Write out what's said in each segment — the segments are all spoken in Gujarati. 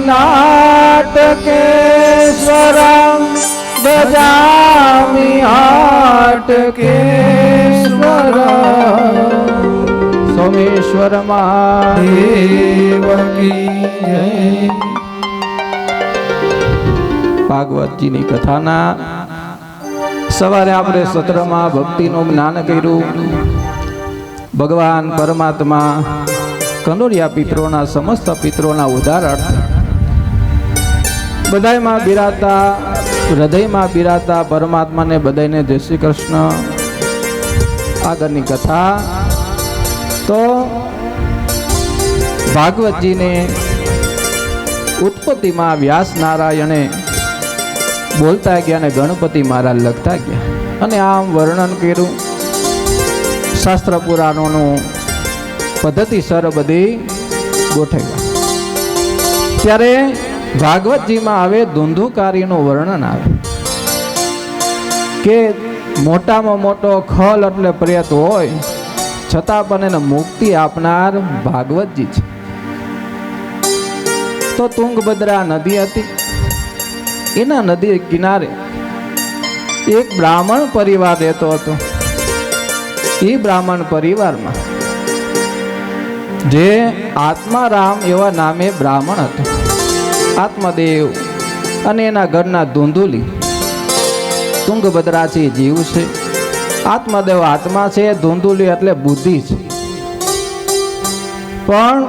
नाटकेश्वरं भजामि हाटकेश्वरं सोमेश्वर महादेव की जय। ભાગવતજીની કથાના સવારે આપણે સત્રમાં ભક્તિનું જ્ઞાન કર્યું. ભગવાન પરમાત્મા કંડોરિયા પિત્રોના સમસ્ત પિત્રોના ઉદાહરણ બધાયમાં બિરાતા હૃદયમાં બિરાતા પરમાત્માને બધાને જય શ્રી કૃષ્ણ. આગળની કથા તો ભાગવતજીને ઉત્પત્તિમાં વ્યાસ નારાયણે બોલતા ગયા અને ગણપતિ મહારાજ લખતા ગયા અને આમ વર્ણન કર્યું. શાસ્ત્ર પુરાણોનું પદ્ધતિસર બધી ગોઠવ્યા. ત્યારે ભાગવતજીમાં આવે ધુંધુકારીનું વર્ણન આવે કે મોટામાં મોટો ખલ એટલે પ્રેત હોય છતાં પણ એને મુક્તિ આપનાર ભાગવતજી છે. તો તુંગભદ્રા નદી હતી. એના નદી કિનારે એક બ્રાહ્મણ પરિવાર રહેતો હતો. એ બ્રાહ્મણ પરિવારમાં જે આત્મારામ એવા નામે બ્રાહ્મણ હતો. આત્મદેવ અને એના ઘરના ધુંધુલી તુંગભદ્રાથી જીવ છે. આત્મદેવ આત્મા છે, ધુંધુલી એટલે બુદ્ધિ છે. પણ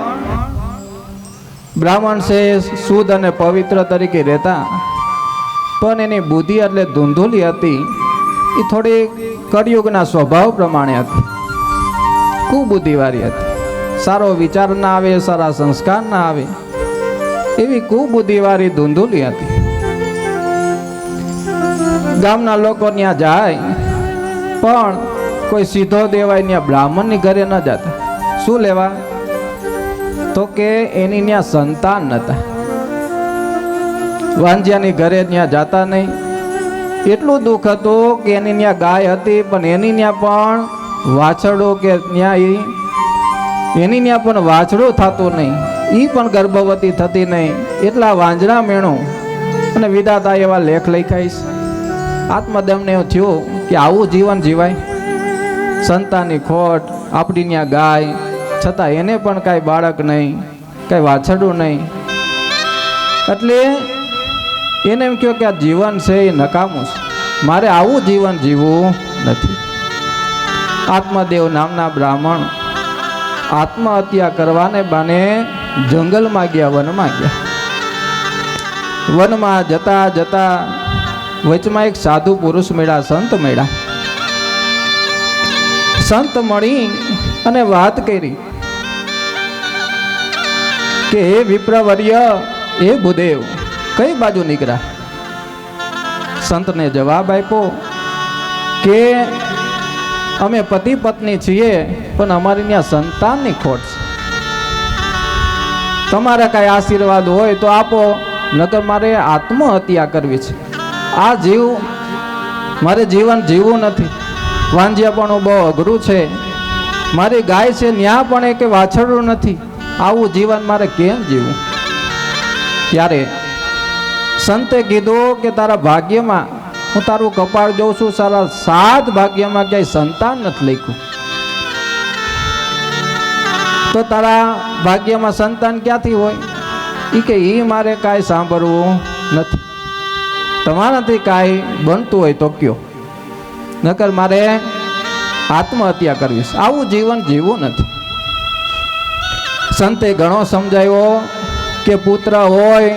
બ્રાહ્મણ છે શુદ્ધ અને પવિત્ર તરીકે રહેતા, પણ એની બુદ્ધિ એટલે ધુંધુલી હતી એ થોડી કળિયુગના સ્વભાવ પ્રમાણે હતી. કુબુદ્ધિવાળી હતી. સારો વિચાર ના આવે, સારા સંસ્કાર ના આવે એવી કુબુદ્ધિવાળી ધુંધુલી હતી. ગામના લોકો ત્યાં જાય પણ કોઈ સીધો દેવાય ત્યાં બ્રાહ્મણની ઘરે ન જતા. શું લેવા? તો કે એની ત્યાં સંતાન નતા. વાંજિયાની ઘરે ત્યાં જાતા નહીં. એટલું દુઃખ હતું કે એની ત્યાં ગાય હતી પણ એની ત્યાં પણ વાછરડું કે ત્યાં એની ત્યાં પણ વાછડું થતું નહીં. એ પણ ગર્ભવતી થતી નહીં. એટલા વાંજરા મેણું અને વિધાતા એવા લેખ લખાઈશ. આત્મદમને એવું થયું કે આવું જીવન જીવાય. સંતાનની ખોટ, આપણી ત્યાં ગાય છતાં એને પણ કાંઈ બાળક નહીં, કાંઈ વાછરડું નહીં. એટલે એને એમ કહ્યું કે આ જીવન છે એ નકામું છે, મારે આવું જીવન જીવવું નથી. આત્મદેવ નામના બ્રાહ્મણ આત્મહત્યા કરવાને બાને જંગલમાં ગયા, વનમાં ગયા. વનમાં જતા જતા વચમાં એક સાધુ પુરુષ મળ્યા, સંત મળ્યા. સંત મળી અને વાત કરી કે હે વિપ્રવર્ય, હે ભૂદેવ, કઈ બાજુ નીકળ્યા? સંતને જવાબ આપ્યો કે અમે પતિ પત્ની છીએ પણ અમારી ત્યાં સંતાનની ખોટ છે. તમારા કાંઈ આશીર્વાદ હોય તો આપો, નકર મારે આત્મહત્યા કરવી છે. આ જીવ મારે જીવન જીવવું નથી. વાંજિયાપણું બહુ અઘરું છે. મારી ગાય છે ત્યાં પણ એક વાછરડું નથી. આવું જીવન મારે કેમ જીવવું? ત્યારે સંતે કીધું કે તારા ભાગ્યમાં, હું તારું કપાળ જોઉં છું, સારા 7 ભાગ્યમાં ક્યાંય સંતાન નથી લખ્યું. તો તારા ભાગ્યમાં સંતાન ક્યાંથી હોય? એ કે એ મારે કાંઈ સાંભળવું નથી. તમારાથી કાંઈ બનતું હોય તો કયો, નકર મારે આત્મહત્યા કરવી છે. આવું જીવન જીવવું નથી. સંતે ઘણો સમજાવ્યો કે પુત્ર હોય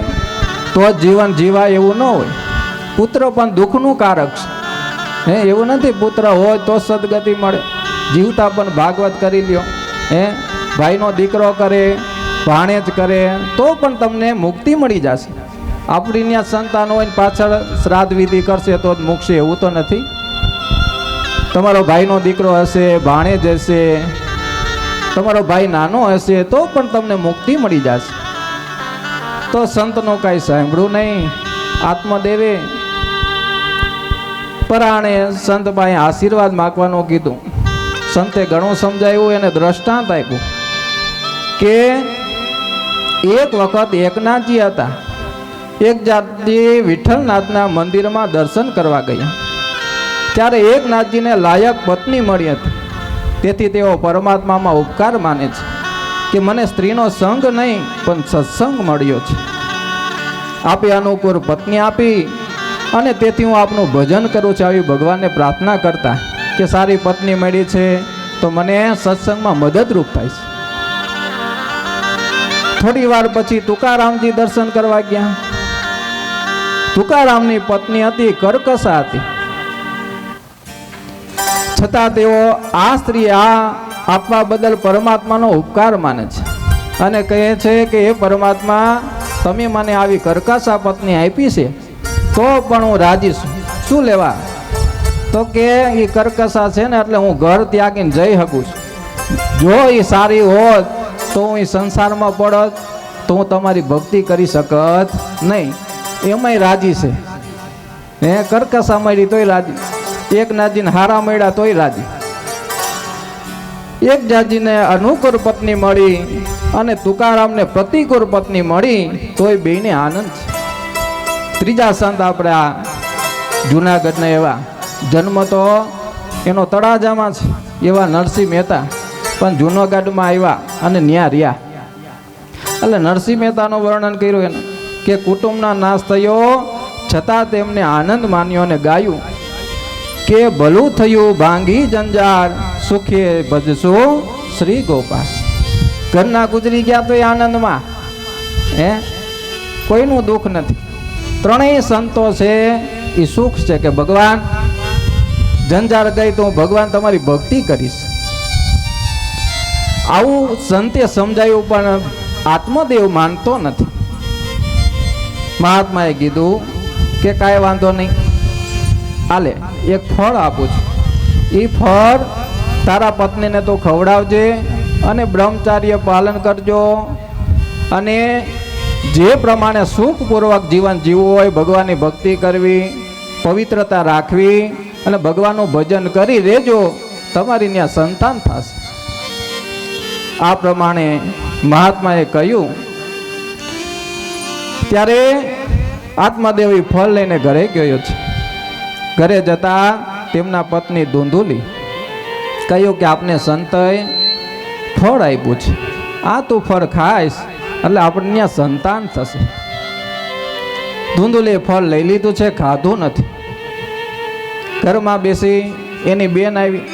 તો જ જીવન જીવાય એવું ન હોય. પુત્ર પણ દુઃખનું કારક છે. એવું નથી પુત્ર હોય તો સદગતિ મળે. જીવતા પણ ભાગવત કરી લ્યો. ભાઈનો દીકરો કરે, ભાણેજ કરે તો પણ તમને મુક્તિ મળી જશે. આપણી ત્યાં સંતાન હોય પાછળ શ્રાદ્ધ વિધિ કરશે તો જ મુકશે એવું તો નથી. તમારો ભાઈનો દીકરો હશે, ભાણેજ હશે, તમારો ભાઈ નાનો હશે તો પણ તમને મુક્તિ મળી જશે. તો સંતનું કાંઈ સાંભળ્યું નહીં. આત્મદેવે પરાણે સંત પાસે આશીર્વાદ માગવાનું કીધું. સંતે ઘણું સમજાયું, એને દ્રષ્ટાંત આપ્યું કે એક વખત એકનાથજી હતા. એક જાતજી વિઠ્ઠલનાથના મંદિરમાં દર્શન કરવા ગયા. ત્યારે એકનાથજીને લાયક પત્ની મળી હતી. તેથી તેઓ પરમાત્મામાં ઉપકાર માને છે કે મને સ્ત્રીનો સંગ નહીં પણ સત્સંગ મળ્યો છે. આપે અનુકૂળ પત્ની આપી અને તેથી હું આપનું ભજન કરું છું આવી ભગવાનને પ્રાર્થના કરતા કે સારી પત્ની મળી છે તો મને સત્સંગમાં મદદરૂપ થાય છે. થોડી વાર પછી તુકારામજી દર્શન કરવા ગયા. તુકારામની પત્ની હતી કર્કશા હતી. છતાં તેઓ આ સ્ત્રી આ આપવા બદલ પરમાત્માનો ઉપકાર માને છે અને કહે છે કે એ પરમાત્મા તમે મને આવી કર્કશા પત્ની આપી છે તો પણ હું રાજી છું. શું લેવા? તો કે એ કર્કશા છે ને એટલે હું ઘર ત્યાગીને જઈ શકું છું. જો એ સારી હોત તો હું એ સંસારમાં પડત તો હું તમારી ભક્તિ કરી શકત નહીં. એમાંય રાજી છે. હે કર્કશા મળી તોય રાજી, એકનાથજીને હારા મળ્યા તોય રાજી. એક જાતજીને અનુકૂળ પત્ની મળી અને તુકારામને પ્રતિકૂળ પત્ની મળી તોય બેયને આનંદ છે. ત્રીજા સંત આપણે આ જુનાગઢના એવા જન્મ તો એનો તળાજામાં છે એવા નરસિંહ મહેતા પણ જુનાગઢમાં આવ્યા અને ન્યા રહ્યા. એટલે નરસિંહ મહેતાનું વર્ણન કર્યું એને કે કુટુંબના નાશ થયો છતાં તેમને આનંદ માન્યો અને ગાયું કે ભલું થયું ભાંગી જંજાર સુખે ભજશો શ્રી ગોપાલ. ઘરના ગુજરી ગયા તો એ આનંદમાં, હે કોઈનું દુઃખ નથી. ત્રણેય સંતો છે એ સુખ છે કે ભગવાન જંજાર ગઈ તો હું ભગવાન તમારી ભક્તિ કરીશ. આવું સંતે સમજાયું પણ આત્મદેવ માનતો નથી. મહાત્માએ કીધું કે કાંઈ વાંધો નહીં, આલે એક ફળ આપું છું. એ ફળ તારા પત્નીને તો ખવડાવજે અને બ્રહ્મચાર્ય પાલન કરજો અને જે પ્રમાણે સુખપૂર્વક જીવન જીવવું હોય, ભગવાનની ભક્તિ કરવી, પવિત્રતા રાખવી અને ભગવાનનું ભજન કરી રહેજો, તમારી ત્યાં સંતાન થશે. આ પ્રમાણે મહાત્માએ કહ્યું. ત્યારે આત્મદેવ ફળ લઈને ઘરે ગયો છે. ઘરે જતા તેમના પત્ની ધૂંધુલી કહ્યું કે આપને સંતએ ફળ આપ્યું છે, આ તું ફળ ખાઈશ એટલે આપણને ત્યાં સંતાન થશે. ધૂંધુલીએ ફળ લઈ લીધું છે, ખાધું નથી. ઘરમાં બેસી એની બેન આવી.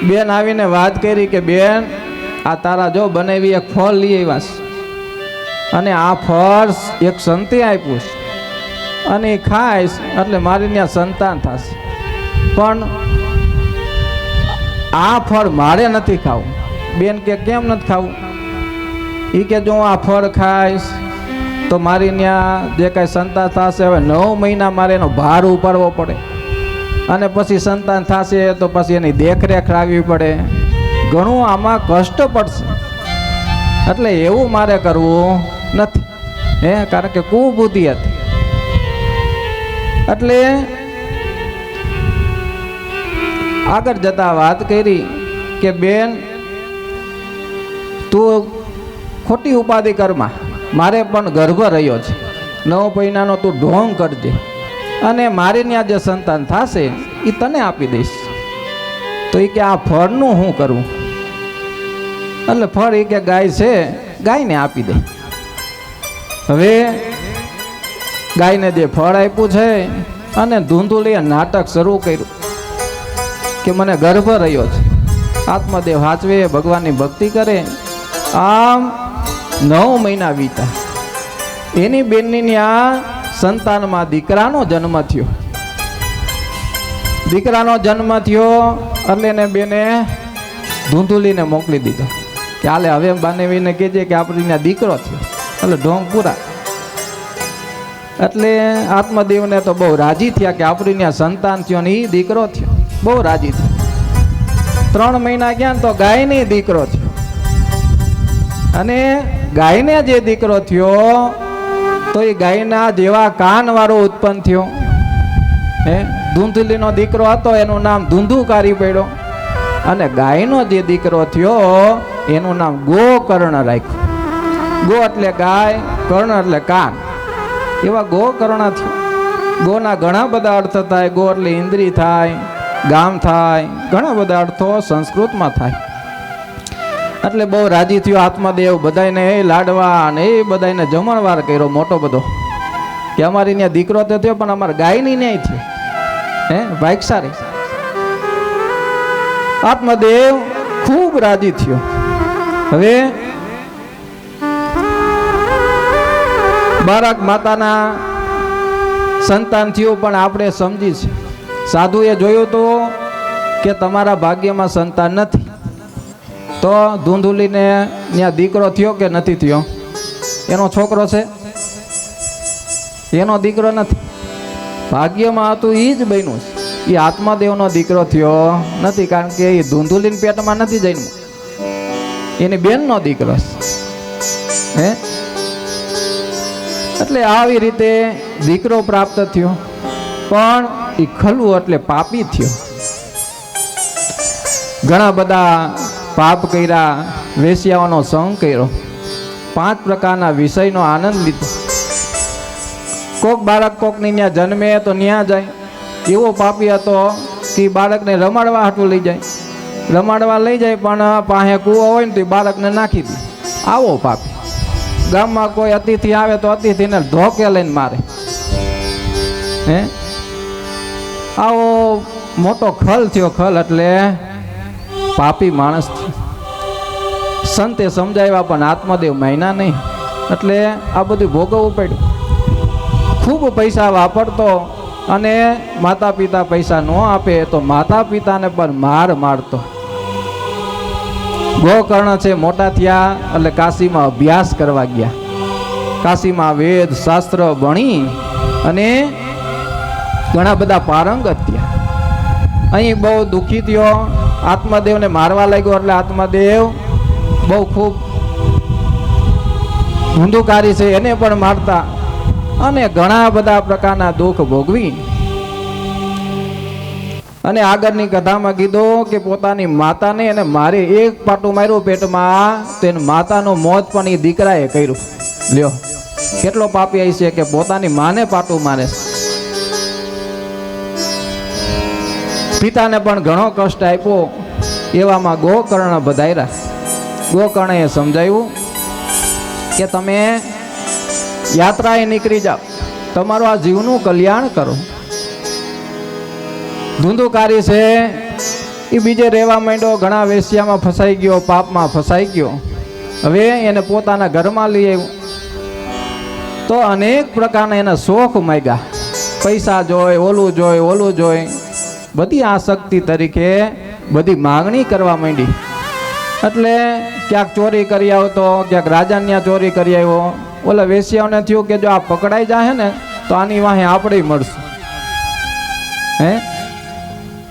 બેન આવીને વાત કરી કે બેન આ તારા જો બનાવી એક ફળ લઈ આવ્યા અને આ ફળ એક સંતે આપ્યું છે અને એ ખાઈશ એટલે મારી ત્યાં સંતાન થશે. પણ આ ફળ મારે નથી ખાવું. બેન કે કેમ નથી ખાવું? એ કે જો આ ફળ ખાઈશ તો મારી ત્યાં જે કાંઈ સંતાન થશે હવે 9 મહિના મારે એનો ભાર ઉપાડવો પડે અને પછી સંતાન થશે તો પછી એની દેખરેખ રાખવી પડે, ઘણું આમાં કષ્ટ પડશે. એટલે એવું મારે કરવું નથી, હે કારણ કે કુબુદ્ધિ હતી. એટલે આગળ જતા વાત કરી કે બેન તું ખોટી ઉપાધિ કરમાં, મારે પણ ગર્ભ રહ્યો છે, 9 મહિનાનો તું ઢોંગ કરજે અને મારે ત્યાં જે સંતાન થશે એ તને આપી દઈશ. તો એ કે આ ફળનું હું કરું? એટલે ફળ એ કે ગાય છે, ગાયને આપી દે. હવે ગાયને જે ફળ આપ્યું છે અને ધૂંધુલીએ નાટક શરૂ કર્યું કે મને ગર્ભ રહ્યો છે. આત્મદેવ હાચવે, ભગવાનની ભક્તિ કરે. આમ 9 મહિના વીતા. એની બેનની આ સંતાનમાં દીકરાનો જન્મ થયો. દીકરાનો જન્મ થયો એટલે એને બેને ધૂંધુલીને મોકલી દીધો કે હાલે હવે બાનેવીને કહેજે કે આપણે દીકરો થયો. એટલે ઢોંગ પૂરા. એટલે આત્મદેવને તો બહુ રાજી થયા કે આપણી ત્યાં સંતાન થયો ને એ દીકરો થયો. બહુ રાજી થયા. 3 મહિના ગયા તો ગાયને દીકરો થયો અને ગાયને જે દીકરો થયો તો એ ગાયના જેવા કાન વાળો ઉત્પન્ન થયો. હે ધૂંધલીનો દીકરો હતો એનું નામ ધૂંધુકારી પડ્યો અને ગાયનો જે દીકરો થયો એનું નામ ગોકર્ણ રાખ્યું. ગો એટલે ગાય, કર્ણ એટલે કાન, એવા ગો કર્ણ થયો. ગોના ઘણા બધા અર્થ થાય. ગો એટલે ઇન્દ્રિય થાય, ગામ થાય, ઘણા બધા અર્થો સંસ્કૃતમાં થાય. એટલે બહુ રાજી થયો આત્મદેવ. બધાને એ લાડવા અને એ બધાને જમણવાર કર્યો મોટો બધો, કે અમારી ત્યાં દીકરો તો થયો પણ અમારે ગાયની ન્યાય થયો. હે ભાઈસારી. આત્મદેવ ખૂબ રાજી થયો. હવે બાળક માતાના સંતાન થયું, પણ આપણે સમજી છે. સાધુએ જોયું તો કે તમારા ભાગ્યમાં સંતાન નથી, તો ધૂંધુલીને ત્યાં દીકરો થયો કે નથી થયો? એનો છોકરો છે, એનો દીકરો નથી. ભાગ્યમાં હતું એ જ બન્યું છે. એ આત્માદેવનો દીકરો થયો નથી, કારણ કે એ ધૂંધુલીના પેટમાં નથી જન્મ્યો, એની બેનનો દીકરો છે. હે એટલે આવી રીતે દીકરો પ્રાપ્ત થયો, પણ એ ખલવું એટલે પાપી થયો. ઘણા બધા પાપ કર્યા, વેશ્યાઓનો સંગ કર્યો, 5 પ્રકારના વિષયનો આનંદ લીધો. કોક બાળક કોકની ત્યાં જન્મે તો ત્યાં જાય. એવો પાપી હતો કે બાળકને રમાડવા હાટું લઈ જાય, રમાડવા લઈ જાય પણ પાસે કૂવો હોય ને તો બાળકને નાખી દે. આવો પાપી. ગામમાં કોઈ અતિથિ આવે તો અતિથિને ધોકે લઈને મારે. હે આવો મોટો ખલ થયો. ખલ એટલે પાપી માણસ થયો. સંતે સમજાવ્યા પણ આત્મદેવ માન્યા નહીં, એટલે આ બધું ભોગવવું પડ્યું. ખૂબ પૈસા વાપરતો અને માતા પિતા પૈસા ન આપે તો માતા પિતાને પણ મારતો. ગોકર્ણ છે મોટા થયા એટલે કાશીમાં અભ્યાસ કરવા ગયા. કાશીમાં વેદ શાસ્ત્ર ભણી અને ઘણા બધા પારંગત થયા. અહીં બહુ દુઃખી થયો, આત્મદેવને મારવા લાગ્યો. એટલે આત્મદેવ બહુ ખૂબ ધુંધુકારી છે, એને પણ મારતા અને ઘણા બધા પ્રકારના દુઃખ ભોગવી. અને આગળની કથામાં કીધું કે પોતાની માતાને એને મારે એક પાટું માર્યું પેટમાં, તેને માતાનું મોત પણ એ દીકરાએ કર્યું. લ્યો કેટલો પાપી આવી છે કે પોતાની માને પાટું મારે. પિતાને પણ ઘણો કષ્ટ આપ્યો. એવામાં ગોકર્ણ બધાયરા. ગોકર્ણએ સમજાવ્યું કે તમે યાત્રાએ નીકળી જાઓ, તમારું આ જીવનું કલ્યાણ કરો. ધુંધુકારી છે એ બીજે રહેવા માંડ્યો, ઘણા વેશ્યામાં ફસાઈ ગયો, પાપમાં ફસાઈ ગયો. હવે એને પોતાના ઘરમાં લઈ આવ્યું તો અનેક પ્રકારના એના શોખ માગ્યા. પૈસા જોઈ, ઓલું જોઈ, ઓલું જોઈ, બધી આસક્તિ તરીકે બધી માગણી કરવા માંડી. એટલે ક્યાંક ચોરી કરી આવતો, ક્યાંક રાજાને ત્યાં ચોરી કરી આવ્યો. ઓલા વેશ્યાઓને થયું કે જો આ પકડાઈ જાય ને તો આની વાહે આપણે મળશું. હે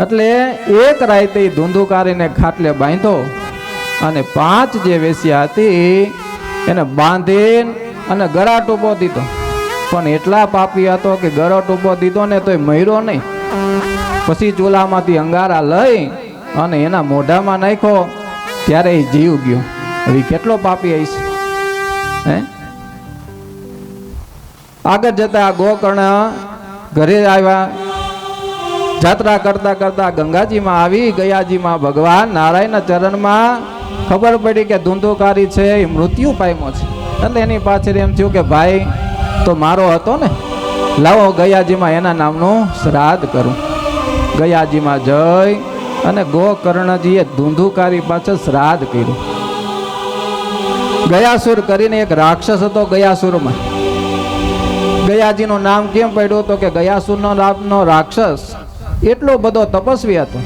એટલે એક રાતે ધુંધુકારીને ખાટલે બાંધ્યો અને 5 જે વેશ્યા હતી એને બાંધી અને ગળા ટૂંપો દીધો. પણ એટલા પાપી હતો કે ગળો ટૂંપો દીધો ને તોય મર્યો નહીં. પછી ચૂલામાંથી અંગારા લઈ અને એના મોઢામાં નાખ્યો, ત્યારે એ જીવ ગયો. હવે કેટલો પાપી હશે. હે આગળ જતા ગોકર્ણ ઘરે આવ્યા. જાત્રા કરતા કરતા ગંગાજીમાં આવી. ગયાજીમાં ભગવાન નારાયણના ચરણમાં ખબર પડી કે ધુંધુકારી છે એ મૃત્યુ પામ્યો છે. એટલે એની પાછળ એમ થયું કે ભાઈ તો મારો હતો ને, લાવો ગયાજીમાં એના નામનું શ્રાદ્ધ કરું. ગયાજીમાં જઈ અને ગોકર્ણજીએ ધુંધુકારી પાછળ શ્રાદ્ધ કર્યું. ગયાસુર કરીને એક રાક્ષસ હતો ગયાસુરમાં. ગયાજીનું નામ કેમ પડ્યું તો કે ગયાસુરનો નામનો રાક્ષસ એટલો બધો તપસ્વી હતો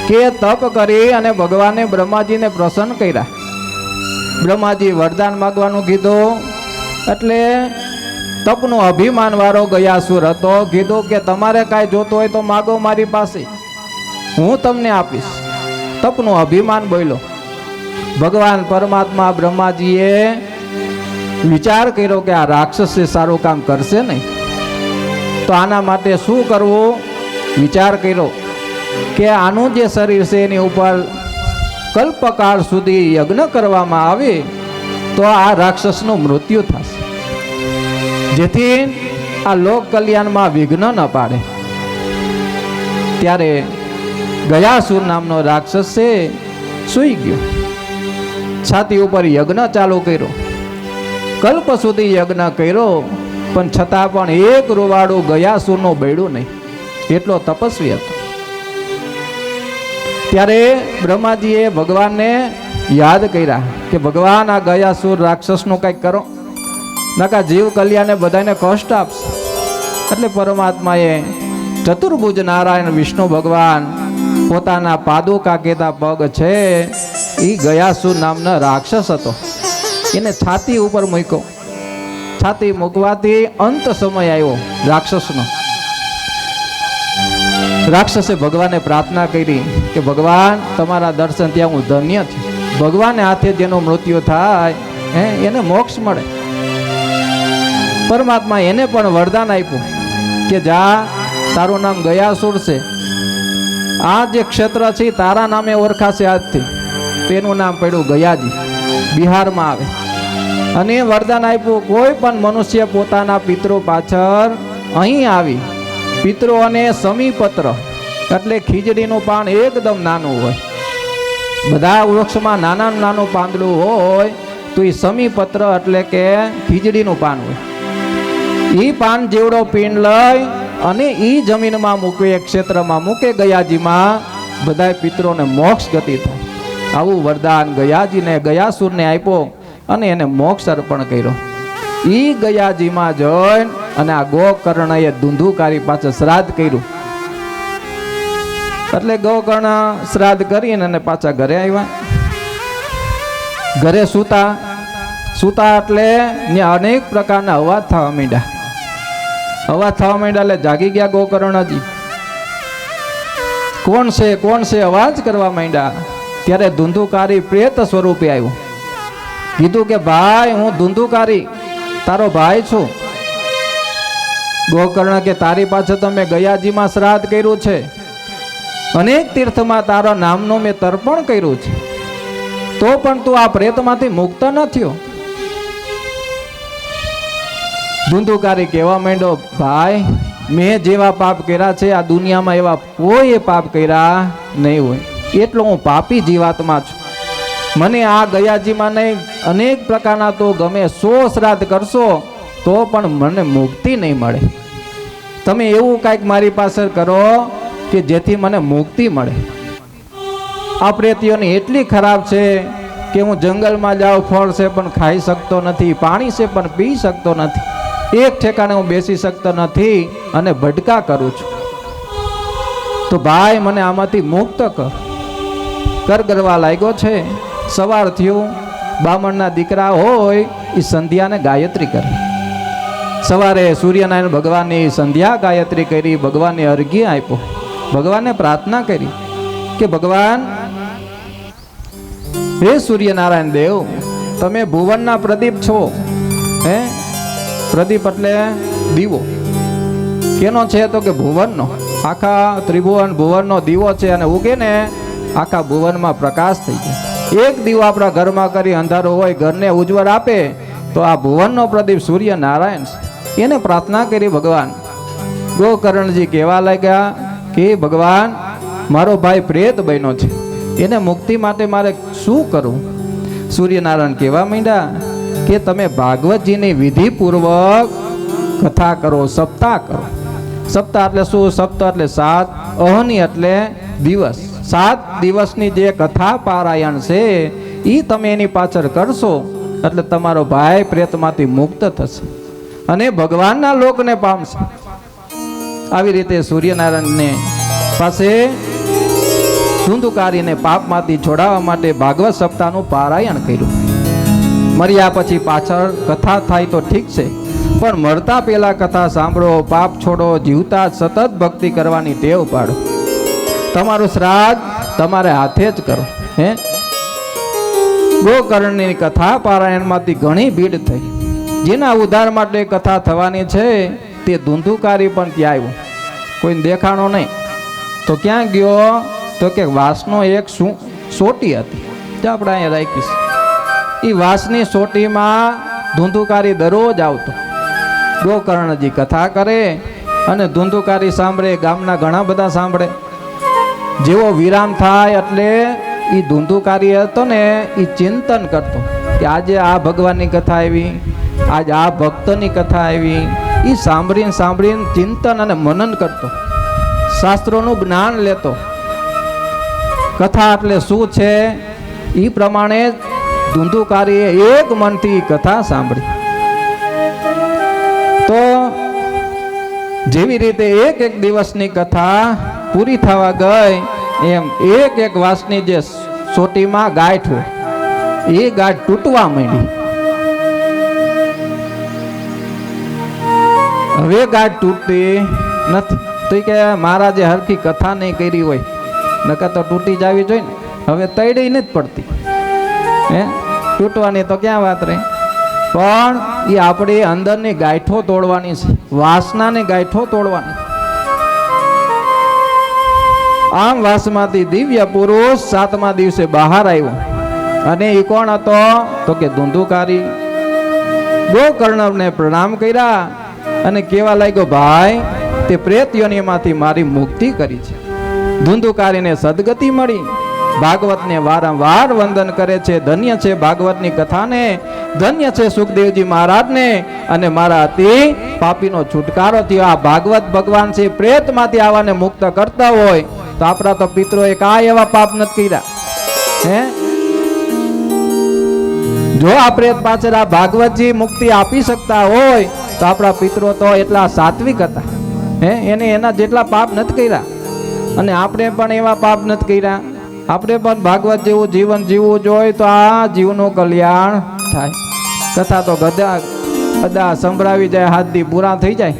કે તપ કરી અને ભગવાને બ્રહ્માજીને પ્રસન્ન કર્યા. બ્રહ્માજી વરદાન માગવાનું કીધું એટલે તપનું અભિમાન વાળો ગયાસુર હતો. કીધું કે તમારે કાંઈ જોતું હોય તો માગો મારી પાસે, હું તમને આપીશ. તપનું અભિમાન બોલ્યો. ભગવાન પરમાત્મા બ્રહ્માજીએ વિચાર કર્યો કે આ રાક્ષસ સારું કામ કરશે નહીં, તો આના માટે શું કરવું. વિચાર કર્યો કે આનું જે શરીર છે એની ઉપર કલ્પકાળ સુધી યજ્ઞ કરવામાં આવે તો આ રાક્ષસનું મૃત્યુ થશે, જેથી આ લોક કલ્યાણમાં વિઘ્ન ન પાડે. ત્યારે ગયાસુર નામનો રાક્ષસ છે સૂઈ ગયો, છાતી ઉપર યજ્ઞ ચાલુ કર્યો, કલ્પ સુધી યજ્ઞ કર્યો, પણ છતાં પણ એક રૂવાડું ગયાસુરનું બળ્યું નહીં, એટલો તપસ્વી હતો. ત્યારે બ્રહ્માજીએ ભગવાનને યાદ કર્યા કે ભગવાન આ ગયાસુર રાક્ષસનું કંઈક કરો, નકા જીવ કલ્યાણે બધાને કષ્ટ આપશે. એટલે પરમાત્માએ ચતુર્ભુજ નારાયણ વિષ્ણુ ભગવાન પોતાના પાદુકા કહેતા પગ છે એ ગયાસુર નામના રાક્ષસ હતો એને છાતી ઉપર મૂક્યો. છાતી મૂકવાથી અંત સમય આવ્યો રાક્ષસનો. રાક્ષસે ભગવાને પ્રાર્થના કરી કે ભગવાન તમારા દર્શન ત્યાં હું ધન્ય છું. ભગવાને હાથે જેનું મૃત્યુ થાય એને મોક્ષ મળે. પરમાત્મા એને પણ વરદાન આપ્યું કે જા, તારું નામ ગયાસુર છે, આ જે ક્ષેત્ર છે તારા નામે ઓળખાશે આજથી. તેનું નામ પડ્યું ગયાજી, બિહારમાં આવે. અને વરદાન આપ્યું કોઈ પણ મનુષ્ય પોતાના પિતરો પાછળ અહીં આવી પિતરોને સમીપત્ર એટલે ખીજડીનું પાન એકદમ નાનું હોય, બધા વૃક્ષમાં નાનાનું નાનું પાંદડું હોય તો એ સમીપત્ર એટલે કે ખીજડીનું પાન હોય. એ પાન જેવડો પીણ લઈ અને એ જમીનમાં મૂકે, એક ક્ષેત્રમાં મૂકે ગયાજીમાં, બધા પિતરોને મોક્ષ ગતિ થાય. આવું વરદાન ગયાજીને ગયાસુરને આપ્યો અને એને મોક્ષ અર્પણ કર્યો. એ ગયાજીમાં જોઈને અને આ ગોકર્ણએ ધુંધુકારી પાછળ શ્રાદ્ધ કર્યું. એટલે ગોકર્ણ શ્રાદ્ધ કરીને અને પાછા ઘરે આવ્યા. ઘરે સૂતા એટલે અનેક પ્રકારના અવાજ થવા માંડ્યા. અવાજ થવા માંડ્યા એટલે જાગી ગયા ગોકર્ણજી. કોણ છે અવાજ કરવા માંડ્યા. ત્યારે ધુંધુકારી પ્રેત સ્વરૂપે આવ્યું. કીધું કે ભાઈ હું ધુંધુકારી તારો ભાઈ છું. ગોકર્ણ કે તારી પાછળ તો મેં ગયાજીમાં શ્રાદ્ધ કર્યું છે, અનેક તીર્થમાં તારા નામનું મેં તર્પણ કર્યું છે, તો પણ તું આ પ્રેતમાંથી મુક્ત ન થયો. ધુંધુકારી કહેવા માંડ્યો, ભાઈ મેં જેવા પાપ કર્યા છે આ દુનિયામાં એવા કોઈ પાપ કર્યા નહીં હોય, એટલો હું પાપી જીવાત્મા છું. મને આ ગયાજીમાં નહીં અનેક પ્રકારના તો ગમે 100 શ્રાદ્ધ કરશો તો પણ મને મુક્તિ નહીં મળે. તમે એવું કાંઈક મારી પાસે કરો કે જેથી મને મુક્તિ મળે. આ પ્રેતીઓની એટલી ખરાબ છે કે હું જંગલમાં જાઉં, ફળ છે પણ ખાઈ શકતો નથી, પાણી છે પણ પી શકતો નથી, એક ઠેકાણે હું બેસી શકતો નથી અને ભટકા કરું છું. તો ભાઈ મને આમાંથી મુક્ત કર કરવા લાગ્યો છે. સવાર થયું, બામણના દીકરા હોય એ સંધ્યાને ગાયત્રી કરે. સવારે સૂર્યનારાયણ ભગવાનની સંધ્યા ગાયત્રી કરી, ભગવાનને અર્ઘ્ય આપ્યો, ભગવાનને પ્રાર્થના કરી કે ભગવાન હે સૂર્યનારાયણ દેવ, તમે ભુવનના પ્રદીપ છો. પ્રદીપ એટલે દીવો. કેનો છે તો કે ભુવનનો. આખા ત્રિભુવન ભુવનનો દીવો છે અને ઉગે ને આખા ભુવનમાં પ્રકાશ થઈ જાય. એક દીવો આપણા ઘરમાં કરી અંધારો હોય ઘરને ઉજ્જવળ આપે તો આ ભુવનનો પ્રદીપ સૂર્યનારાયણ છે. એને પ્રાર્થના કરી ભગવાન. ગોકર્ણજી કહેવા લાગ્યા કે ભગવાન મારો ભાઈ પ્રેત બન્યો છે, એને મુક્તિ માટે મારે શું કરવું? સૂર્યનારાયણ કહેવા માંડ્યા કે તમે ભાગવતજીની વિધિપૂર્વક કથા કરો, સપ્તાહ કરો. સપ્તાહ એટલે શું? સપ્તાહ એટલે 7, અહની એટલે દિવસ. 7 દિવસની જે કથા પારાયણ છે એ તમે એની પાછળ કરશો એટલે તમારો ભાઈ પ્રેતમાંથી મુક્ત થશે અને ભગવાનના લોકને પામશે. આવી રીતે સૂર્યનારાયણને પાસે ધુંધુકારીને પાપમાંથી છોડાવવા માટે ભાગવત સપ્તાહનું પારાયણ કર્યું. મર્યા પછી પાછળ કથા થાય તો ઠીક છે, પણ મરતા પહેલા કથા સાંભળો, પાપ છોડો, જીવતા સતત ભક્તિ કરવાની ટેવ પાડો. તમારું શ્રાદ્ધ તમારે હાથે જ કરો. ગોકર્ણની કથા પારાયણમાંથી ઘણી ભીડ થઈ. જેના ઉદ્ધાર માટે કથા થવાની છે તે ધુંધુકારી પણ ત્યાં આવ્યો, કોઈને દેખાણો નહીં. તો ક્યાં ગયો તો કે વાસનો એક સોટી હતી, જે આપણે અહીંયા રાખીશ. એ વાસની સોટીમાં ધૂંધુકારી દરરોજ આવતો. ગોકર્ણજી કથા કરે અને ધૂંધુકારી સાંભળે, ગામના ઘણા બધા સાંભળે. જેવો વિરામ થાય એટલે એ ધૂંધુકારી હતો ને એ ચિંતન કરતો કે આજે આ ભગવાનની કથા આવી, આજે આ ભક્તની કથા આવી. એ સાંભળીને સાંભળીને ચિંતન અને મનન કરતો, શાસ્ત્રોનું જ્ઞાન લેતો. કથા એટલે શું છે એ પ્રમાણે ધૂંધુકારીએ એક મનથી કથા સાંભળી. તો જેવી રીતે એક એક દિવસની કથા પૂરી થવા ગઈ એમ એક એક વાસની જે સોટીમાં ગાંઠ હોય એ ગાંઠ તૂટવા માંડી. હવે ગાંઠ તૂટતી નથી. તો કે મહારાજે હરખી કથા નહીં કરી હોય, નકર તો તૂટી જવી જોઈએ ને. હવે તૈડી નથી પડતી, હે તૂટવાની તો ક્યાં વાત રહી. પણ એ આપણી અંદરની ગાંઠો તોડવાની છે, વાસનાની ગાંઠો તોડવાની. આમ વાસમાંથી દિવ્ય પુરુષ 7મા દિવસે બહાર આવ્યો. અને એ કોણ હતો તો કે ધૂંધુકારી. ગોકર્ણને પ્રણામ કર્યા અને કહેવા લાગ્યો, ભાઈ તે પ્રેત યોનિમાંથી મારી મુક્તિ કરી છે. ધૂંધુકારીને સદગતિ મળી. ભાગવતને વારંવાર વંદન કરે છે. ધન્ય છે ભાગવતની કથાને, ધન્ય છે સુખદેવજી મહારાજને, અને મારા અતિ પાપીનો છુટકારો થયો. આ ભાગવત ભગવાન છે પ્રેતમાંથી આવાને મુક્ત કરતા હોય તો આપણા તો પિતરોએ કાંઈ એવા પાપ નથી કર્યા. હે જો આ પ્રેત પાછળ આ ભાગવતજી મુક્તિ આપી શકતા હોય તો આપણા પિતરો તો એટલા સાત્વિક હતા. હે એને એના જેટલા પાપ નથી કર્યા. અને આપણે પણ એવા પાપ નથી કર્યા. આપણે પણ ભાગવત જેવું જીવન જીવવું જોઈએ તો આ જીવનું કલ્યાણ થાય. કથા તો બધા સંભળાવી જાય, હાથ દી પૂરા થઈ જાય,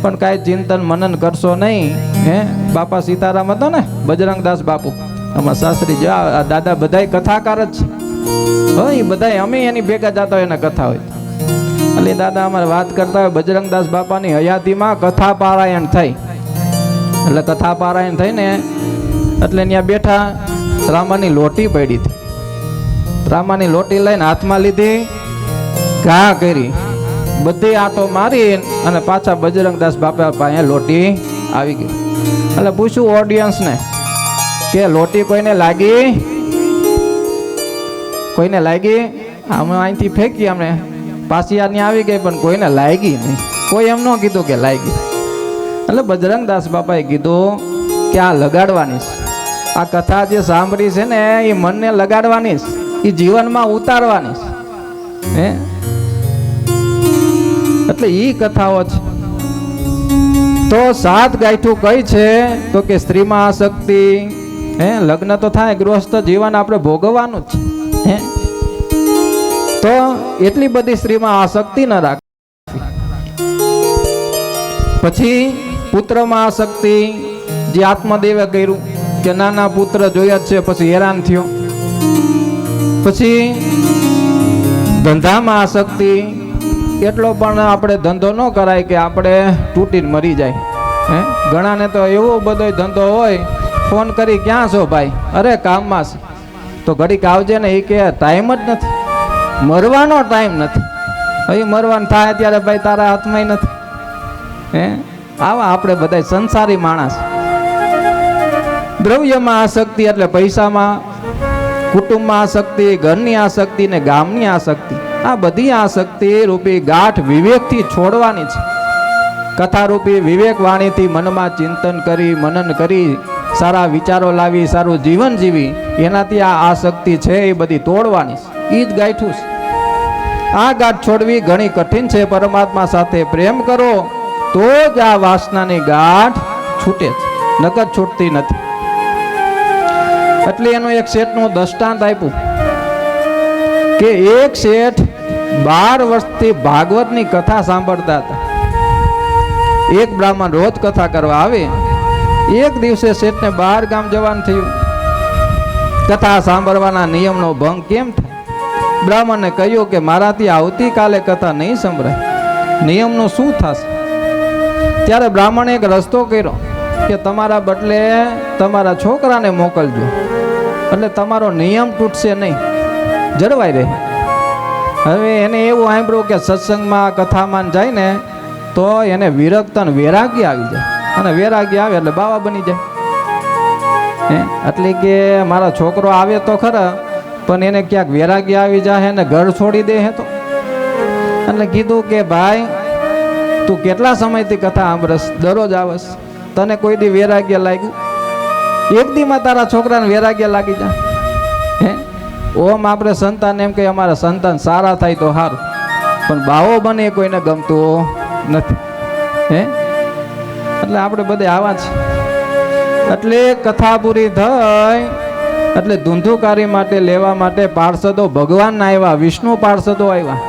પણ કાંઈ ચિંતન મનન કરશો નહીં. હે બાપા સીતારામ હતો ને, બજરંગદાસ બાપુ, આમાં શાસ્ત્રી દાદા બધાય કથાકાર જ છે. એ બધાય અમે એની ભેગા જતા હોય એને કથા હોય એટલે દાદા અમારે વાત કરતા હોય બજરંગદાસ બાપાની હયાતીમાં કથા પારાયણ થઈ. એટલે કથા પારાયણ થઈ ને એટલે ત્યાં બેઠા, રામાની લોટી પડી હતી. રામાની લોટી લઈને હાથમાં લીધી, ઘા કરી, બધી આટો મારી અને પાછા બજરંગદાસ બાપા પાસે લોટી આવી ગઈ. એટલે પૂછ્યું ઓડિયન્સને કે લોટી કોઈને લાગી? કોઈને લાગી? અમે અહીંથી ફેંકી, અમને પાછી આની આવી ગઈ પણ કોઈને લાગી નહીં. કોઈ એમ ન કીધું કે લાગી. એટલે બજરંગદાસ બાપાએ કીધું કે આ લગાડવાની છે. આ કથા જે સાંભળી છે ને એ મનને લગાડવાની છે, એ જીવનમાં ઉતારવાની છે. હે એટલે એ કથાઓ છે. તો 7 ગાંઠું કઈ છે તો કે સ્ત્રીમાં આસક્તિ. હે લગ્ન તો થાય, ગૃહસ્થ જીવન આપણે ભોગવવાનું જ છે. હે તો એટલી બધી સ્ત્રીમાં આસક્તિ ન રાખવી. પછી પુત્રમાં આસક્તિ, જે આત્મદેવે કર્યું કે નાના પુત્ર જોયા જ છે, પછી હેરાન થયો. પછી ધંધામાં આસક્તિ, એટલો પણ આપણે ધંધો ન કરાય કે આપણે તૂટીને મરી જાય. હે ઘણાને તો એવો બધો ધંધો હોય, ફોન કરી ક્યાં છો ભાઈ? અરે કામમાં છે. તો ઘડીક આવજે ને. એ કે ટાઈમ જ નથી, મરવાનો ટાઈમ નથી. હવે મરવાનું થાય ત્યારે ભાઈ તારા હાથમાં નથી. હે આવા આપણે બધા સંસારી માણસ. દ્રવ્યમાં આસક્તિ એટલે પૈસામાં, કુટુંબમાં આસક્તિ, ઘરની આસક્તિ ને ગામની આસક્તિ. આ બધી આસક્તિ રૂપી ગાંઠ વિવેકથી છોડવાની છે. કથા રૂપી વિવેક વાણીથી મનમાં ચિંતન કરી, મનન કરી, સારા વિચારો લાવી, સારું જીવન જીવી, એનાથી આ આસક્તિ છે એ બધી તોડવાની છે. એ જ ગાંઠું છે. આ ગાંઠ છોડવી ઘણી કઠિન છે. પરમાત્મા સાથે પ્રેમ કરો તો જ આ વાસનાની ગાંઠ છૂટે છે, નકર છૂટતી નથી. એટલે એનું એક શેઠનું દ્રષ્ટાંત આપ્યું કે એક શેઠ 12 વર્ષથી ભાગવતની કથા સાંભળતા હતા. એક બ્રાહ્મણ રોજ કથા કરવા આવે. એક દિવસે શેઠને બહાર ગામ જવાનું થયું. કથા સાંભળવાના નિયમનો ભંગ કેમ થાય? બ્રાહ્મણને કહ્યું કે મારાથી આવતીકાલે કથા નહીં સંભળાય, નિયમનું શું થશે? ત્યારે બ્રાહ્મણે એક રસ્તો કર્યો કે તમારા બદલે તમારા છોકરાને મોકલજો, એટલે તમારો નિયમ તૂટશે નહીં, જળવાઈ રહે. હવે એને એવું સાંભળ્યું કે સત્સંગમાં કથામાં જાય ને તો એને વિરક્ત અને વૈરાગ્ય આવી જાય, અને વૈરાગ્ય આવે એટલે બાવા બની જાય. એટલે કે મારો છોકરો આવે તો ખરા, પણ એને ક્યાંક વૈરાગ્ય આવી જાય ને ઘર છોડી દે હે તો. એટલે કીધું કે ભાઈ તું કેટલા સમયથી કથા સાંભળસ, દરરોજ આવસ, તને કોઈ દી વૈરાગ્ય લાગ્યું? એક દીમાં તારા છોકરાને વૈરાગ્ય લાગી જાય? ઓમ આપણે સંતાન એમ કે અમારા સંતાન સારા થાય તો સારું, પણ બાવો બને કોઈને ગમતું નથી. એટલે આપણે બધે આવા છે. એટલે કથા પૂરી થઈ એટલે ધુંધુકારી માટે લેવા માટે પાર્ષદો ભગવાનના આવ્યા, વિષ્ણુ પાર્ષદો આવ્યા,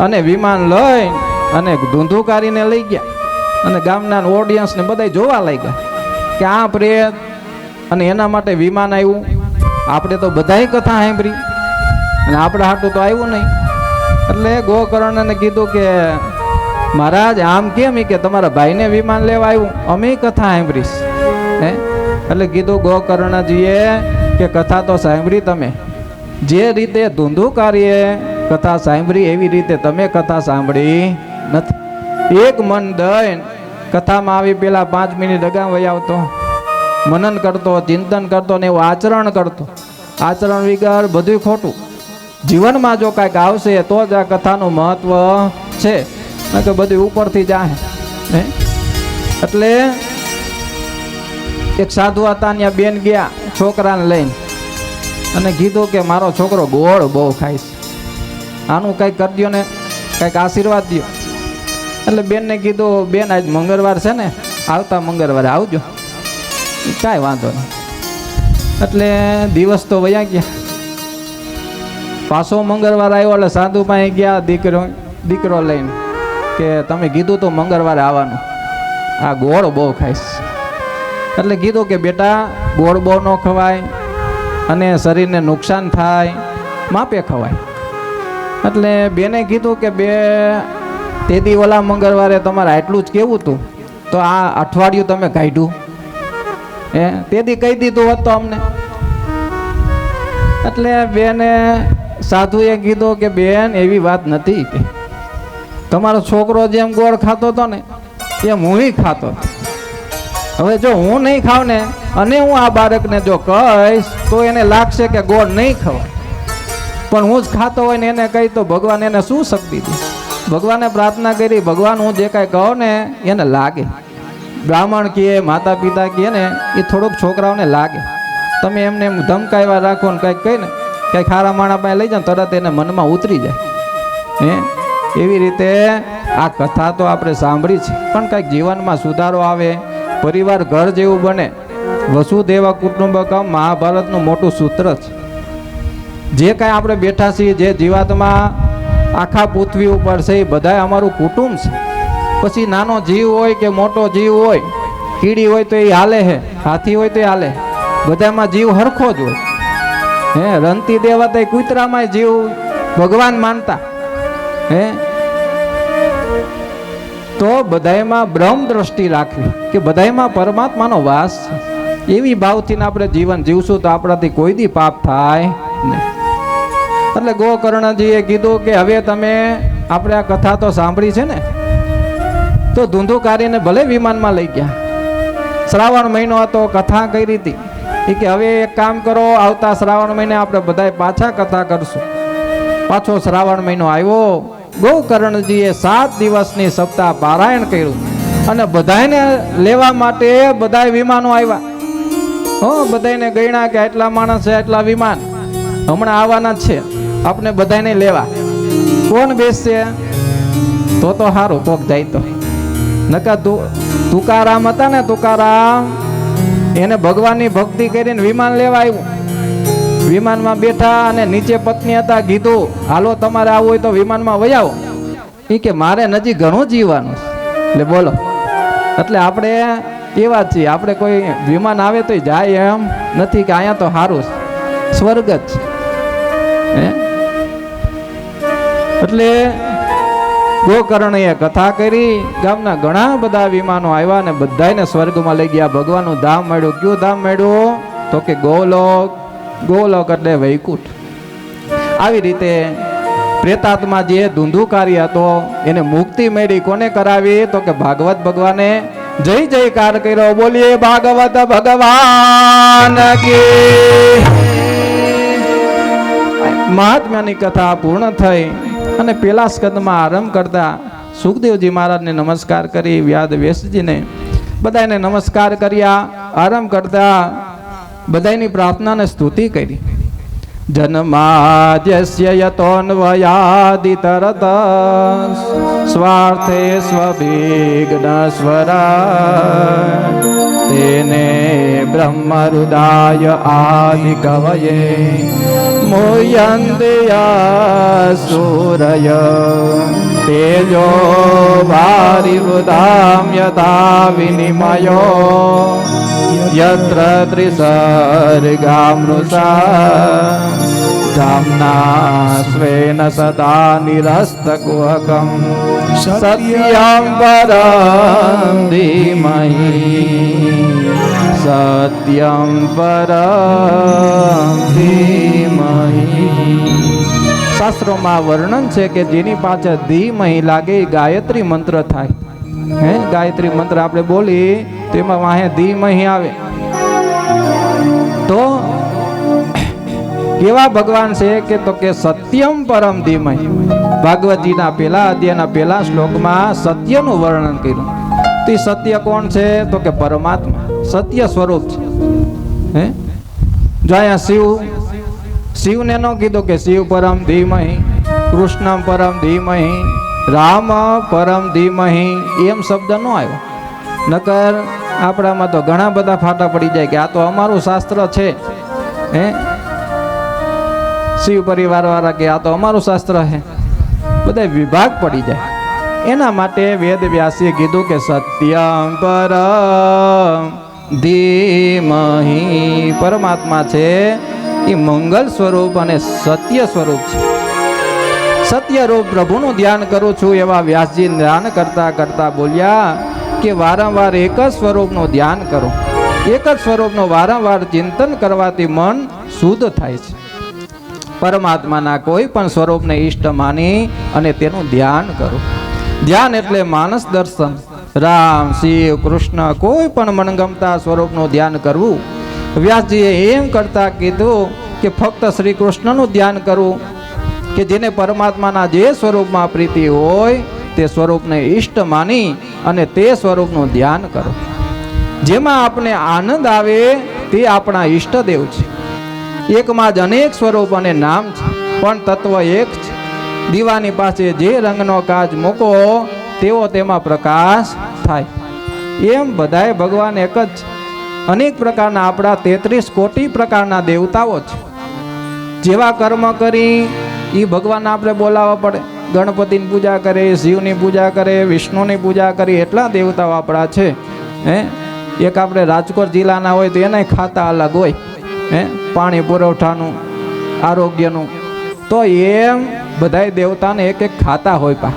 અને વિમાન લઈ અને ધુંધુકારીને લઈ ગયા, અને ગામના ઓડિયન્સને બધા જોવા લાગ્યા કે આ પ્રેત, અને એના માટે વિમાન આવ્યું. આપણે તો બધાય કથા સાંભળી અને આપણે હાટું તો આવ્યું નહીં. એટલે ગોકર્ણને કીધું કે મહારાજ આમ કેમ? કે તમારા ભાઈને વિમાન લેવા આવ્યું, અમે કથા સાંભળીશ. એટલે કીધું ગોકર્ણજીએ કે કથા તો સાંભળી તમે, જે રીતે ધુંધુકારીએ કથા સાંભળી એવી રીતે તમે કથા સાંભળી નથી. એક મન દઈને કથામાં આવી પેલા 5 મિનિટ અગાઉ વહી આવતો, મનન કરતો, ચિંતન કરતો ને એવું આચરણ કરતો. આચરણ વગર બધું ખોટું. જીવનમાં જો કાંઈક આવશે તો જ આ કથાનું મહત્વ છે, ન કે બધું ઉપરથી જાય. એટલે એક સાધુ હતા, ત્યાં બેન ગયા છોકરાને લઈને, અને કીધું કે મારો છોકરો ગોળ બહુ ખાય છે, આનું કંઈક કરજો ને, કંઈક આશીર્વાદ દો. એટલે બેનને કીધું બેન આજ મંગળવાર છે ને, આવતા મંગળવારે આવજો. કાંઈ વાંધો નહીં. એટલે દિવસ તો વયા ગયા. પાછો મંગળવાર આવ્યો એટલે સાધુ પાસે ગયા દીકરો લઈને કે તમે કીધું તો મંગળવારે આવવાનું, આ ગોળ બહુ ખાઈશ. એટલે કીધું કે બેટા ગોળ બહુ ન ખવાય અને શરીરને નુકસાન થાય, માપે ખવાય. એટલે બેને કીધું કે બે તેથી ઓલા મંગળવારે તમારે આટલું જ કેવું હતું, તો આ અઠવાડિયું તમે કાઢ્યું તેથી કહી દીધું હોત તો અમને. એટલે બેને સાધુએ કીધું કે બેન એવી વાત નથી, કે તમારો છોકરો જેમ ગોળ ખાતો હતો ને એમ હું ખાતો. હવે જો હું નહીં ખાવ ને અને હું આ બાળકને જો કહીશ તો એને લાગશે કે ગોળ નહીં ખવાય, પણ હું જ ખાતો હોય ને એને કહી તો ભગવાન એને શું શક્તિ દે? ભગવાને પ્રાર્થના કરી, ભગવાન હું જે કાંઈ કહું ને એને લાગે. બ્રાહ્મણ કહે, માતા પિતા કહે ને એ થોડુંક છોકરાઓને લાગે. તમે એમને એમ ધમકાવ્યા રાખો ને કંઈક કહી ને કંઈક ખારા માણા પાસે લઈ જાઓ તરત એને મનમાં ઉતરી જાય. એવી રીતે આ કથા તો આપણે સાંભળી છે, પણ કંઈક જીવનમાં સુધારો આવે, પરિવાર ઘર જેવું બને. વસુદેવ કુટુંબકમ મહાભારતનું મોટું સૂત્ર છે. જે કાંઈ આપણે બેઠા છીએ, જે જીવાતમાં આખા પૃથ્વી ઉપર છે, એ બધાય અમારું કુટુંબ છે. પછી નાનો જીવ હોય કે મોટો જીવ હોય, કીડી હોય તો એ હાલે હે, હાથી હોય તો એ હાલે, બધામાં જીવ હરખો જ હોય. રંતી દેવતા કૂતરામાં જીવ ભગવાન માનતા. તો બધાયમાં બ્રહ્મ દ્રષ્ટિ રાખવી કે બધાયમાં પરમાત્માનો વાસ છે. એવી ભાવથી આપણે જીવન જીવશું તો આપણાથી કોઈ દી પાપ થાય નહીં. એટલે ગોકર્ણજીએ કીધું કે હવે તમે આપણે આ કથા તો સાંભળી છે ને, તો ધુંધુકારીને ભલે વિમાનમાં લઈ ગયા. શ્રાવણ મહિનો હતો, કથા કરી હતી. એ કે હવે એક કામ કરો, આવતા શ્રાવણ મહિને આપણે બધાય પાછા કથા કરશું. પાછો શ્રાવણ મહિનો આવ્યો. ગોકર્ણજીએ 7 દિવસની સપ્તાહ પારાયણ કર્યું, અને બધાને લેવા માટે બધાય વિમાનો આવ્યા. બધાને ગણ્યા કે આટલા માણસ છે, આટલા વિમાન હમણાં આવવાના જ છે, આપણે બધાને લેવા. કોણ બેસશે? તો સારું કોક જાય તો. નકા તુકારામ હતા ને, તુકારામ એને ભગવાનની ભક્તિ કરીને વિમાન લેવા આવ્યું. વિમાનમાં બેઠા અને નીચે પત્ની હતા. કીધું હાલો તમારે આવવું હોય તો વિમાનમાં વહી આવો. એ કે મારે નજીક ઘણું જીવવાનું. એટલે બોલો, એટલે આપણે એવા જ છીએ. આપણે કોઈ વિમાન આવે તો જાય એમ નથી કે અહીંયા તો સારું સ્વર્ગ જ છે. એટલે ગોકર્ણએ કથા કરી, ગામના ઘણા બધા વિમાનો આવ્યા અને બધાને સ્વર્ગમાં લઈ ગયા. ભગવાનનું ધામ મળ્યું. કયું ધામ મળ્યું? તો કે ગોલોક. ગોલોક એટલે વૈકુંઠ. આવી રીતે પ્રેતાત્મા જે ધુંધુકારી હતો એને મુક્તિ મેળી કોને કરાવી? તો કે ભાગવત ભગવાને જય જયકાર કર્યો. બોલીએ ભાગવત ભગવાન કી. મહાત્માની કથા પૂર્ણ થઈ અને પેલા સ્કંદમાં આરંભ કરતા સુખદેવજી મહારાજને નમસ્કાર કરી, વ્યાદ વ્યાસજીને બધાને નમસ્કાર કર્યા. આરંભ કરતા બધાની પ્રાર્થનાને સ્તુતિ કરી. જન્માદ્યસ્ય યતોન્વયાદિતરત સ્વાર્થે સ્વવિઘ્ન સ્વરા તેને બ્રહ્મહૃદાય આદિ કવયે મુહ્યન્તિયા સૂરય તેજો વારિવૃધામ યથા વિનિમયો યત્ર ત્રિસર્ગામૃષા ધામ્ના સ્વેન સદા નિરસ્તકુહકં સત્યં પરં ધીમહિ સત્યં પરં ધીમહિ. શાસ્ત્રોમાં વર્ણન છે કે જેની પાછળ ધીમહિ લાગે ગાયત્રી મંત્ર થાય. હે ગાયત્રી મંત્ર આપણે બોલી તેમાં વાહે ધીમહિ આવે. તો કેવા ભગવાન છે કે તો કે સત્યમ પરમ ધીમહિ. ભાગવતજીના પહેલા અધ્યાયના પહેલા શ્લોકમાં સત્યનું વર્ણન કર્યું. તે સત્ય કોણ છે? તો કે પરમાત્મા સત્ય સ્વરૂપ છે. હે જો અહીંયા શિવને ન કીધું કે શિવ પરમ ધીમહિ, કૃષ્ણ પરમ ધીમહિ, રામ પરમ ધીમહિ, એમ શબ્દ ન આવ્યો. નકર આપણામાં તો ઘણા બધા ફાટા પડી જાય કે આ તો અમારું શાસ્ત્ર છે. હે શિવ પરિવાર વાળા કે આ તો અમારું શાસ્ત્ર છે. બધા વિભાગ પડી જાય. એના માટે વેદ વ્યાસીએ કીધું કે સત્યમ પરમ ધીમહિ. પરમાત્મા છે એ મંગલ સ્વરૂપ અને સત્ય સ્વરૂપ છે. સત્ય રૂપ પ્રભુનું ધ્યાન કરું છું એવા વ્યાસજી ધ્યાન કરતા કરતા બોલ્યા કે વારંવાર એક જ સ્વરૂપનું ધ્યાન કરો. એક જ સ્વરૂપનું વારંવાર ચિંતન કરવાથી મન શુદ્ધ થાય છે. પરમાત્માના કોઈ પણ સ્વરૂપને ઈષ્ટ માની અને તેનું ધ્યાન કરો. ધ્યાન એટલે માનસ દર્શન. રામ, શિવ, કૃષ્ણ કોઈ પણ મનગમતા સ્વરૂપનું ધ્યાન કરવું. વ્યાસજીએ એમ કરતા કીધું કે ફક્ત શ્રી કૃષ્ણનું ધ્યાન કરવું કે જેને પરમાત્માના જે સ્વરૂપમાં પ્રીતિ હોય તે સ્વરૂપને ઈષ્ટ માની અને તે સ્વરૂપનું ધ્યાન કરો. જેમાં આપણે આનંદ આવે તે આપણા ઈષ્ટદેવ છે. એકમાં જ અનેક સ્વરૂપ અને નામ છે પણ તત્વ એક છે. દીવાની પાસે જે રંગનો કાચ મૂકો તેવો તેમાં પ્રકાશ થાય. એમ બધાય ભગવાન એક જ છે. અનેક પ્રકારના આપણા 33 કોટી પ્રકારના દેવતાઓ છે. જેવા કર્મ કરી એ ભગવાન આપણે બોલાવવા પડે. ગણપતિની પૂજા કરે, શિવની પૂજા કરે, વિષ્ણુની પૂજા કરી, એટલા દેવતાઓ આપણા છે. હે એક આપણે રાજકોટ જિલ્લાના હોય તો એના ખાતા અલગ હોય. હે પાણી પુરવઠાનું, આરોગ્યનું. તો એમ બધાય દેવતાને એક એક ખાતા હોય. પા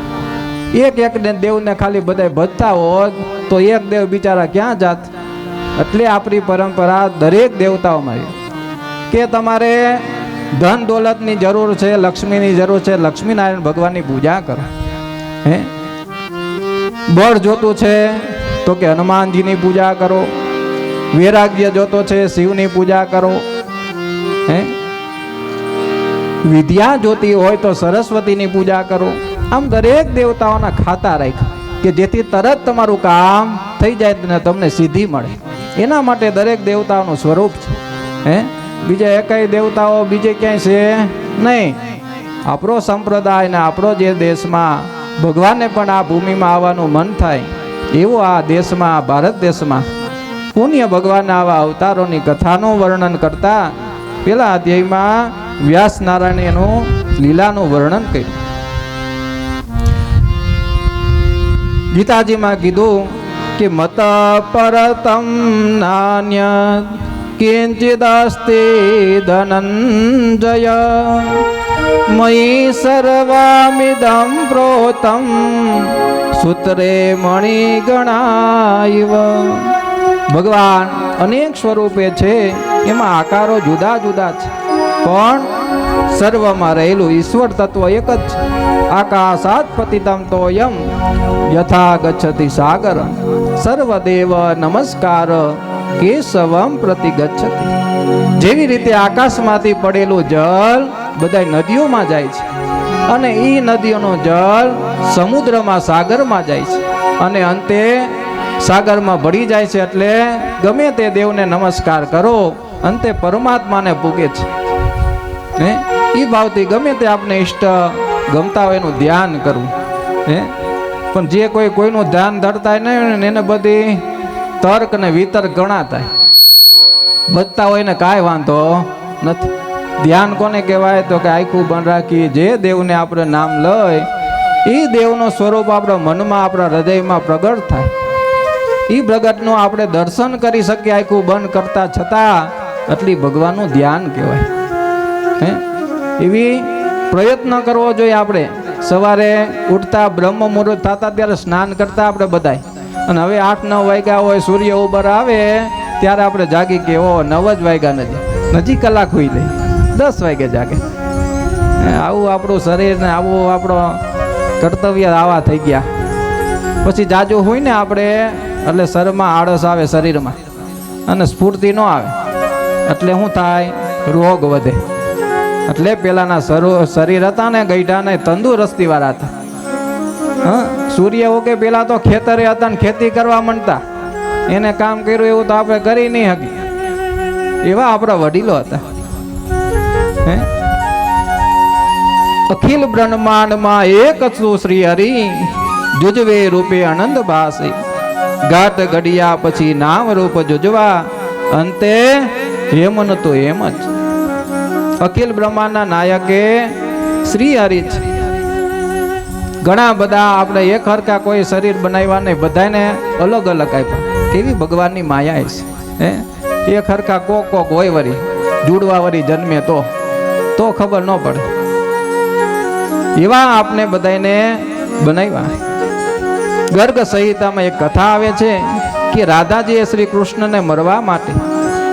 એક દેવને ખાલી બધાય ભજતા હોત તો એક દેવ બિચારા ક્યાં જાત. એટલે આપણી પરંપરા દરેક દેવતાઓમાં કે તમારે ધન દોલતની જરૂર છે, લક્ષ્મીની જરૂર છે, લક્ષ્મીનારાયણ ભગવાનની પૂજા કરો. હે બળ જોતું છે તો કે હનુમાનજીની પૂજા કરો. વૈરાગ્ય જોતો છે શિવની પૂજા કરો. હે વિદ્યા જોતી હોય તો સરસ્વતીની પૂજા કરો. આમ દરેક દેવતાઓના ખાતા રાખ્યા કે જેથી તરત તમારું કામ થઈ જાય ને તમને સિદ્ધિ મળે. એના માટે દરેક દેવતાઓનું સ્વરૂપ છે. હે બીજા એકાઈ દેવતાઓ બીજે ક્યાંય છે નહીં. આપણો સંપ્રદાય ને આપણો જે દેશમાં ભગવાનને પણ આ ભૂમિમાં આવવાનું મન થાય એવું આ દેશમાં, ભારત દેશમાં પુણ્ય ભગવાનના આવા અવતારોની કથાનું વર્ણન કરતા પેલા અધ્યાયમાં વ્યાસ નારાયણનું લીલાનું વર્ણન કર્યું. ગીતાજીમાં કીધું કે મત પરતમ નાન્ય કિંચિદસ્તિ ધનંજય મયી સર્વમિદં પ્રોતમ સૂત્રે મણિગણાયવ. ભગવાન અનેક સ્વરૂપે છે, એમાં આકારો જુદા જુદા છે, પણ સર્વમાં રહેલું ઈશ્વર તત્વ એક જ છે. આકાશાત પતિતમ તોયમ યથા ગચ્છતિ સાગર સર્વદેવ નમસ્કાર કેશવમ પ્રતિ ગચ્છતિ. જેવી રીતે આકાશમાંથી પડેલું જળ બધા નદીઓમાં જાય છે અને એ નદીઓનું જળ સમુદ્રમાં સાગરમાં જાય છે અને અંતે સાગરમાં ભળી જાય છે. એટલે ગમે તે દેવને નમસ્કાર કરો અંતે પરમાત્માને પૂગે છે. હે એ ભાવથી ગમે તે આપણે ઈષ્ટ ગમતા હોય એનું ધ્યાન કરવું. હે પણ જે કોઈનું ધ્યાન ધરતા નહીં એને બધી તર્ક ને વિતર્ક ગણાતા બચતા હોય ને કાંઈ વાંધો નથી. ધ્યાન કોને કહેવાય તો કે આખું બંધ રાખી જે દેવને આપણે નામ લઈ એ દેવનું સ્વરૂપ આપણા મનમાં આપણા હૃદયમાં પ્રગટ થાય. એ પ્રગટનું આપણે દર્શન કરી શકીએ આખું બંધ કરતા છતાં એટલી ભગવાનનું ધ્યાન કહેવાય. હે એવી પ્રયત્ન કરવો જોઈએ. આપણે સવારે ઉઠતા બ્રહ્મ મુહૂર્ત થતા ત્યારે સ્નાન કરતા આપણે બધાય અને હવે 8-9 વાગ્યા હોય સૂર્ય ઉબર આવે ત્યારે આપણે જાગી કે ઓ 9 જ વાગ્યા નજી કલાક હોઈ લે 10 વાગે જાગે. આવું આપણું શરીર ને આવું આપણો કર્તવ્ય આવા થઈ ગયા. પછી જાજુ હોય ને આપણે એટલે શરીરમાં આળસ આવે શરીરમાં અને સ્ફૂર્તિ ન આવે એટલે શું થાય રોગ વધે. એટલે પેલાના શરીર હતા ને ગઈઢા ને તંદુરસ્તી વાળા હતા. હા સૂર્ય ઓકે પેલા તો ખેતરે હતા ને ખેતી કરવા માંડતા એને કામ કર્યું એવું તો આપણે કરી નહીં શકી એવા આપણા વડીલો હતા. હે અખિલ બ્રહ્માંડમાં એક જ શ્રી હરિ જુજવે રૂપે આનંદ ભાસે ઘાટ ઘડિયા પછી નામ રૂપ જુજવા અંતે હેમન તો એમ જ. અખિલ બ્રહ્માંડના નાયકે શ્રી હરિ છે. ઘણા બધા આપણે એક હરખા કોઈ શરીર બનાવ્યા નહીં બધાને અલગ અલગ આપ્યા. કેવી ભગવાનની માયા છે. હે એક હરખા કોક હોય વરી જુડવા વરી જન્મે તો ખબર ન પડે એવા આપણે બધાને બનાવ્યા. ગર્ગ સંહિતામાં એક કથા આવે છે કે રાધાજીએ શ્રી કૃષ્ણને મળવા માટે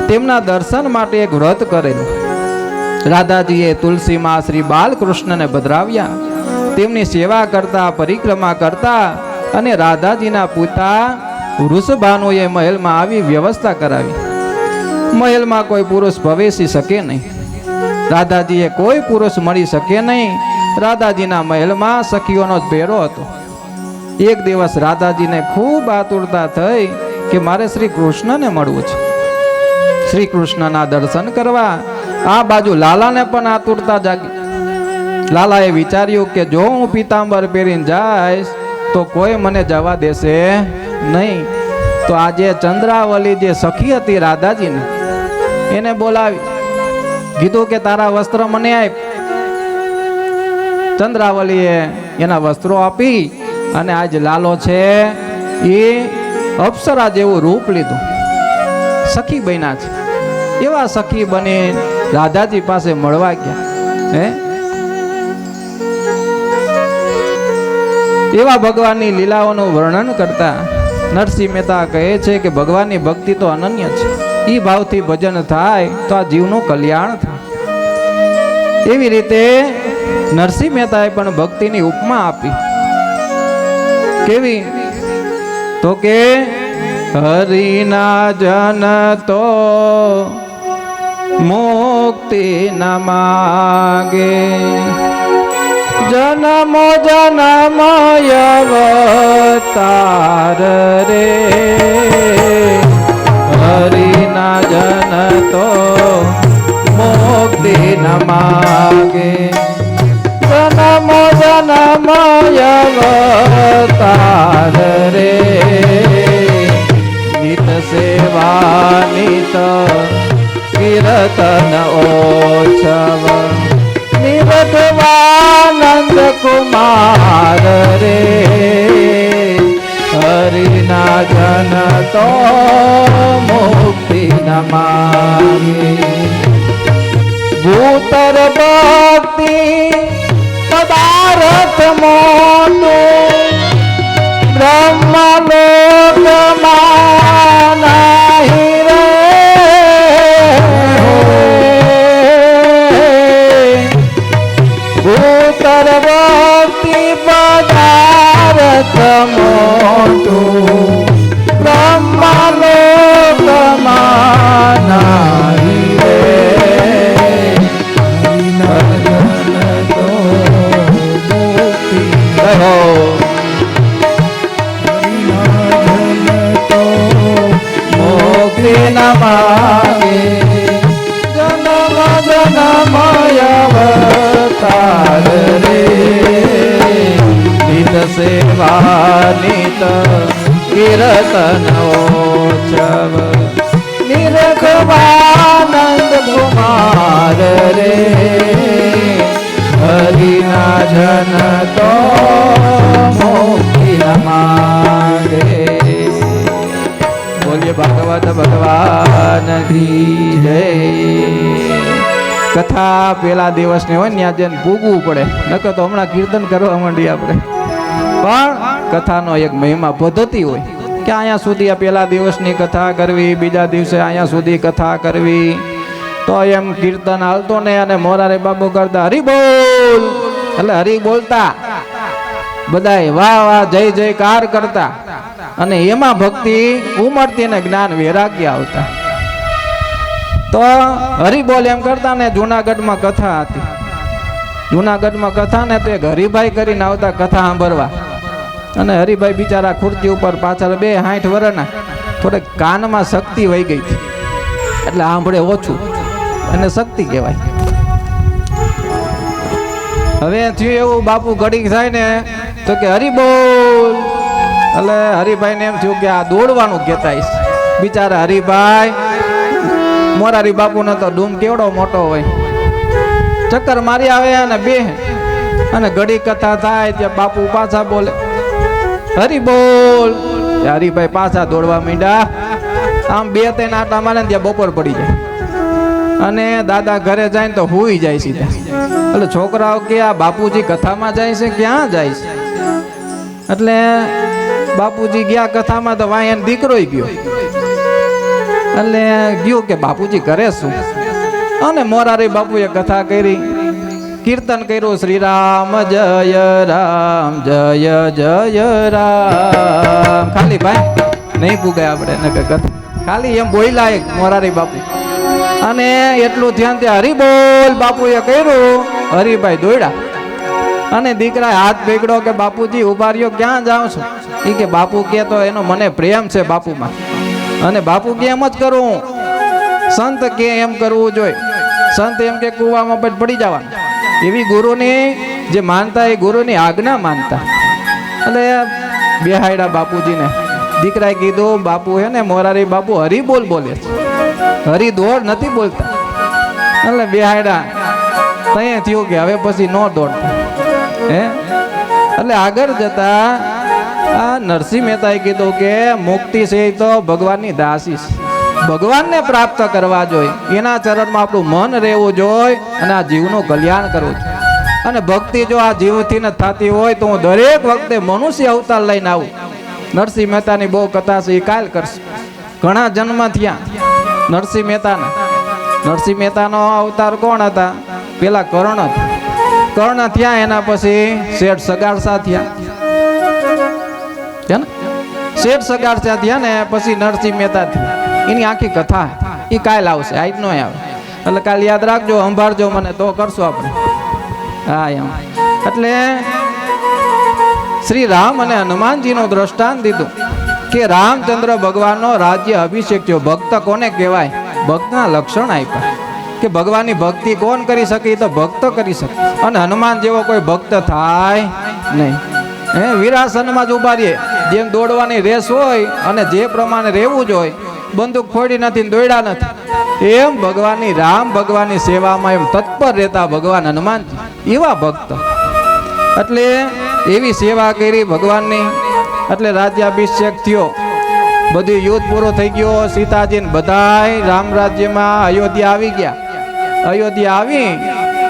તેમના દર્શન માટે એક વ્રત કરેલું. રાધાજીએ તુલસીમાં શ્રી બાલકૃષ્ણને પધરાવ્યા. તેમની સેવા કરતા પરિક્રમા કરતા અને રાધાજીના પિતા વૃષભાનુએ મહેલમાં આવી વ્યવસ્થા કરાવી. મહેલમાં કોઈ પુરુષ પ્રવેશી શકે નહીં. રાધાજીએ કોઈ પુરુષ મળી શકે નહીં. રાધાજીના મહેલમાં સખીઓનો જ ભેરો હતો. એક દિવસ રાધાજીને ખૂબ આતુરતા થઈ કે મારે શ્રી કૃષ્ણને મળવું છે, શ્રી કૃષ્ણના દર્શન કરવા. આ બાજુ લાલાને પણ આતુરતા જાગી. લાલાએ વિચાર્યું કે જો હું પીતાંબર પહેરીને જઈશ તો કોઈ મને જવા દેશે નહીં. તો આજે ચંદ્રાવલી જે સખી હતી રાધાજીને એને બોલાવી કીધું કે તારા વસ્ત્ર મને આપ. ચંદ્રાવલીએ એના વસ્ત્રો આપી અને આજ લાલો છે એ અપ્સરા જેવું રૂપ લીધું. સખી બન્યા છે. એવા સખી બની રાધાજી પાસે મળવા ગયા. હે એવા ભગવાનની લીલાઓનું વર્ણન કરતા નરસિંહ મહેતા કહે છે કે ભગવાનની ભક્તિ તો અનન્ય છે. એ ભાવથી ભજન થાય તો આ જીવનું કલ્યાણ થાય. એવી રીતે નરસિંહ મહેતાએ પણ ભક્તિની ઉપમા આપી. કેવી તો કે હરિના જન તો મુક્તિ ન માગે જનમો જનમો અવતાર રે હરિના જન તો મુક્તિ ન માગે જનમો જનમો અવતાર રે નિત સેવા નિત કીર્તન ઓછવ નિરતવાનંદ કુમાર રે હરિના જન તો મુક્તિ ન માગે ભૂતર ભક્તિ પદાર્થ મોટું બ્રહ્મલોકમાં નહીં રે મુક્તિ ન માગે જન્મ જન્મ અવતાર રે નિત સેવા નિત કીર્તન ઓછવ નિરખવાનંદ કુમાર રે હરિના જન તો મુક્તિ ન માગે. બોલીએ ભાગવત ભગવાન કી જય. કથા પેલા દિવસની હોય ને ત્યાં જઈને પૂગવું પડે, નકર તો હમણાં કીર્તન કરવા માંડીએ આપણે. પણ કથાનો એક મહિમા પદ્ધતિ હોય કે અહીંયા સુધી આ પેલા દિવસની કથા કરવી, બીજા દિવસે અહીંયા સુધી કથા કરવી. તો એમ કીર્તન હાલતો ને અને મોરારી બાબુ કરતા હરિ બોલ, એટલે હરિ બોલતા બધાય વાહ વાહ જય જયકાર કરતા, અને એમાં ભક્તિ ઉમરતી ને જ્ઞાન વૈરાગ્ય આવતા. તો હરિ બોલ એમ કરતા ને જુનાગઢમાં કથા હતી. જુનાગઢમાં કથા ને તો એક હરિભાઈ કરીને આવતા કથા સાંભળવા, અને હરિભાઈ બિચારા ખુરશી ઉપર પાછળ 60 વર્ષના, થોડેક કાનમાં શક્તિ વહી ગઈ હતી એટલે સાંભળે ઓછું, અને શક્તિ કહેવાય. હવે થયું એવું, બાપુ ઘડીક થાય ને તો કે હરિ બોલ, એટલે હરિભાઈને એમ થયું કે આ દોડવાનું કહેતા. બિચારા હરિભાઈ મોરારી બાપુનો તો ડૂમ કેવડો મોટો હોય, ચક્કર મારી આવે અને બે અને ઘડી કથા થાય ત્યાં બાપુ પાછા બોલે હરિ બોલ. હરિભાઈ પાછા દોડવા માંડ્યા. આમ 2-3 આટા મારે ત્યાં બપોર પડી જાય, અને દાદા ઘરે જાય ને તો હુઈ જાય સીધા. એટલે છોકરાઓ કે આ બાપુજી કથામાં જાય છે, ક્યાં જાય છે? એટલે બાપુજી ગયા કથામાં તો વાય એને દીકરો ગયો, એટલે ગયો કે બાપુજી કરે શું? અને મોરારી બાપુએ કથા કરી, કીર્તન કર્યું, શ્રી રામ જય રામ જય જય રામ. ખાલી ભાઈ નહીં પૂગાય આપણે કથા, ખાલી એમ બોલ્યા એક મોરારી બાપુ. અને એટલું ધ્યાન ત્યાં હરિ બોલ બાપુએ કર્યું. હરિભાઈ દોડ્યા, અને દીકરાએ હાથ પકડ્યો કે બાપુજી ઉભા રહ્યો, ક્યાં જાઉં છું? એ કે બાપુ કે તો એનો મને પ્રેમ છે બાપુમાં, અને બાપુ કે એમ જ કરું, સંત કે એમ કરવું જોઈએ. સંત એમ કે કૂવામાં પડી જવાનું, એવી ગુરુની જે માનતા એ ગુરુની આજ્ઞા માનતા. એટલે બેહાડ્યા બાપુજીને. દીકરાએ કીધું બાપુ હે ને મોરારી બાપુ હરિ બોલ બોલે છે, હરિ દોડ નથી બોલતા. એટલે બેહાડ્યા. ત્યાં થયું કે હવે પછી નો દોડતા હે. એટલે આગળ જતા આ નરસિંહ મહેતાએ કીધું કે મુક્તિ છે તો ભગવાનની દાસી છે, ભગવાનને પ્રાપ્ત કરવા જોઈએ, એના ચરણમાં આપણું મન રહેવું જોઈએ, અને આ જીવનું કલ્યાણ કરવું જોઈએ. અને ભક્તિ જો આ જીવથી ન થતી હોય તો હું દરેક વખતે મનુષ્ય અવતાર લઈને આવું. નરસિંહ મહેતાની બહુ કથા છે, એ કાલ કરશે. ઘણા જન્મ થયા નરસિંહ મહેતાના. નરસિંહ મહેતાનો અવતાર કોણ હતા? પેલા કર્ણ હતા. કર્ણ થયા, એના પછી શેઠ સગાડસા થયા, શેઠ સગાડસા થયા ને પછી નરસિંહ મહેતા થયા. એની આખી કથા એ કાલ આવશે, આજ નો આવે. એટલે કાલ યાદ રાખજો, સંભાળજો મને, તો કરશું આપણે. હા એમ. એટલે શ્રી રામ અને હનુમાનજીનો દ્રષ્ટાંત દીધું કે રામચંદ્ર ભગવાનનો રાજ્ય અભિષેક થયો. ભક્ત કોને કહેવાય? ભક્તના લક્ષણ આપ્યા કે ભગવાનની ભક્તિ કોણ કરી શકે? તો ભક્ત કરી શકે. અને હનુમાન જેવો કોઈ ભક્ત થાય નહીં. વીરાસનમાં જ ઉભા રહીએ, જેમ દોડવાની રેસ હોય અને જે પ્રમાણે રહેવું જોઈએ, બંદૂક ફોડી નથી, દોડ્યા નથી, એમ ભગવાનની રામ ભગવાનની સેવામાં એમ તત્પર રહેતા ભગવાન હનુમાનજી એવા ભક્ત. એટલે એવી સેવા કરી ભગવાનની. એટલે રાજ્યાભિષેક થયો, બધું યુદ્ધ પૂરો થઈ ગયો. સીતાજીને બધાય રામ રાજ્યમાં અયોધ્યા આવી ગયા. અયોધ્યા આવી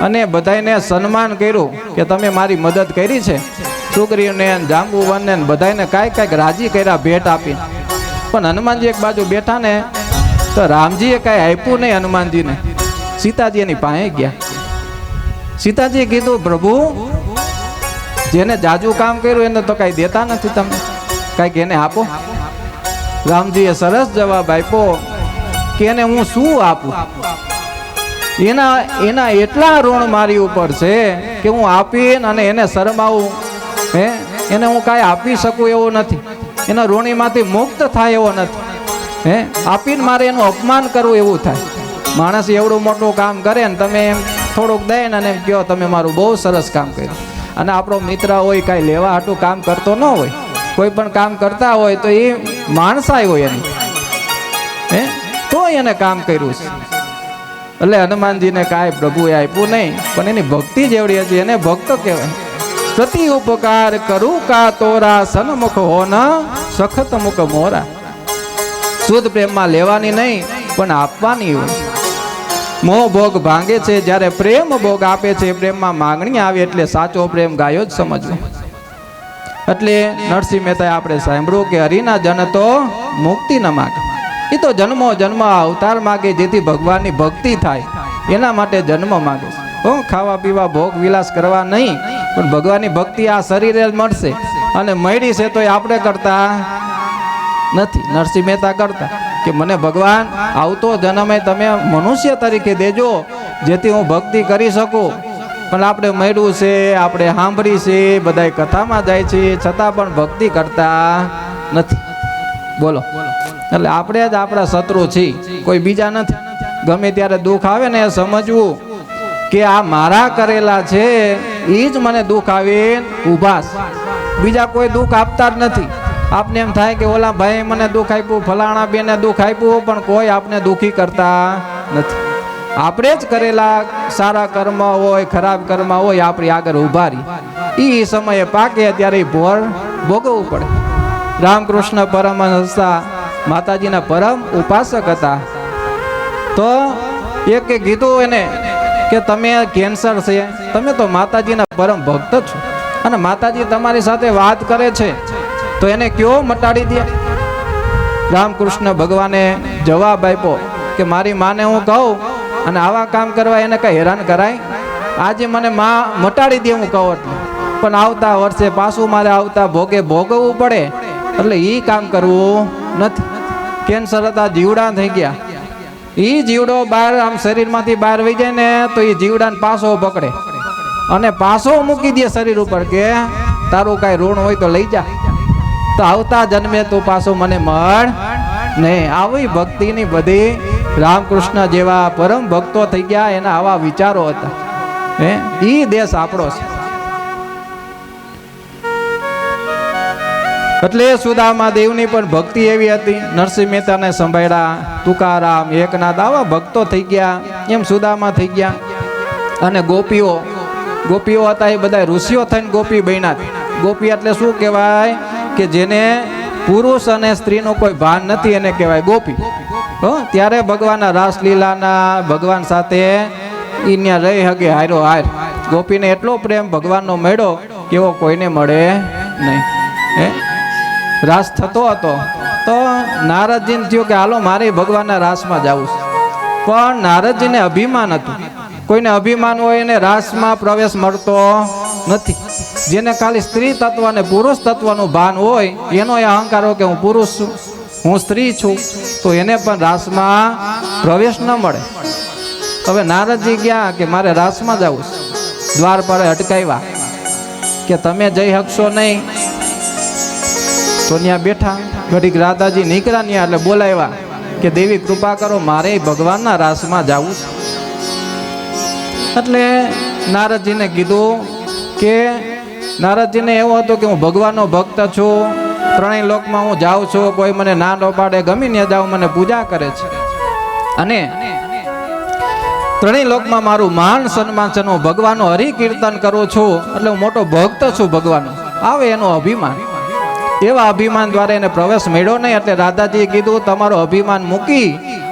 અને બધાને સન્માન કર્યું કે તમે મારી મદદ કરી છે. સુગ્રીવને જાંબુવનને બધાને કાંઈક રાજી કર્યા ભેટ આપી. પણ હનુમાનજી એક બાજુ બેઠા ને તો રામજીએ કાંઈ આપ્યું નહીં હનુમાનજીને. સીતાજી એની પાસે ગયા. સીતાજીએ કીધું પ્રભુ, જેને જાજુ કામ કર્યું એને તો કાંઈ દેતા નથી, તમે કાંઈક એને આપો. રામજીએ સરસ જવાબ આપ્યો કે એને હું શું આપું? એના એટલા ઋણ મારી ઉપર છે કે હું આપીને અને એને શરમાવું હે એને હું કાંઈ આપી શકું એવો નથી, એના ઋણીમાંથી મુક્ત થાય એવો નથી. હે, આપીને મારે એનું અપમાન કરવું એવું થાય. માણસ એવડું મોટું કામ કરે ને તમે એમ થોડુંક દે ને અને એમ કહો તમે મારું બહુ સરસ કામ કર્યું. અને આપણો મિત્ર હોય કાંઈ લેવા હાટું કામ કરતો ન હોય, કોઈ પણ કામ કરતા હોય તો એ માણસાઈ હોય એની, હે, તો એને કામ કર્યું છે. એટલે હનુમાનજીને કાંઈ પ્રભુએ આપ્યું નહીં, પણ એની ભક્તિ જેવડી હતી એને ભક્ત કહેવાય. પ્રતિ ઉપકાર કરું કા તોરા, સન્મુખ હો ન સખત મુખ મોરા. શુદ્ધ પ્રેમમાં લેવાની નહીં પણ આપવાની હોય. મોહ ભોગ ભાંગે છે જ્યારે પ્રેમ ભોગ આપે છે. પ્રેમમાં માંગણી આવે એટલે સાચો પ્રેમ ગાયો જ સમજવો. એટલે નરસિંહ મહેતાએ આપણે સાંભળ્યું કે હરિના જન તો મુક્તિ ન માગે, એ તો જન્મો જન્મ અવતાર માગે, જેથી ભગવાનની ભક્તિ થાય એના માટે જન્મ માગે છે. ખાવા પીવા ભોગ વિલાસ કરવા નહીં, પણ ભગવાનની ભક્તિ આ શરીરે જ મળશે. અને મળી છે તો આપણે કરતા નથી, નરસિંહ મહેતા કરતા કે મને ભગવાન આવતો જન્મે તમે મનુષ્ય તરીકે દેજો જેથી હું ભક્તિ કરી શકું. પણ આપણે મળ્યું છે, આપણે સાંભળી છે, બધાય કથામાં જાય છે, છતાં પણ ભક્તિ કરતા નથી. બોલો, એટલે આપણે જ આપણા શત્રુ છીએ, કોઈ બીજા નથી. ગમે ત્યારે દુઃખ આવે ને એ સમજવું કે આ મારા કરેલા છે, એ જ મને દુઃખ આવે ઉભા. બીજા કોઈ દુઃખ આપતા જ નથી. આપને એમ થાય કે ઓલા ભાઈ મને દુઃખ આપ્યું, ફલાણા બેને દુઃખ આપ્યું, પણ કોઈ આપને દુઃખી કરતા નથી. આપણે જ કરેલા સારા કર્મ હોય, ખરાબ કર્મ હોય, આપણી આગળ ઉભા રહી એ સમયે પાકે ત્યારે ભોર ભોગવવું પડે. રામકૃષ્ણ પરમહંસા માતાજીના પરમ ઉપાસક હતા. તો એક કીધું એને કે તમે કેન્સર છે, તમે તો માતાજીના પરમ ભક્ત છો, અને માતાજી તમારી સાથે વાત કરે છે તો એને કયો મટાડી દે. રામકૃષ્ણ ભગવાને જવાબ આપ્યો કે મારી માને હું કહું અને આવા કામ કરવા એને કઈ હેરાન કરાય? આજે મને માં મટાડી દે હું કહું એટલે, પણ આવતા વર્ષે પાછું મારે આવતા ભોગે ભોગવવું પડે, એટલે એ કામ કરવું નથી. કેન્સર હતા, જીવડા થઈ ગયા. એ જીવડો બહાર આમ શરીરમાંથી બહાર વહી જાય ને તો એ જીવડાને પાછો પકડે અને પાછો મૂકી દે શરીર ઉપર કે તારું કાંઈ ઋણ હોય તો લઈ જા, તો આવતા જન્મે તું પાછો મને મળ નહીં. આવી ભક્તિની બધી રામકૃષ્ણ જેવા પરમ ભક્તો થઈ ગયા, એના આવા વિચારો હતા. હે, ઈ દેશ આપણો છે. એટલે સુદામા દેવની પણ ભક્તિ એવી હતી. નરસિંહ મહેતાને સંભાળ્યા, તુકારામ, એકનાથ આવા ભક્તો થઈ ગયા, એમ સુદામા થઈ ગયા. અને ગોપીઓ હતા એ બધા ઋષિઓ થઈને ગોપી બન્યા. ગોપી એટલે શું કહેવાય કે જેને પુરુષ અને સ્ત્રીનું કોઈ ભાન નથી એને કહેવાય ગોપી. ત્યારે ભગવાનના રાસલીલાના ભગવાન સાથે ઈન્યા રહી હગે હારો હાર. ગોપીને એટલો પ્રેમ ભગવાનનો મળ્યો કે એવો કોઈને મળે નહીં. રાસ થતો હતો તો નારદજીને થયું કે હાલો મારે ભગવાનના રાસમાં જવું છે. પણ નારદજીને અભિમાન હતું. કોઈને અભિમાન હોય એને રાસમાં પ્રવેશ મળતો નથી. જેને ખાલી સ્ત્રી તત્વ અને પુરુષ તત્વનું ભાન હોય એનો એ અહંકાર હોય કે હું પુરુષ છું, હું સ્ત્રી છું, તો એને પણ રાસમાં પ્રવેશ ન મળે. હવે નારદજી ગયા કે મારે રાસમાં જવું છે. દ્વાર પર અટકાવ્યા કે તમે જઈ શકશો નહીં. તો ત્યાં બેઠા, ઘડીક રાધાજી નીકળ્યા ત્યાં એટલે બોલાવ્યા કે દેવી કૃપા કરો, મારે ભગવાનના રાસમાં જવું છે. એટલે નારદજીને કીધું કે નારદજીને એવો હતો કે હું ભગવાનનો ભક્ત છું, ત્રણેય લોકમાં હું જાઉં છું, કોઈ મને ના ન પાડે, ગમી ને જાઉં, મને પૂજા કરે છે, અને ત્રણેય લોકમાં મારું માન સન્માન છે, હું ભગવાનનું હરિકીર્તન કરું છું, એટલે હું મોટો ભક્ત છું ભગવાનનો. આવે એનો અભિમાન. એવા અભિમાન દ્વારા એને પ્રવેશ મળ્યો નહીં. એટલે રાધાજીએ કીધું તમારો અભિમાન મૂકી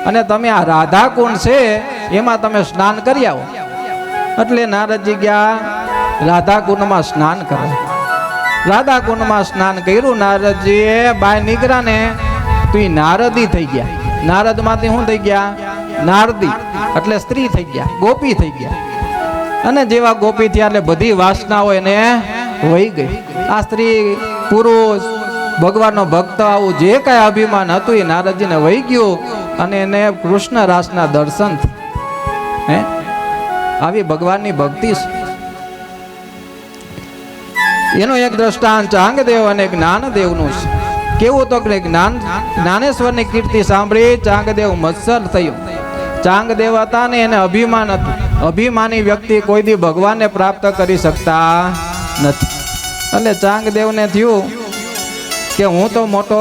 અને તમે આ રાધા કુંડ છે એમાં તમે સ્નાન કરી આવો. એટલે નારદજી ગયા રાધા કુંડમાં સ્નાન કરે. રાધા કુંડમાં સ્નાન કર્યું. નારદજીએ બહાર નીકળ્યા ને તો એ નારદી થઈ ગયા. નારદમાંથી શું થઈ ગયા? નારદી એટલે સ્ત્રી થઈ ગયા, ગોપી થઈ ગયા. અને જેવા ગોપી થયા એટલે બધી વાસનાઓ એને વહી ગઈ. આ સ્ત્રી પુરુષ ભગવાનનો ભક્ત આવું જે કઈ અભિમાન હતું એ નારદજીને વહી ગયું અને એને કૃષ્ણ રાસના દર્શન. આવી ભગવાનની ભક્તિ છે. એનું એક દ્રષ્ટાંત ચાંગદેવ અને જ્ઞાનદેવનું છે. કેવું તો કે જ્ઞાનેશ્વરની કીર્તિ સાંભળી ચાંગદેવ મત્સર થયું. ચાંગદેવ હતા ને એને અભિમાન હતું. અભિમાની વ્યક્તિ કોઈ દી ભગવાનને પ્રાપ્ત કરી શકતા નથી. એટલે ચાંગદેવને થયું કે હું તો મોટો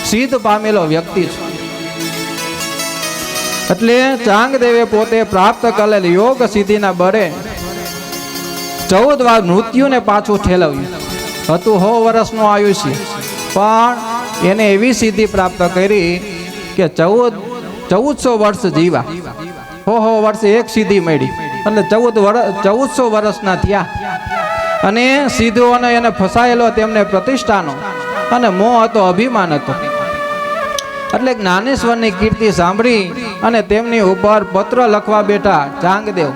સિદ્ધ પામેલો વ્યક્તિ છું. એટલે ચાંગદેવે પોતે પ્રાપ્ત કરેલ યોગ સિદ્ધિના બળે 14 વાર મૃત્યુને પાછું ઠેલવ્યું. હતું 100 વર્ષનું આયુષ્ય, પણ એને એવી સિદ્ધિ પ્રાપ્ત કરી કે 1400 વર્ષ જીવા. 100 વર્ષે એક સિદ્ધિ મળી, એટલે 1400 વર્ષના થયા. અને સિદ્ધોને એને ફસાયેલો તેમને પ્રતિષ્ઠાનો અને મોહ હતો, અભિમાન હતો. એટલે જ્ઞાનેશ્વરની કીર્તિ સાંભળી અને તેમની ઉપર પત્ર લખવા બેઠા ચાંગદેવ.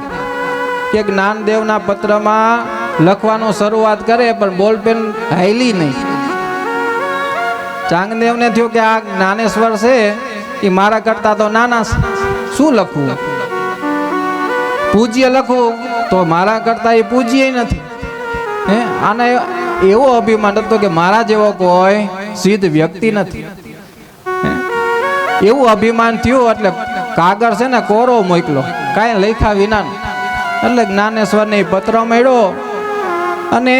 કે જ્ઞાનદેવના પત્રમાં લખવાનું શરૂઆત કરે, પણ બોલપેન હાલી નહીં. ચાંગદેવને થયું કે આ જ્ઞાનેશ્વર છે એ મારા કરતા તો નાના છે, શું લખવું? પૂજ્ય લખવું તો મારા કરતા એ પૂજ્ય નથી. આને એવો અભિમાન હતો કે મારા જેવો કોઈ સિદ્ધ વ્યક્તિ નથી. એવું અભિમાન થયું એટલે કાગળ છે ને કોરો મોકલો, કાંઈ લખ્યા વિના. એટલે જ્ઞાનેશ્વરને પત્ર મળ્યો અને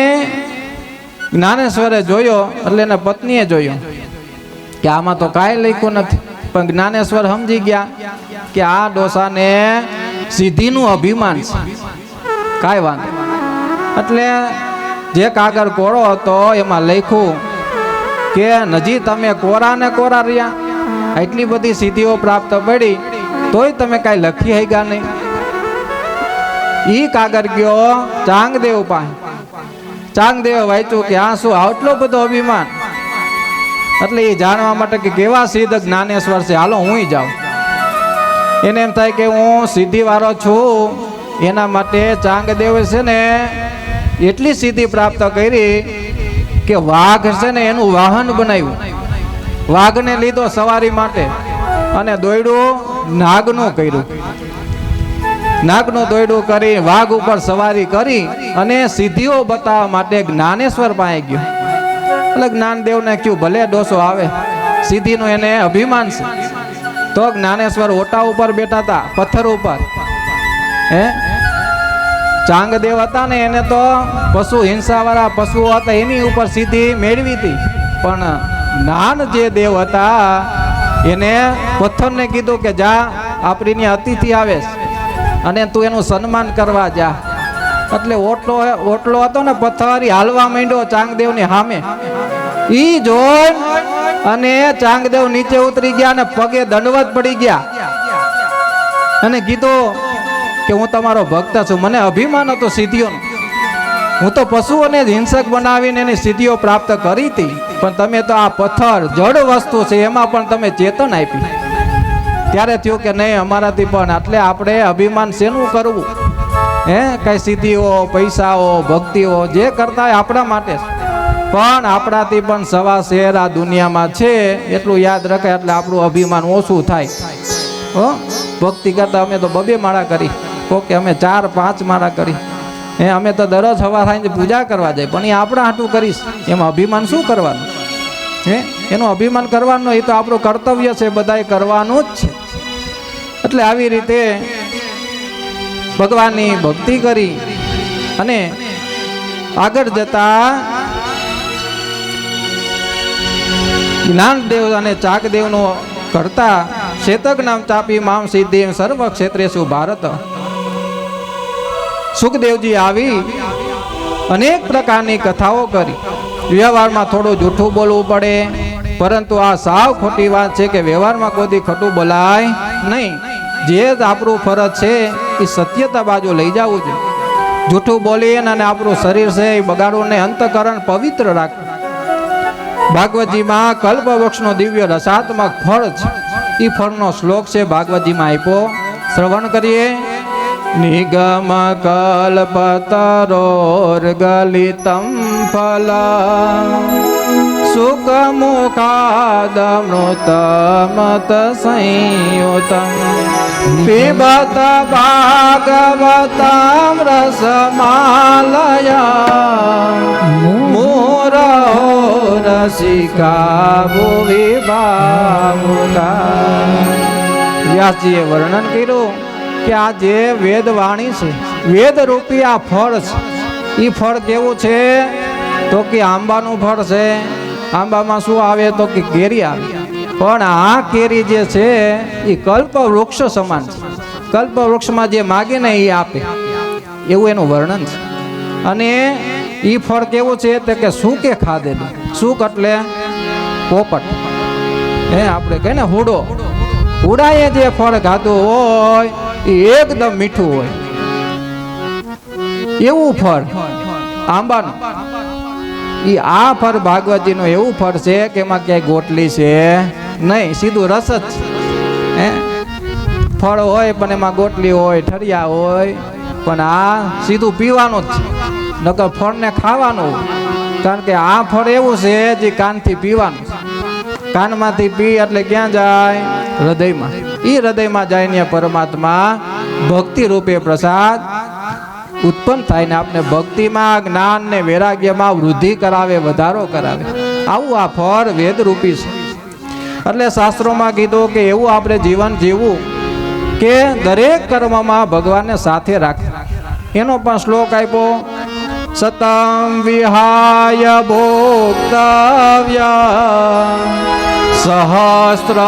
જ્ઞાનેશ્વરે જોયો, એટલે એના પત્નીએ જોયો કે આમાં તો કાંઈ લખ્યું નથી. પણ જ્ઞાનેશ્વર સમજી ગયા કે આ ડોસાને સિદ્ધિનું અભિમાન છે, કાંઈ વાંધો. એટલે જે કાગળ કોરો હતો એમાં લખ્યું કે નજી તમે કોરા ને કોરા રહ્યા, એટલી બધી સિદ્ધિઓ પ્રાપ્ત પડી તોય તમે કાંઈ લખી હૈગા નહીં. ઈ કાગળ ગયો ચાંગદેવ પાસે. ચાંગદેવ વાંચ્યું કે આ શું આટલો બધો અભિમાન. એટલે એ જાણવા માટે કે કેવા સિદ્ધ જ્ઞાનેશ્વર છે, હાલો હું જાઉં. એને એમ થાય કે હું સિદ્ધિવાળો છું, એના માટે ચાંગદેવ છે ને એટલી સિદ્ધિ પ્રાપ્ત કરી કે વાઘ છે ને એનું વાહન બનાવ્યું. વાઘને લીધો સવારી માટે અને દોયડું નાગનું કર્યું. નાગનું દોયડું કરી વાઘ ઉપર સવારી કરી અને સિદ્ધિઓ બતાવવા માટે જ્ઞાનેશ્વર પાસે ગયો. એટલે જ્ઞાનદેવને કહ્યું ભલે ડોસો આવે, સિદ્ધિનું એને અભિમાન છે. તો જ્ઞાનેશ્વર ઓટા ઉપર બેઠા હતા, પથ્થર ઉપર. ચાંગદેવ હતા ને એને તો પશુ હિંસાવાળા પશુઓ હતા એની ઉપર સિદ્ધિ મેળવી હતી. પણ જ્ઞાન જે દેવ હતા એને પથ્થરને કીધું કે જા આપણી અતિથિ આવે અને તું એનું સન્માન કરવા જા. એટલે ઓટલો હતો ને પથ્થર હાલવા માંડ્યો ચાંગદેવની સામે. ઈ જોઈ અને ચાંગદેવ નીચે ઉતરી ગયા અને પગે દંડવત પડી ગયા અને કીધું કે હું તમારો ભક્ત છું, મને અભિમાન હતો સિદ્ધિઓનો. હું તો પશુઓને જ હિંસક બનાવીને એની સિદ્ધિઓ પ્રાપ્ત કરી હતી, પણ તમે તો આ પથ્થર જડ વસ્તુ છે એમાં પણ તમે ચેતન આપી. ત્યારે થયું કે નહીં અમારાથી પણ. એટલે આપણે અભિમાન શેનું કરવું? કઈ સિદ્ધિઓ, પૈસાઓ, ભક્તિઓ જે કરતા હોય આપણા માટે, પણ આપણાથી પણ સવા શેર આ દુનિયામાં છે એટલું યાદ રખાય. એટલે આપણું અભિમાન ઓછું થાય. ભક્તિ કરતા અમે તો 2 માળા કરી, કોકે અમે 4-5 માળા કરી. અમે તો દરરોજ સવાર થઈને પૂજા કરવા જાય, પણ એ આપણા હાટું કરીશ, એમાં અભિમાન શું કરવાનું? એનું અભિમાન કરવાનું એ તો આપણું કર્તવ્ય છે, બધાએ કરવાનું જ છે. એટલે આવી રીતે ભગવાનની ભક્તિ કરી અને આગળ જતા જ્ઞાનદેવ અને ચાકદેવનો કરતા શેતક નામ ચાપી મામ સિદ્ધિ સર્વ ક્ષેત્રેષુ ભારત. સુખદેવજી આવી અનેક પ્રકારની કથાઓ કરી. વ્યવહારમાં થોડું જૂઠું બોલવું પડે, પરંતુ આ સાવ ખોટી વાત છે કે વ્યવહારમાં કોઈ ખોટું બોલાય નહીં. જે આપણું ફરજ છે એ સત્યતા બાજુ લઈ જવું છે. જૂઠું બોલીને અને આપણું શરીર છે એ બગાડવું ને, અંતકરણ પવિત્ર રાખવું. ભાગવતજીમાં કલ્પવૃક્ષનો દિવ્ય રસાત્મક ફળ છે, એ ફળનો શ્લોક છે ભાગવતજીમાં આપ્યો, શ્રવણ કરીએ. નિગમ કલ્પતરોર્ગલિતમ ફલ સુખ મુખાદમૃતમત સંયુતમ પિબત ભાગવતમ રસમાલયા મુરહો રસિકા ભુવિ ભાવુકા. વ્યાસજીએ વર્ણન કર્યું કે આ જે વેદવાણી છે, વેદ રૂપી આ ફળ છે. એ ફળ કેવું છે તો કે આંબાનું ફળ છે. આંબામાં શું આવે તો કે કેરી આવે. પણ આ કેરી જે છે એ કલ્પ વૃક્ષ સમાન છે. કલ્પ વૃક્ષમાં જે માગે ને એ આપે, એવું એનું વર્ણન છે. અને એ ફળ કેવું છે તો કે સૂકે ખાધેલું. સૂક એટલે પોપટ, આપણે કહીએ ને હુડો. હુડાએ જે ફળ ખાધું હોય એ એકદમ મીઠું હોય, એવું ફળ આંબાનું. એ આ ફળ ભાગવતજીનું એવું ફળ છે કે એમાં ક્યાંય ગોટલી છે નહીં, સીધું રસ જ છે. ફળ હોય પણ એમાં ગોટલી હોય, ઠરિયા હોય, પણ આ સીધું પીવાનું જ છે. નકર ફળને ખાવાનું, કારણ કે આ ફળ એવું છે જે કાનથી પીવાનું. કાનમાંથી પી એટલે ક્યાં જાય? હૃદયમાં. એ હૃદયમાં જાય ને પરમાત્મા ભક્તિ રૂપે પ્રસાદ ઉત્પન્ન થાય ને આપણે ભક્તિમાં, જ્ઞાન ને વૈરાગ્યમાં વૃદ્ધિ કરાવે, વધારો કરાવે. આવું આ ફળ વેદરૂપી છે. એટલે શાસ્ત્રોમાં કીધું કે એવું આપણે જીવન જીવવું કે દરેક કર્મમાં ભગવાનને સાથે રાખે. એનો પણ શ્લોક આપ્યો, સતમ વિહાય ભોક્તવ્ય સહસ્ત્ર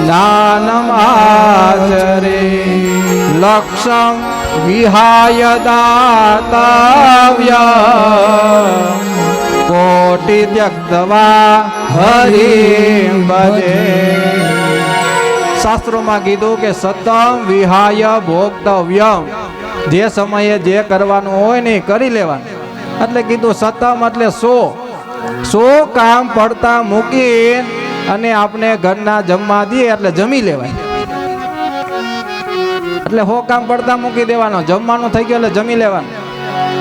જ્ઞાનમ આચરે લક્ષમ વિહાય દાતવ્ય કોટિ ત્યક્તવા હરિ ભજે. શાસ્ત્રોમાં કીધું કે સતમ વિહાય ભોક્તવ્યમ, જે સમયે જે કરવાનું હોય ને કરી લેવાનું. એટલે કીધું સતમ એટલે 100 કામ પડતા મૂકી અને આપણે ઘરના જમવા દઈએ એટલે જમી લેવાય. એટલે 100 કામ પડતા મૂકી દેવાનો, જમવાનું થઈ ગયું એટલે જમી લેવાનું.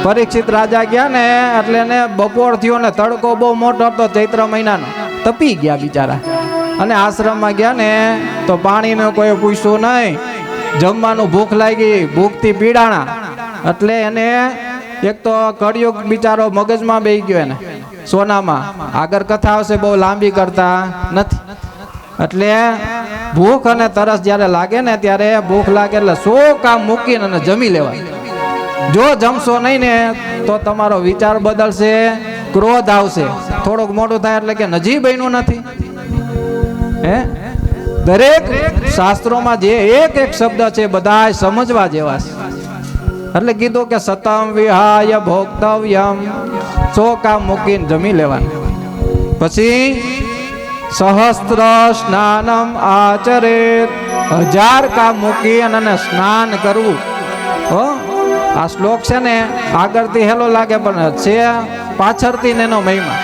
પરીક્ષિત રાજા ગયા ને એટલે એને બપોર થયો ને તડકો બહુ મોટો હતો, ચૈત્ર મહિનાનો, તપી ગયા બિચારા. અને આશ્રમમાં ગયા ને તો પાણીનું કોઈ પૂછ્યું નહીં, જમવાનું ભૂખ લાગી, ભૂખથી પીડાણા. એટલે એને એક તો કળિયુગ બિચારો મગજમાં બેસી ગયો, એને સોનામાં. આગળ કથા આવશે, બહુ લાંબી કરતા નથી. એટલે ભૂખ અને તરસ જ્યારે લાગે ને ત્યારે ભૂખ લાગે એટલે 100 કામ મૂકીને અને જમી લેવાય. જો જમશો નહીં ને તો તમારો વિચાર બદલશે, ક્રોધ આવશે. થોડુંક મોટું થાય એટલે કે નજી બન્યું નથી. દરેક શાસ્ત્રોમાં જે એક એક શબ્દ છે બધા સમજવા જેવા છે. એટલે કીધું કે સતમ વિહાય ભોક્તવ્યમ, 100 કામ મૂકીને જમી લેવાનું. પછી સહસ્ત્ર સ્નાનમ આચરેત, 1000 કામ મૂકી અને સ્નાન કરવું. આ શ્લોક છે ને આગળથી હેલો લાગે પણ છે પાછળથી એનો મહિમા.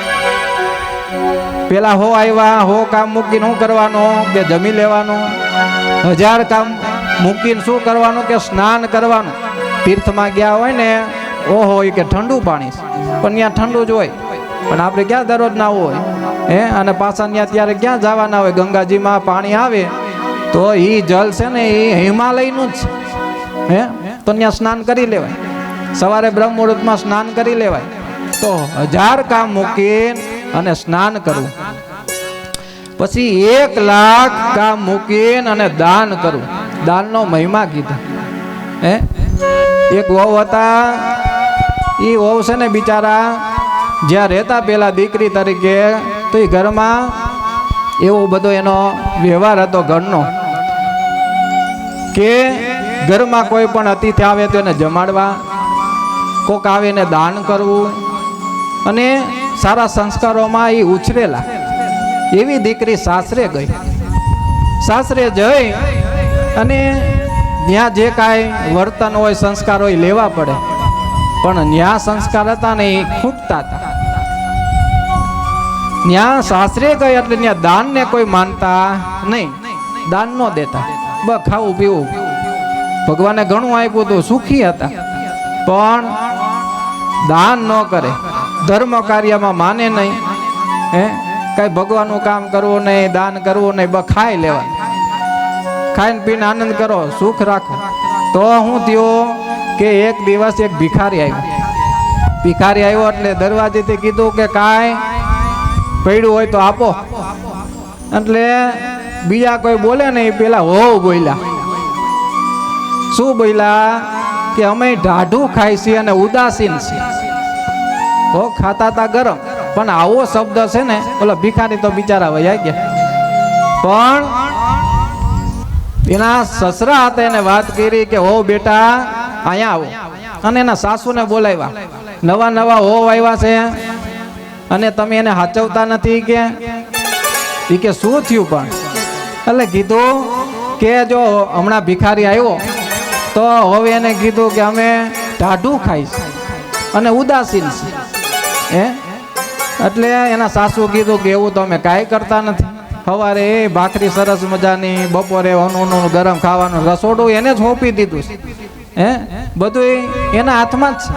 પેલા આવ્યા 100 કામ મૂકીને શું કરવાનું કે જમી લેવાનું. 1000 કામ મૂકીને શું કરવાનું કે સ્નાન કરવાનું. તીર્થમાં ગયા હોય ને ઓહો કે ઠંડુ પાણી, પણ ત્યાં ઠંડુ જ હોય, પણ આપણે ક્યાં દરરોજ ના હોય. અને પાછા ત્યાં ત્યારે ક્યાં જવાના હોય? ગંગાજીમાં પાણી આવે તો એ જલ છે ને એ હિમાલયનું જ છે. તો ત્યાં સ્નાન કરી લેવાય. સવારે બ્રહ્મ મુહૂર્તમાં સ્નાન કરી લેવાય. તો 1000 કામ મૂકીને અને સ્નાન કરવું. પછી 1,00,000 કામ મૂકીને અને દાન કરવું. દાનનો મહિમા કીધો. એક વહુ હતા, એ વહુ છે ને બિચારા જ્યાં રહેતા પેલા દીકરી તરીકે, તો એ ઘરમાં એવો બધો એનો વ્યવહાર હતો ઘરનો કે ઘરમાં કોઈ પણ અતિથિ આવે તો એને જમાડવા, કોક આવે એને દાન કરવું, અને સારા સંસ્કારોમાં એ ઉછરેલા. એવી દીકરી સાસરે ગઈ. સાસરે જઈ અને ત્યાં જે કાંઈ વર્તન હોય, સંસ્કાર હોય લેવા પડે, પણ ત્યાં સંસ્કાર હતા ને એ ખૂટતા હતા. ત્યાં સાસરે ગઈ એટલે ત્યાં દાનને કોઈ માનતા નહીં, દાન ન દેતા. બસ ખાવું પીવું, ભગવાને ઘણું આપ્યું હતું, સુખી હતા, પણ દાન ન કરે, ધર્મ કાર્યમાં માને નહીં. કઈ ભગવાનનું કામ કરવું નહીં, દાન કરવું નહીં, બસ ખાઈ લેવાનું, ખાઈને પીને આનંદ કરો, સુખ રાખો. તો હું થયું કે એક દિવસ એક ભિખારી આવ્યો એટલે દરવાજેથી કીધું કે કાંઈ પડ્યું હોય તો આપો. એટલે બીજા કોઈ બોલે નહીં, પેલા હો બોલ્યા. શું બોલ્યા? કે અમે ઢાઢું ખાઈ છીએ અને ઉદાસીન છીએ. હો ખાતા તા ગરમ, પણ આવો શબ્દ છે ને, ઓલો ભિખારી તો બિચારા વયા ગયા. પણ એના સસરા હતા એને વાત કરી કે હો બેટા અહીંયા આવો. અને એના સાસુને બોલાવ્યા. નવા નવા હોવ આવ્યા છે અને તમે એને હાચવતા નથી કે શું થયું? પણ એટલે કીધું કે જો હમણાં ભિખારી આવ્યો તો હવે એને કીધું કે અમે ઢાઢું ખાઈશ અને ઉદાસીન છે. એટલે એના સાસુ કીધું કે એવું તો અમે કાંઈ કરતા નથી. સવારે એ ભાખરી સરસ મજાની, બપોરે અનનું ગરમ ખાવાનું, રસોડું એને જ સોંપી દીધું છે. બધું એના હાથમાં જ છે.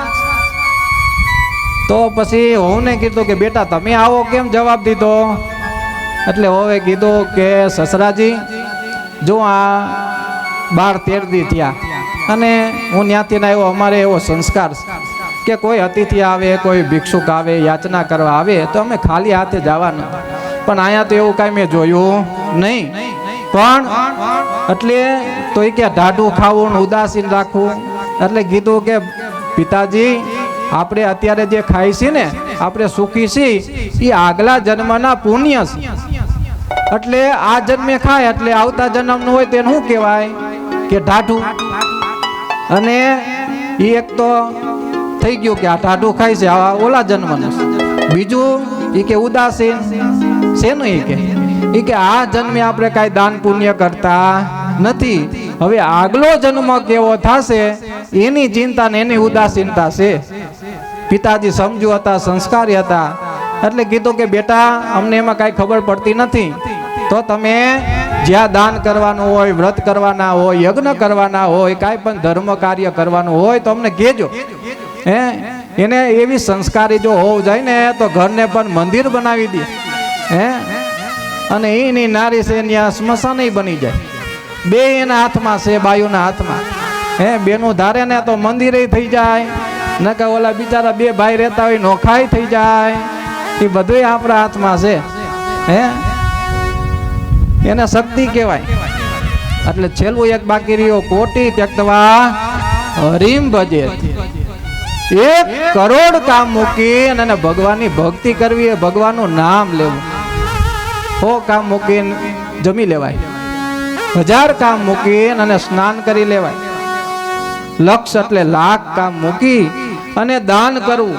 તો પછી હોવને કીધું કે બેટા તમે આવો કેમ જવાબ દીધો? એટલે હોવે કીધું કે સસરાજી જો આ 12-13 દી થયા અને હું ત્યાંથી આવ્યો, અમારે એવો સંસ્કાર છે કે કોઈ અતિથિ આવે, કોઈ ભિક્ષુક આવે, યાચના કરવા આવે તો અમે ખાલી હાથે જવાનું. પણ અહીંયા તો એવું કાંઈ મેં જોયું નહીં. પણ એટલે તો એ કે ઢાઢું ખાવું, ઉદાસીન રાખવું. એટલે કીધું કે પિતાજી આપણે અત્યારે જે ખાઈ છીએ ને, આપણે સુખી છીએ, એ આગલા જન્મના પુણ્ય છે. એટલે આ જન્મે ખાય એટલે આવતા જન્મનું હોય તેને શું કહેવાય? કે ઢાઢું. અને એ એક તો થઈ ગયું કે આ ઢાઢું ખાય છે, આ ઓલા જન્મનું. બીજું એ કે ઉદાસીન શેનું? એ કે આ જન્મે આપણે કાંઈ દાન પુણ્ય કરતા નથી, હવે આગલો જન્મ કેવો થશે એની ચિંતા ને એની ઉદાસીનતા છે. પિતાજી સમજુ હતા, સંસ્કારી હતા. એટલે કીધું કે બેટા અમને એમાં કાંઈ ખબર પડતી નથી, તો તમે જ્યાં દાન કરવાનું હોય, વ્રત કરવાના હોય, યજ્ઞ કરવાના હોય, કાંઈ પણ ધર્મ કાર્ય કરવાનું હોય તો અમને કહેજો. એને એવી સંસ્કારી જો હોવું જાય ને તો ઘરને પણ મંદિર બનાવી દે. અને એની નારી છે ત્યાં સ્મશાન બની જાય. બે એના હાથમાં છે, બાયુના હાથમાં. બેનું ધારે ને તો મંદિરે થઈ જાય, ન કે ઓલા બિચારા બે ભાઈ રહેતા હોય નોખાઈ થઈ જાય. એ બધું આપણા હાથમાં છે. એને શક્તિ કહેવાય. એટલે છેલ્લું એક બાકી રહ્યો, કોટી ત્યક્તવા હરિમ ભજે. 1 કરોડ કામ મૂકી અને ભગવાનની ભક્તિ કરવી, ભગવાનનું નામ લેવું. 100 કામ મૂકીને જમી લેવાય, 1000 કામ મૂકી અને સ્નાન કરી લેવાય, 1,00,000 એટલે લાખ કામ મૂકી અને દાન કરવું.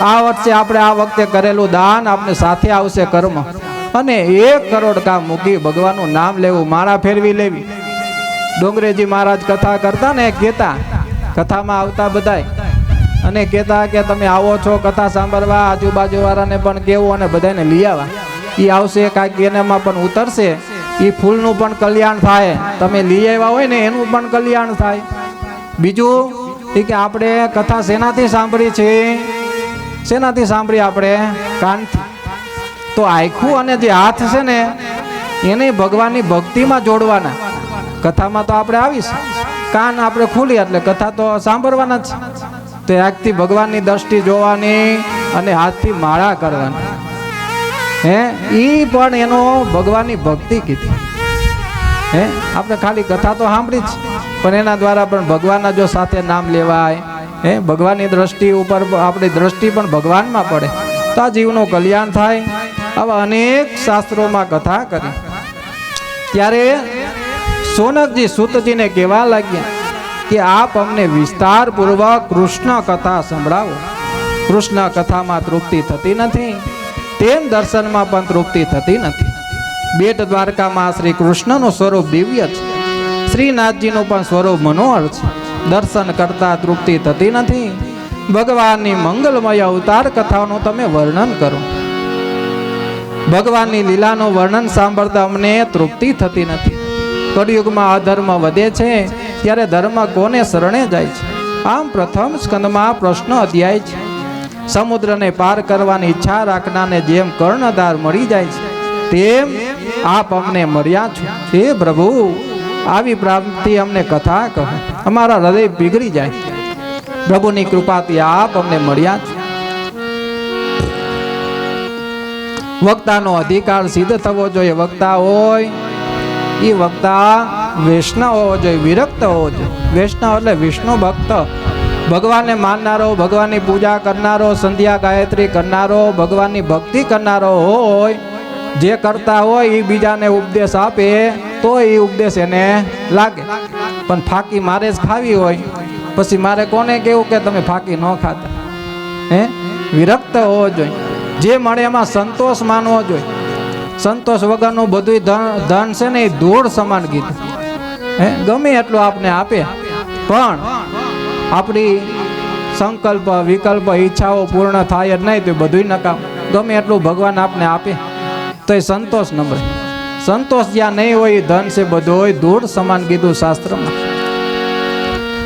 આ વર્ષે આપણે આ વખતે કરેલું દાન આપણે સાથે આવશે કર્મ. અને 1 કરોડ કામ મૂકી ભગવાનનું નામ લેવું, માળા ફેરવી લેવી. ડોંગરેજી મહારાજ કથા કરતા ને, કહેતા કથામાં આવતા બધાય અને કહેતા કે તમે આવો છો કથા સાંભળવા, આજુબાજુ વાળાને પણ કેવું અને બધાને લઈ આવવા. એ આવશે, કાંઈક એનામાં પણ ઉતરશે, એ ફૂલનું પણ કલ્યાણ થાય. તમે લઈ આવ્યા હોય ને એનું પણ કલ્યાણ થાય. બીજું એ કે આપણે કથા શેનાથી સાંભળી છે? શેનાથી સાંભળી? આપણે કાનથી. તો આખું અને જે હાથ છે ને એને ભગવાનની ભક્તિમાં જોડવાના. કથામાં તો આપણે આવીશું, કાન આપણે ખુલી એટલે કથા તો સાંભળવાના જ. તો આંખથી ભગવાનની દ્રષ્ટિ જોવાની અને હાથથી માળા કરવાની. એ પણ એનો ભગવાનની ભક્તિ કીધી. આપણે ખાલી કથા તો સાંભળી જ, પણ એના દ્વારા પણ ભગવાનના જો સાથે નામ લેવાય, ભગવાનની દ્રષ્ટિ ઉપર આપણી દ્રષ્ટિ પણ ભગવાનમાં પડે તો આ જીવનું કલ્યાણ થાય. આવા અનેક શાસ્ત્રોમાં કથા કરી. ત્યારે સોનકજી સૂતજીને કહેવા લાગ્યા કે આપ અમને વિસ્તારપૂર્વક કૃષ્ણ કથા સંભળાવો. કૃષ્ણ કથામાં તૃપ્તિ થતી નથી, તેમ દર્શનમાં પણ તૃપ્તિ થતી નથી. બેટ દ્વારકામાં શ્રી કૃષ્ણનું સ્વરૂપ દિવ્ય છે, શ્રીનાથજીનું પણ સ્વરૂપ મનોહર છે. દર્શન કરતા તૃપ્તિ થતી નથી. ભગવાનની મંગલમય અવતાર કથાઓનું તમે વર્ણન કરો. ભગવાનની લીલાનું વર્ણન સાંભળતા અમને તૃપ્તિ થતી નથી. કળિયુગમાં અધર્મ વધે છે ત્યારે ધર્મ કોને શરણે જાય છે? આમ પ્રથમ સ્કંદમાં પ્રશ્ન અધ્યાય છે. સમુદ્રને પાર કરવાની ઈચ્છા રાખનારને જેમ કર્ણધાર મળી જાય છે, તેમ આપ અમને મળ્યા છો. હે પ્રભુ, આવી પ્રાપ્તિ અમને કથા કહો, અમારા હૃદય પીગળી જાય. પ્રભુની કૃપાથી આપ અમને મળ્યા છો. વક્તાનો અધિકાર સિદ્ધ થવો જોઈએ. વક્તા હોય એ વક્તા વૈષ્ણવ હોવો જોઈએ, વિરક્ત હોવો જોઈએ. વૈષ્ણવ એટલે વિષ્ણુ ભક્ત, ભગવાનને માનનારો, ભગવાનની પૂજા કરનારો, સંધ્યા ગાયત્રી કરનારો, ભગવાનની ભક્તિ કરનારો હોય. જે કરતા હોય એ બીજાને ઉપદેશ આપે તો એ ઉપદેશ એને લાગે. પણ ફાકી મારે જ ખાવી હોય, પછી મારે કોને કેવું કે તમે ફાકી ન ખાતા? હે, વિરક્ત હોવો જોઈએ. જે મળે એમાં સંતોષ માનવો જોઈએ. સંતોષ વગરનું બધું ધન છે ને એ ધૂળ સમાન કીધું. હે, ગમે એટલું આપને આપે, પણ આપણી સંકલ્પ વિકલ્પ ઈચ્છાઓ પૂર્ણ થાય જ નહીં તો બધું નકામ. ગમે એટલું ભગવાન આપને આપે તો એ સંતોષ ન મળે. સંતોષ જ્યાં નહીં હોય એ ધન છે બધું ધૂળ સમાન કીધું શાસ્ત્રમાં.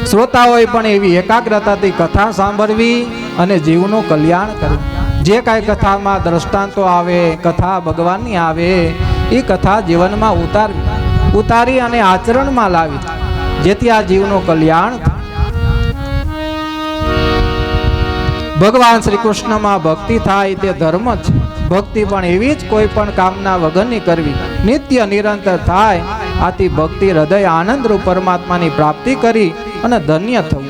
શ્રોતાઓએ પણ એવી એકાગ્રતાથી કથા સાંભળવી અને જીવનું કલ્યાણ કરવું. જે કાંઈ કથામાં દ્રષ્ટાંતો આવે, કથા ભગવાનની આવે, એ કથા જીવનમાં ઉતારી અને આચરણમાં લાવી, જેથી આ જીવનું કલ્યાણ થાય. ભગવાન શ્રી કૃષ્ણમાં ભક્તિ થાય તે ધર્મ છે. ભક્તિ પણ એવી જ કોઈ પણ કામના વગરની કરવી, નિત્ય નિરંતર થાય. આથી ભક્તિ હૃદય આનંદરૂપ પરમાત્માની પ્રાપ્તિ કરી અને ધન્ય થવું.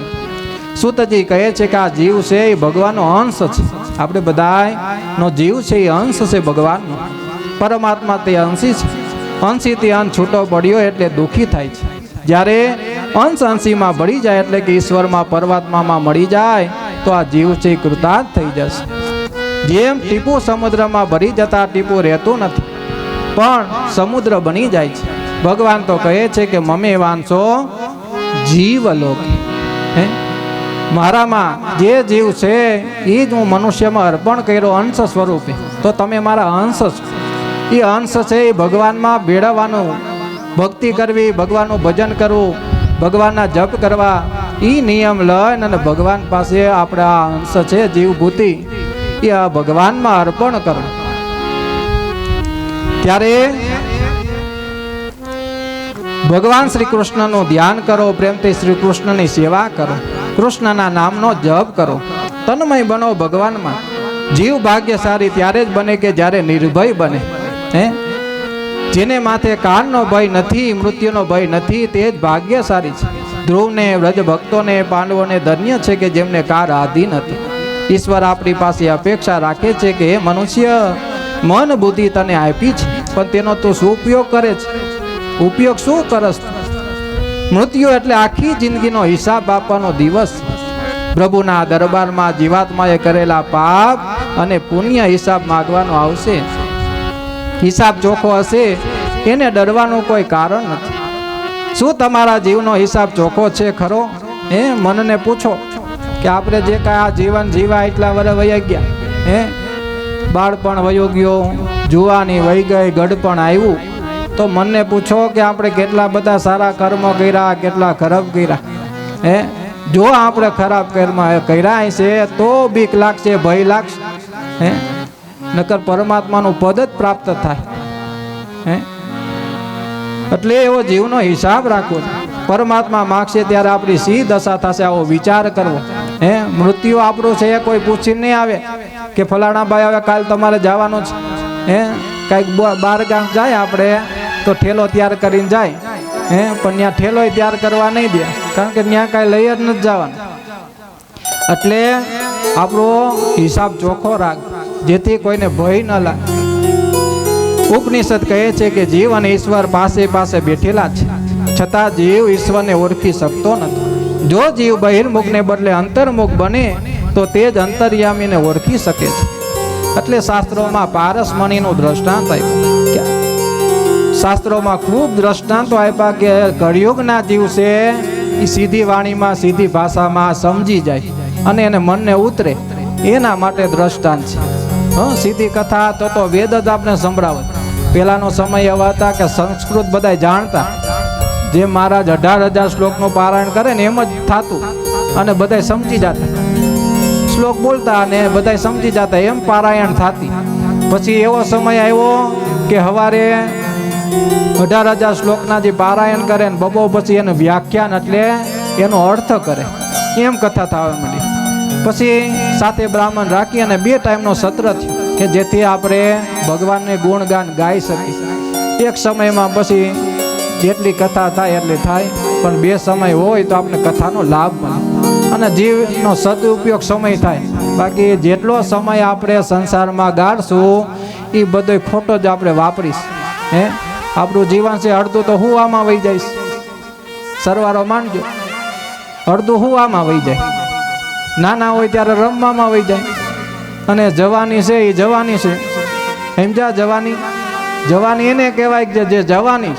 સૂતજી કહે છે કે આ જીવ છે એ ભગવાનનો અંશ છે. આપણે બધાનો જીવ છે એ અંશ છે ભગવાનનો. પરમાત્મા તે અંશી છે. અંશીથી અંશ છૂટો પડ્યો એટલે દુઃખી થાય છે. જ્યારે અંશ અંશીમાં ભળી જાય એટલે કે ઈશ્વરમાં પરમાત્મામાં મળી જાય તો આ જીવ છે કૃતાર્થ થઈ જશે. જેમ ટીપું સમુદ્રમાં ભરી જતા ટીપું રહેતું નથી, પણ સમુદ્ર બની જાય છે. ભગવાન તો કહે છે કે મમે વાંસો જીવ લોકે. હે, મારામાં જે જીવ છે એ જ હું મનુષ્યમાં અર્પણ કર્યો અંશ સ્વરૂપે. તો તમે મારા અંશ છો. એ અંશ છે એ ભગવાનમાં ભેળવવાનું, ભક્તિ કરવી, ભગવાનનું ભજન કરવું, ભગવાનના જપ કરવા, એ નિયમ લઈને અને ભગવાન પાસે આપણા અંશ છે જીવભૂતિ એ આ ભગવાનમાં અર્પણ કરો. ત્યારે ભગવાન શ્રી કૃષ્ણનું ધ્યાન કરો, પ્રેમથી શ્રી કૃષ્ણની સેવા કરો, કૃષ્ણના નામનો જપ કરો, તન્મય બનો ભગવાનમાં. જીવ ભાગ્યશાળી ત્યારે જ બને કે જ્યારે નિર્ભય બને. હે, જેને માથે કાળનો ભય નથી, મૃત્યુનો ભય નથી, તે જ ભાગ્યશાળી છે. ધ્રુવને, વ્રજ ભક્તોને, પાંડવોને ધન્ય છે કે જેમને કાર આધીન હતી. ઈશ્વર આપણી પાસે અપેક્ષા રાખે છે કે હે મનુષ્ય, મન બુદ્ધિ તને આપી છે, પણ તેનો તું શું ઉપયોગ કરે છે? ઉપયોગ શું કરસ? મૃત્યુ એટલે આખી જિંદગીનો હિસાબ આપવાનો દિવસ. પ્રભુના દરબારમાં જીવાત્માએ કરેલા પાપ અને પુણ્ય હિસાબ માંગવાનો આવશે. હિસાબ ચોખ્ખો હશે એને ડરવાનું કોઈ કારણ નથી. શું તમારા જીવનો હિસાબ ચોખ્ખો છે ખરો? હે, મનને પૂછો કે આપણે જે કાંઈ આ જીવન જીવા એટલા વર્ષ વયા ગયા. હે, બાળપણ વયો ગયો, જુવાની વહી ગઈ, ગઢપણ આવ્યું, તો મનને પૂછો કે આપણે કેટલા બધા સારા કર્મ કર્યા, કેટલા ખરાબ કર્યા. હે, જો આપણે ખરાબ કર્મ કર્યા છે તો બીક લાગશે, ભય લાગશે. હે, નકર પરમાત્માનું પદ જ પ્રાપ્ત થાય. હે, એટલે એવો જીવનો હિસાબ રાખવો. પરમાત્મા માગશે ત્યારે આપણી સી દશા થશે આવો વિચાર કરવો. હે, મૃત્યુ આપણું છે એ કોઈ પૂછી નહીં આવે કે ફલાણા ભાઈ હવે કાલ તમારે જવાનું છે. હે, કંઈક બાર ગામ જાય આપણે તો ઠેલો તૈયાર કરીને જાય. હે, પણ ત્યાં ઠેલો તૈયાર કરવા નહીં દે, કારણ કે ત્યાં કાંઈ લઈ જ નથી જવાનું. એટલે આપણો હિસાબ ચોખ્ખો રાખ, જેથી કોઈને ભય ન લાગે. ઉપનિષદ કહે છે કે જીવ અને ઈશ્વર પાસે પાસે બેઠેલા છે, છતાં જીવ ઈશ્વરને ઓળખી શકતો નથી. જો જીવ બહિર્મુખને બદલે અંતર્મુખ બને તો તે જ અંતર્યામીને ઓળખી શકે છે. એટલે શાસ્ત્રોમાં પારસમણીનું દ્રષ્ટાંત આપ્યું. શાસ્ત્રોમાં ખૂબ દ્રષ્ટાંતો આપ્યા કે કળિયુગના જીવ છે એ સીધી વાણીમાં, સીધી ભાષામાં સમજી જાય અને એને મનને ઉતરે, એના માટે દ્રષ્ટાંત છે. સીધી કથા તો વેદ જ આપણે સંભળાવે. પહેલાનો સમય એવા હતા કે સંસ્કૃત બધા જાણતા, જે મહારાજ 18,000 શ્લોકનું પારાયણ કરે ને એમ જ થતું અને બધા સમજી જતા. શ્લોક બોલતા અને બધા સમજી જતા, એમ પારાયણ થતી. પછી એવો સમય આવ્યો કે સવારે 18,000 શ્લોકના જે પારાયણ કરે ને બપોર પછી એનું વ્યાખ્યાન એટલે એનો અર્થ કરે, એમ કથા થવા માંડી. પછી સાથે બ્રાહ્મણ રાખી અને 2 ટાઈમનો સત્ર થયો કે જેથી આપણે ભગવાનને ગુણગાન ગાઈ શકીએ. એક સમયમાં પછી જેટલી કથા થાય એટલી થાય, પણ 2 સમય હોય તો આપણે કથાનો લાભ મળે અને જીવનો સદુપયોગ સમય થાય. બાકી જેટલો સમય આપણે સંસારમાં ગાળશું એ બધો ખોટો જ આપણે વાપરીશ. આપણું જીવન છે અડધું તો હુવામાં વહી જાય, સરવારો માનજો, અડધું હુવામાં વહી જાય. નાના હોય ત્યારે રમવામાં વહી જાય. અને જવાની છે એ જવાની છે, સમજ્યા? જવાની એને કહેવાય કે જે જવાની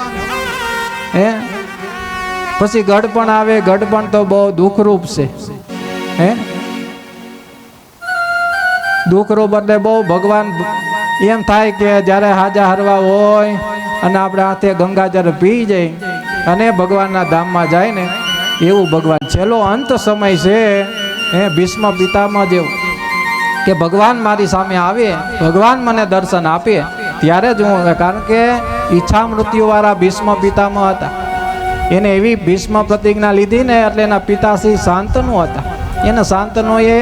છે. પછી ગઢપણ આવે, ગઢપણ તો બહુ દુઃખરૂપ છે. દુઃખરૂપ એટલે બહુ ભગવાન એમ થાય કે જ્યારે હાજા હરવા હોય અને આપણે હાથે ગંગા જ્યારે પી જાય અને ભગવાનના ધામમાં જાય ને એવું ભગવાન. છેલ્લો અંત સમય છે ભીષ્મ પિતામહ જેવું કે ભગવાન મારી સામે આવે, ભગવાન મને દર્શન આપે ત્યારે જ હું, કારણ કે ઈચ્છા મૃત્યુવાળા ભીષ્મ પિતામહ હતા. એને એવી ભીષ્મ પ્રતિજ્ઞા લીધી ને એટલે એના પિતાશ્રી શાંતનુ હતા. એને શાંતનુએ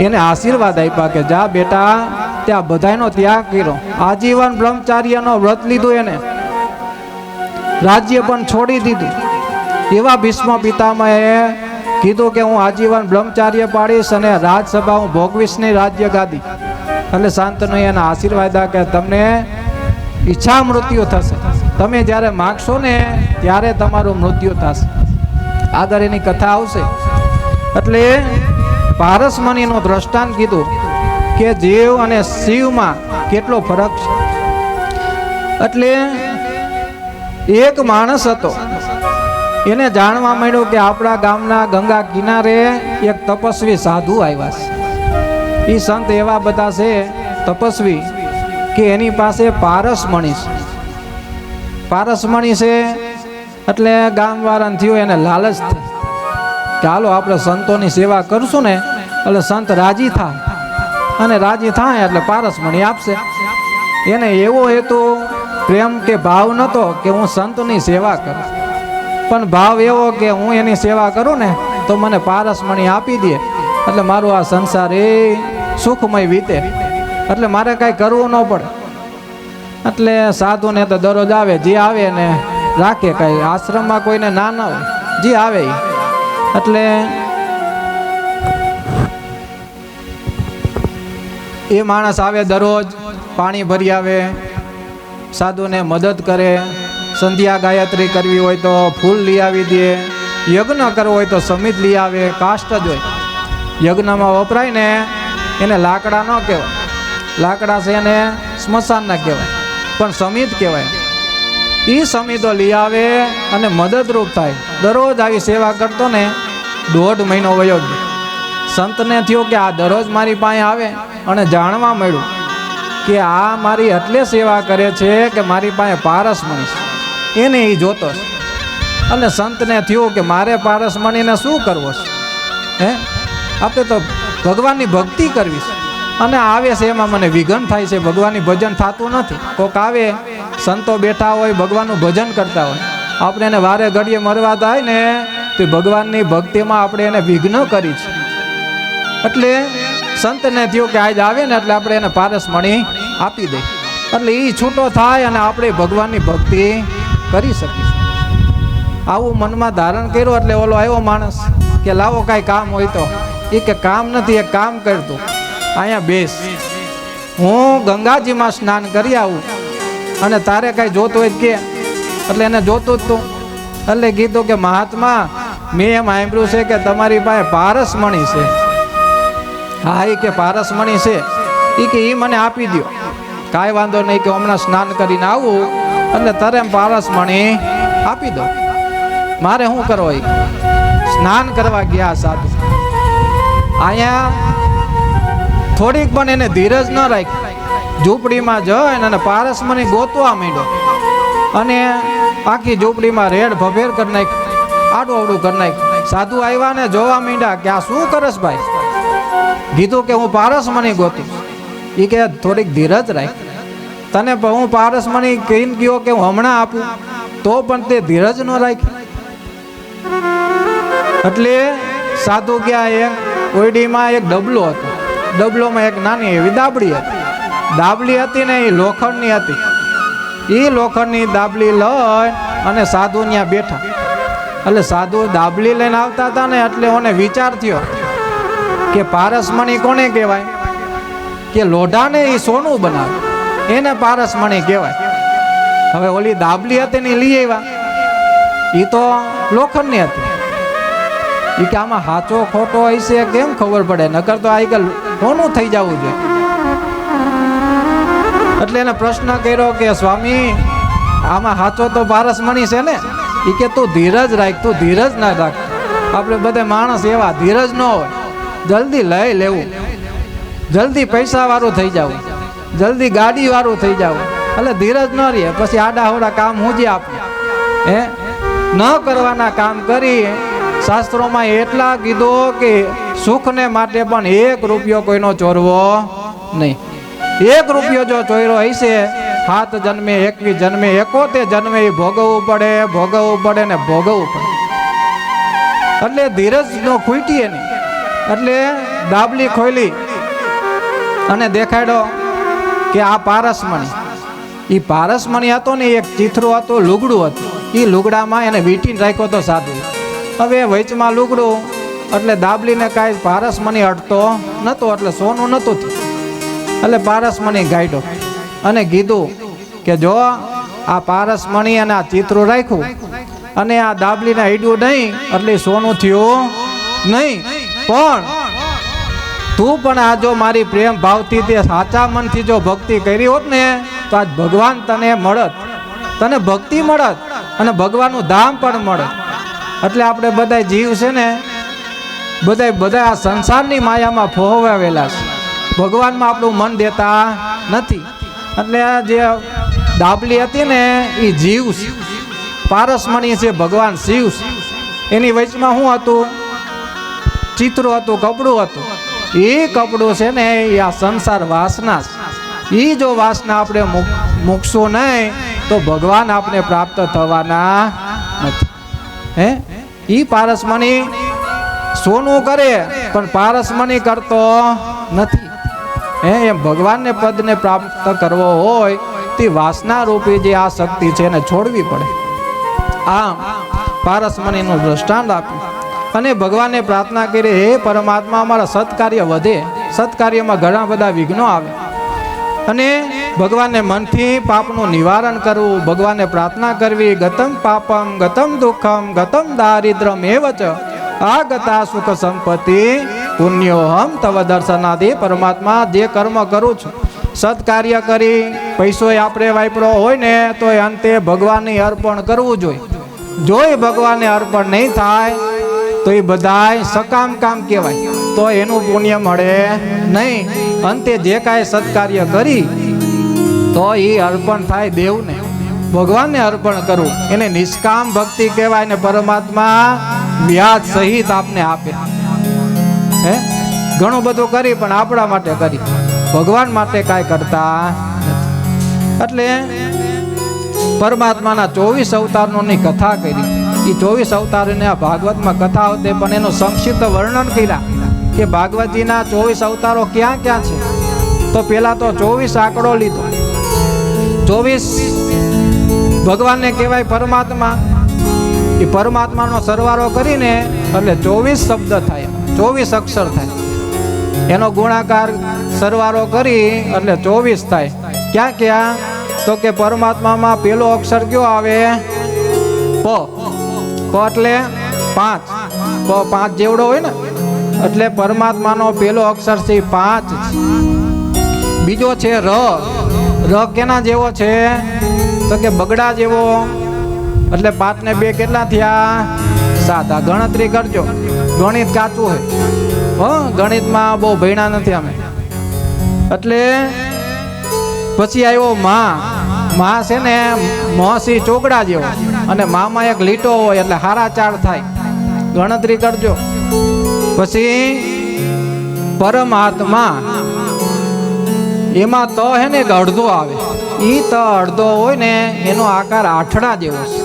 એને આશીર્વાદ આપ્યા કે જા બેટા, ત્યાં બધાનો ત્યાગ કર્યો, આજીવન બ્રહ્મચાર્યનો વ્રત લીધું, એને રાજ્ય પણ છોડી દીધું. એવા ભીષ્મ પિતામહે કીધું કે હું આજીવન બ્રહ્મચાર્ય પાડીશ અને રાજસભા હું ભોગવીશ નહીં, રાજ્ય ગાદી. એટલે શાંતનુએ એના આશીર્વાદ કે તમને ઈચ્છા મૃત્યુ થશે, તમે જ્યારે માગશો ને ત્યારે તમારું મૃત્યુ થશે. આગળ એની કથા આવશે. એટલે પારસમણીનું દ્રષ્ટાંત કીધું કે જીવ અને શિવમાં કેટલો ફરક છે. એટલે એક માણસ હતો, એને જાણવા મળ્યું કે આપણા ગામના ગંગા કિનારે એક તપસ્વી સાધુ આવ્યા છે. એ સંત એવા બધા છે તપસ્વી કે એની પાસે પારસમણી છે. પારસમણી છે એટલે ગામવાળાને થયું એને લાલચ થઈ કે હાલો આપણે સંતોની સેવા કરશું ને એટલે સંત રાજી થાય, અને રાજી થાય એટલે પારસમણી આપશે. એને એવો હેતુ પ્રેમ કે ભાવ નહોતો કે હું સંતની સેવા કરું, પણ ભાવ એવો કે હું એની સેવા કરું ને તો મને પારસમણી આપી દે એટલે મારું આ સંસાર એ સુખમય વીતે, એટલે મારે કાંઈ કરવું ન પડે. એટલે સાધુને તો દરરોજ આવે, જે આવે ને રાખે, કાંઈ આશ્રમમાં કોઈને ના હોય, જે આવે. એટલે એ માણસ આવે, દરરોજ પાણી ભરી આવે, સાધુને મદદ કરે, સંધ્યા ગાયત્રી કરવી હોય તો ફૂલ લઈ આવી દે, યજ્ઞ કરવો હોય તો સમિત લઈ આવે. કાષ્ટ જ હોય યજ્ઞમાં વપરાય ને એને લાકડા ન કહેવાય, લાકડા છે એને સ્મશાનના કહેવાય, પણ સમિત કહેવાય. એ સમિતો લઈ આવે અને મદદરૂપ થાય. દરરોજ આવી સેવા કરતો ને 1.5 મહિનો વયો ગયો. સંતને થયું કે આ દરરોજ મારી પાસે આવે અને જાણવા મળ્યું કે આ મારી એટલે સેવા કરે છે કે મારી પાસે પારસમણી છે, એને એ જોતો છે. અને સંતને થયું કે મારે પારસમણીને શું કરવો છે, આપણે તો ભગવાનની ભક્તિ કરવી છે, અને આવે છે એમાં મને વિઘન થાય છે, ભગવાનની ભજન થતું નથી. કોક આવે, સંતો બેઠા હોય, ભગવાનનું ભજન કરતા હોય, આપણે એને વારે ઘડીએ મરવા થાય ને તો ભગવાનની ભક્તિમાં આપણે એને વિઘ્ન કરી છે. એટલે સંતને થયું કે આજ આવે ને એટલે આપણે એને પારસમણી આપી દઈએ, એટલે એ છૂટો થાય અને આપણે ભગવાનની ભક્તિ કરી શકીએ. આવું મનમાં ધારણ કર્યું. એટલે ઓલો આવ્યો માણસ કે લાવો કાંઈ કામ હોય તો. એ કે કામ નથી, એક કામ કરતું, અહીંયા બેસ, હું ગંગાજીમાં સ્નાન કરી આવું અને તારે કાંઈ જોતું હોય કે. એટલે એને જોતું જ તું. એટલે કીધું કે મહાત્મા, મેં એમ સાંભળ્યું છે કે તમારી પાસે પારસમણી છે. હા, એ કે પારસમણી છે, એ કે એ મને આપી દો. કાંઈ વાંધો નહીં, કે હમણાં સ્નાન કરીને આવું એટલે તારે પારસમણી આપી દો. મારે શું કરવો? સ્નાન કરવા ગયા સાધુ. અહીંયા થોડીક પણ એને ધીરજ ન રાખી, ઝૂંપડીમાં જઈને અને પારસમણી ગોતવા માંડ્યો, અને આખી ઝૂંપડીમાં રેડ ભભેર કરી નાખી, આડું અવડું કરી નાખી. સાધુ આવ્યા ને જોવા માંડ્યા કે આ શું કરસ ભાઈ? કીધું કે હું પારસમણી ગોતું. એ કે થોડીક ધીરજ રાખ, તને હું પારસમણી કહીને ગયો કે હું હમણાં આપું, તો પણ તે ધીરજ ન રાખી. એટલે સાધુ ગયા, એક ઓયડીમાં એક ડબલો હતો, ડબલોમાં એક નાની એવી દાબડી હતી. દાબલી હતી ને એ લોખંડની હતી. એ લોખંડની દાબલી લઈ અને સાધુ ત્યાં બેઠા. એટલે સાધુ દાબલી લઈને આવતા હતા ને, એટલે ઓને વિચાર થયો કે પારસમણી કોને કહેવાય? કે લોઢાને એ સોનું બનાવે એને પારસમણી કહેવાય. હવે ઓલી દાબલી હતી ને લઈ આવ્યા, એ તો લોખંડની હતી. એ કે આમાં સાચો ખોટો હશે કેમ ખબર પડે, નકર તો આ કોનું થઈ જવું જોઈએ. એટલે એને પ્રશ્ન કર્યો કે સ્વામી, આમાં સાચો તો પારસમણી છે ને? એ કે તું ધીરજ રાખ, તું ધીરજ ના રાખ. આપણે બધા માણસ એવા ધીરજ ન હોય, જલ્દી લઈ લેવું, જલ્દી પૈસા વાળું થઈ જવું, જલ્દી ગાડી વાળું થઈ જવું. એટલે ધીરજ ન રહે, પછી આડાહોડા કામ હું જે આપું હે ન કરવાના કામ કરી. શાસ્ત્રોમાં એટલા કીધું કે સુખને માટે પણ 1 રૂપિયો કોઈનો ચોરવો નહીં. 1 રૂપિયો જો ચોર્યો હશે, 7 જન્મે 21 જન્મે 71 જન્મે એ ભોગવવું પડે, ભોગવવું પડે ને ભોગવવું પડે. એટલે ધીરજ નો ખૂટીએ નહીં. એટલે દાબલી ખોલી અને દેખાડ્યો કે આ પારસમણી. એ પારસમણી હતો ને, એક ચીથરું હતું, લુગડું હતું. એ લુગડામાં એને વીંટીને રાખ્યો તો સાધુ. હવે વચમાં લુગડું, એટલે દાબલીને કાંઈ પારસમણી અડતો નહોતો, એટલે સોનું નહોતું થયું. એટલે પારસમણી ગાયડો અને કીધું કે જો આ પારસમણી અને આ ચિત્રો રાખ્યું અને આ દાબલીને અડ્યું નહીં, એટલે સોનું થયું નહીં. પણ તું પણ આ જો મારી પ્રેમ ભાવથી તે સાચા મનથી જો ભક્તિ કરી હોત ને, તો આજ ભગવાન તને મળત, તને ભક્તિ મળત અને ભગવાનનું ધામ પણ મળત. એટલે આપણે બધા જીવ છે ને, બધા આ સંસારની માયામાં ફોહવાવેલા છે, ભગવાનમાં આપણું મન દેતા નથી. એટલે જે દાબલી હતી ને એ જીવ છે, પારસમણી છે ભગવાન શિવ છે. એની વચમાં શું હતું? ચિત્રો હતું, કપડું હતું. એ કપડું છે ને એ આ સંસાર વાસના છે. એ જો વાસના આપણે મૂકશું નહીં તો ભગવાન આપણે પ્રાપ્ત થવાના નથી. હે એ પારસમણી સોનું કરે પણ પારસમણી કરતો નથી. હે એમ ભગવાનને પદને પ્રાપ્ત કરવો હોય તે વાસના રૂપી જે આ શક્તિ છે એને છોડવી પડે. આમ પારસમણીનું દ્રષ્ટાંત આપ્યું અને ભગવાનને પ્રાર્થના કરી, હે પરમાત્મા, અમારા સત્કાર્ય વધે. સત્કાર્યમાં ઘણા બધા વિઘ્નો આવે અને ભગવાનને મનથી પાપનું નિવારણ કરવું, ભગવાનને પ્રાર્થના કરવી. ગતમ પાપમ ગતમ દુઃખમ ગતમ દારિદ્રમ એવચ આગતા સુખ સંપત્તિ પુણ્યોહમ તવ દર્શનાદિ. પરમાત્મા, જે કર્મ કરું છું, સત્કાર્ય કરી પૈસો આપણે વાપરો હોય ને તો અંતે ભગવાનને અર્પણ કરવું જોઈએ. જો એ ભગવાનને અર્પણ નહીં થાય તો એ બધાય સકામ કામ કહેવાય, તો એનું પુણ્ય મળે નહીં. અંતે જે કાંઈ સત્કાર્ય કરી તો એ અર્પણ થાય દેવને, ભગવાનને અર્પણ કરવું, એને નિષ્કામ ભક્તિ કહેવાય. ને પરમાત્મા વ્યાજ સહિત આપને આપે. હે ઘણું બધું કરી પણ આપણા માટે કરી, ભગવાન માટે કાંઈ કરતા નથી. એટલે પરમાત્માના 24 અવતારોની કથા કરી. એ 24 અવતારોની આ ભાગવતમાં કથા આવતી, પણ એનું સંક્ષિપ્ત વર્ણન કર્યા કે ભાગવતજીના 24 અવતારો ક્યાં ક્યાં છે. તો પેલા તો 24 આંકડો લીધો. 24 ભગવાનને કહેવાય પરમાત્મા. એ પરમાત્માનો સરવાળો કરીને એટલે 24 શબ્દ થાય, 24 અક્ષર થાય. એનો ગુણાકાર સરવાળો કરી એટલે 24 થાય. ક્યાં ક્યાં? તો કે પરમાત્મામાં પેલો અક્ષર કયો આવે? પ. પ એટલે 5. પ 5 જેવડો હોય ને, એટલે પરમાત્માનો પેલો અક્ષર છે 5. બીજો છે ર. ર કેના જેવો છે? તો કે બગડા જેવો. એટલે 5 ને 2 કેટલા થયા? 7. આ ગણતરી કરજો, ગણિત કાચું હોય. ગણિતમાં બહુ ભણ્યા નથી અમે. એટલે પછી આવ્યો મા. મા છે ને મોસી ચોકડા જેવો, અને મામાં એક લીટો હોય એટલે હારા 4 થાય. ગણતરી કરજો. પછી પરમાત્મા એમાં ત હે ને એક અડધો આવે, ઈ ત અડધો હોય ને એનો આકાર આઠડા જેવો છે,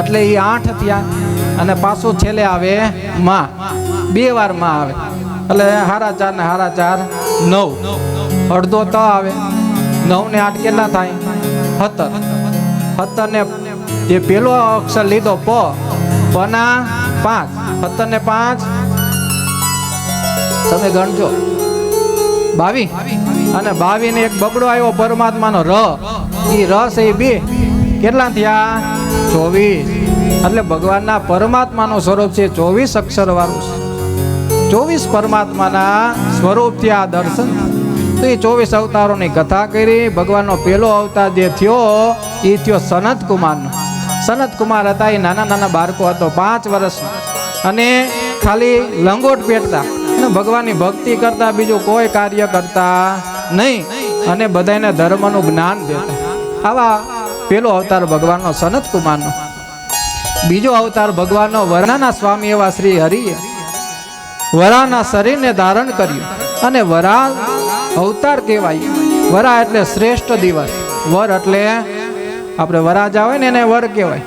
એટલે એ 8 થયા. અને પાછું છેલ્લે આવે માં, 2 વાર માં આવે, એટલે 4.5 ને 4.5 9, અડધો ત આવે. 9 ને 8 કેટલા થાય? 17. 17 ને જે પેલો અક્ષર લીધો પ, પના 5, 17 ને 5 તમે ગણજો 22. અને 22 ને એક બગડો આવ્યો પરમાત્માનો ર, એ રસ એ 2 કેટલા થયા? 24. એટલે ભગવાનના પરમાત્માનું સ્વરૂપ છે 24 અક્ષર વાળું છે. 24 પરમાત્માના સ્વરૂપથી આ દર્શન. તો એ 24 અવતારોની કથા કરી. ભગવાનનો પહેલો અવતાર જે થયો એ થયો સનત કુમારનો. સનત કુમાર હતા એ નાના નાના બાળકો હતો, 5 વર્ષનો, અને ખાલી લંગોટ પહેરતા અને ભગવાનની ભક્તિ કરતા, બીજું કોઈ કાર્ય કરતા નહીં, અને બધાને ધર્મનું જ્ઞાન દેતા. આવા પેલો અવતાર ભગવાનનો સનત કુમારનો. બીજો અવતાર ભગવાનનો વરાના સ્વામી એવા શ્રી હરિએ વરાના શરીરને ધારણ કર્યું, અને વરા અવતાર કહેવાય. વરા એટલે શ્રેષ્ઠ દિવસ. વર એટલે આપણે વરાજા હોય ને એને વર કહેવાય,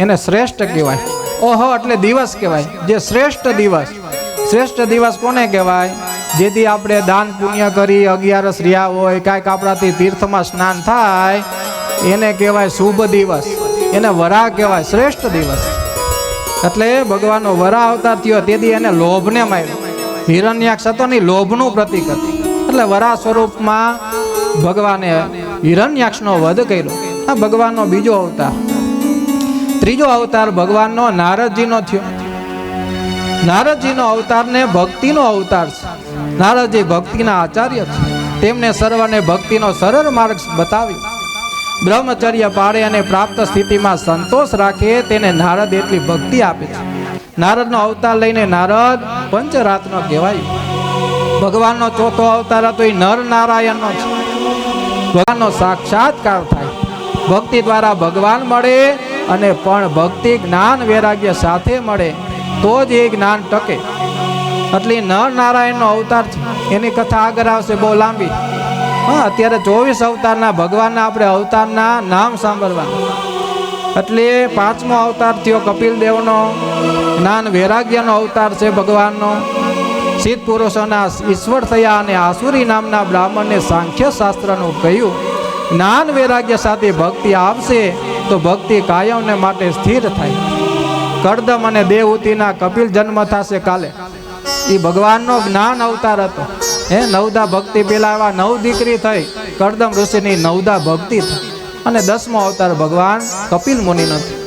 એને શ્રેષ્ઠ કહેવાય. ઓહો એટલે દિવસ કહેવાય, જે શ્રેષ્ઠ દિવસ. શ્રેષ્ઠ દિવસ કોને કહેવાય? જેથી આપણે દાન પુણ્ય કરી 11 રહ્યા હોય, કાંઈક આપણાથી તીર્થમાં સ્નાન થાય, એને કહેવાય શુભ દિવસ, એને વરા કહેવાય, શ્રેષ્ઠ દિવસ. એટલે ભગવાનનો વરા અવતાર થયો, તેથી એને લોભને માર્યો. હિરણ્યાક્ષ હતો ને લોભનું પ્રતીક હતું, એટલે વરા સ્વરૂપમાં ભગવાને હિરણ્યાક્ષનો વધ કર્યો. આ ભગવાનનો બીજો અવતાર. ત્રીજો અવતાર ભગવાનનો નારદજીનો થયો. નારદજીનો અવતારને ભક્તિનો અવતાર છે. નારદજી ભક્તિના આચાર્ય છે. તેમને સર્વને ભક્તિનો સરળ માર્ગ બતાવ્યો. બ્રહ્મચર્ય પાળે અને પ્રાપ્ત સ્થિતિમાં સંતોષ રાખે તેને નારદ એટલી ભક્તિ આપે છે. નારદનો અવતાર લઈને નારદ પંચરાત્રનો કહેવાય. ભગવાનનો ચોથો અવતાર હતો એ નર નારાયણનો છે. ભગવાનનો સાક્ષાત્કાર થાય. ભક્તિ દ્વારા ભગવાન મળે, અને પણ ભક્તિ જ્ઞાન વૈરાગ્ય સાથે મળે તો જ એ જ્ઞાન ટકે. એટલે નર નારાયણનો અવતાર છે. એની કથા આગળ આવશે, બહુ લાંબી. હા, અત્યારે 24 અવતારના ભગવાનના આપણે અવતારના નામ સાંભળવાના. એટલે 5મો અવતાર થયો કપિલ દેવનો. જ્ઞાન વૈરાગ્યનો અવતાર છે ભગવાનનો. સિદ્ધ પુરુષોના ઈશ્વર થયા, અને આસુરી નામના બ્રાહ્મણને સાંખ્ય શાસ્ત્રનું કહ્યું. જ્ઞાન વૈરાગ્ય સાથે ભક્તિ આવશે તો ભક્તિ કાયમને માટે સ્થિર થાય. કરદમ અને દેવહૂતિના કપિલ જન્મ થશે કાલે. એ ભગવાનનો જ્ઞાન અવતાર હતો. નવદા ભક્તિ પેલા એવા 9 દીકરી થઈ, કરદમ ઋષિની 9દા ભક્તિ થઈ. અને 10મો અવતાર ભગવાન કપિલ મુનિનો થયો.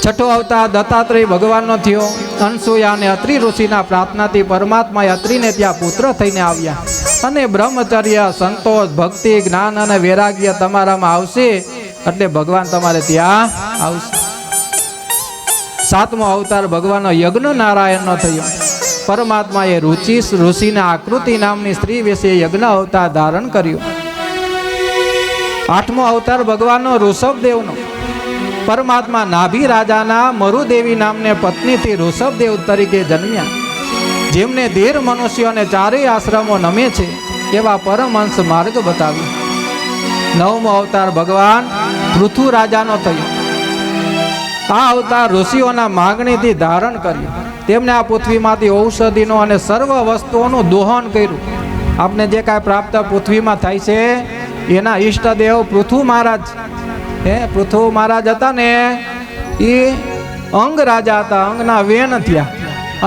6ઠો અવતાર દત્તાત્રેય ભગવાનનો થયો. અનસુયા અને અત્રિ ઋષિના પ્રાર્થનાથી પરમાત્મા અત્રિને ત્યાં પુત્ર થઈને આવ્યા. અને બ્રહ્મચર્ય, સંતોષ, ભક્તિ, જ્ઞાન અને વૈરાગ્ય તમારામાં આવશે એટલે ભગવાન તમારે ત્યાં આવશે. 7મો અવતાર ભગવાનનો યજ્ઞ નારાયણનો થયો. પરમાત્માએ રુચિ ઋષિના આકૃતિ નામની સ્ત્રી વિશે યજ્ઞ અવતાર ધારણ કર્યું. 8મો અવતાર ભગવાનનો ઋષભદેવનો. પરમાત્મા નાભી રાજાના મરુદેવી નામને પત્નીથી ઋષભદેવ તરીકે જન્મ્યા. જેમને ધીર મનુષ્યોને 4 આશ્રમો નમે છે એવા પરમહંસ માર્ગ બતાવ્યો. 9મો અવતાર ભગવાન પૃથુ રાજાનો થયો. આ અવતાર ઋષિઓના માગણીથી ધારણ કર્યું. તેમને આ પૃથ્વીમાંથી ઔષધિનો અને સર્વ વસ્તુઓનું દોહન કર્યું. આપને જે કાંઈ પ્રાપ્ત પૃથ્વીમાં થાય છે એના ઈષ્ટદેવ પૃથુ મહારાજ. પૃથુ મહારાજ હતા ને એ અંગ રાજા હતા. અંગના વેન થયા,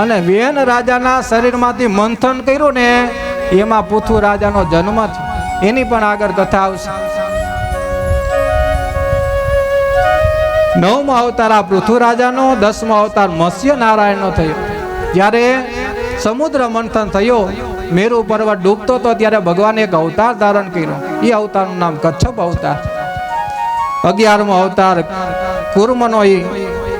અને વેન રાજાના શરીરમાંથી મંથન કર્યું ને એમાં પૃથુ રાજાનો જન્મ થયો. એની પણ આગળ કથા આવશે. 9મો અવતાર આ પૃથુ રાજાનો. 10મો અવતાર મત્સ્ય નારાયણનો થયો. જ્યારે સમુદ્ર મંથન થયો, મેરુ પર્વત ડૂબતો હતો, ત્યારે ભગવાને એક અવતાર ધારણ કર્યો. એ અવતારનું નામ કચ્છપ અવતાર. 11મો અવતાર કુર્મનો એ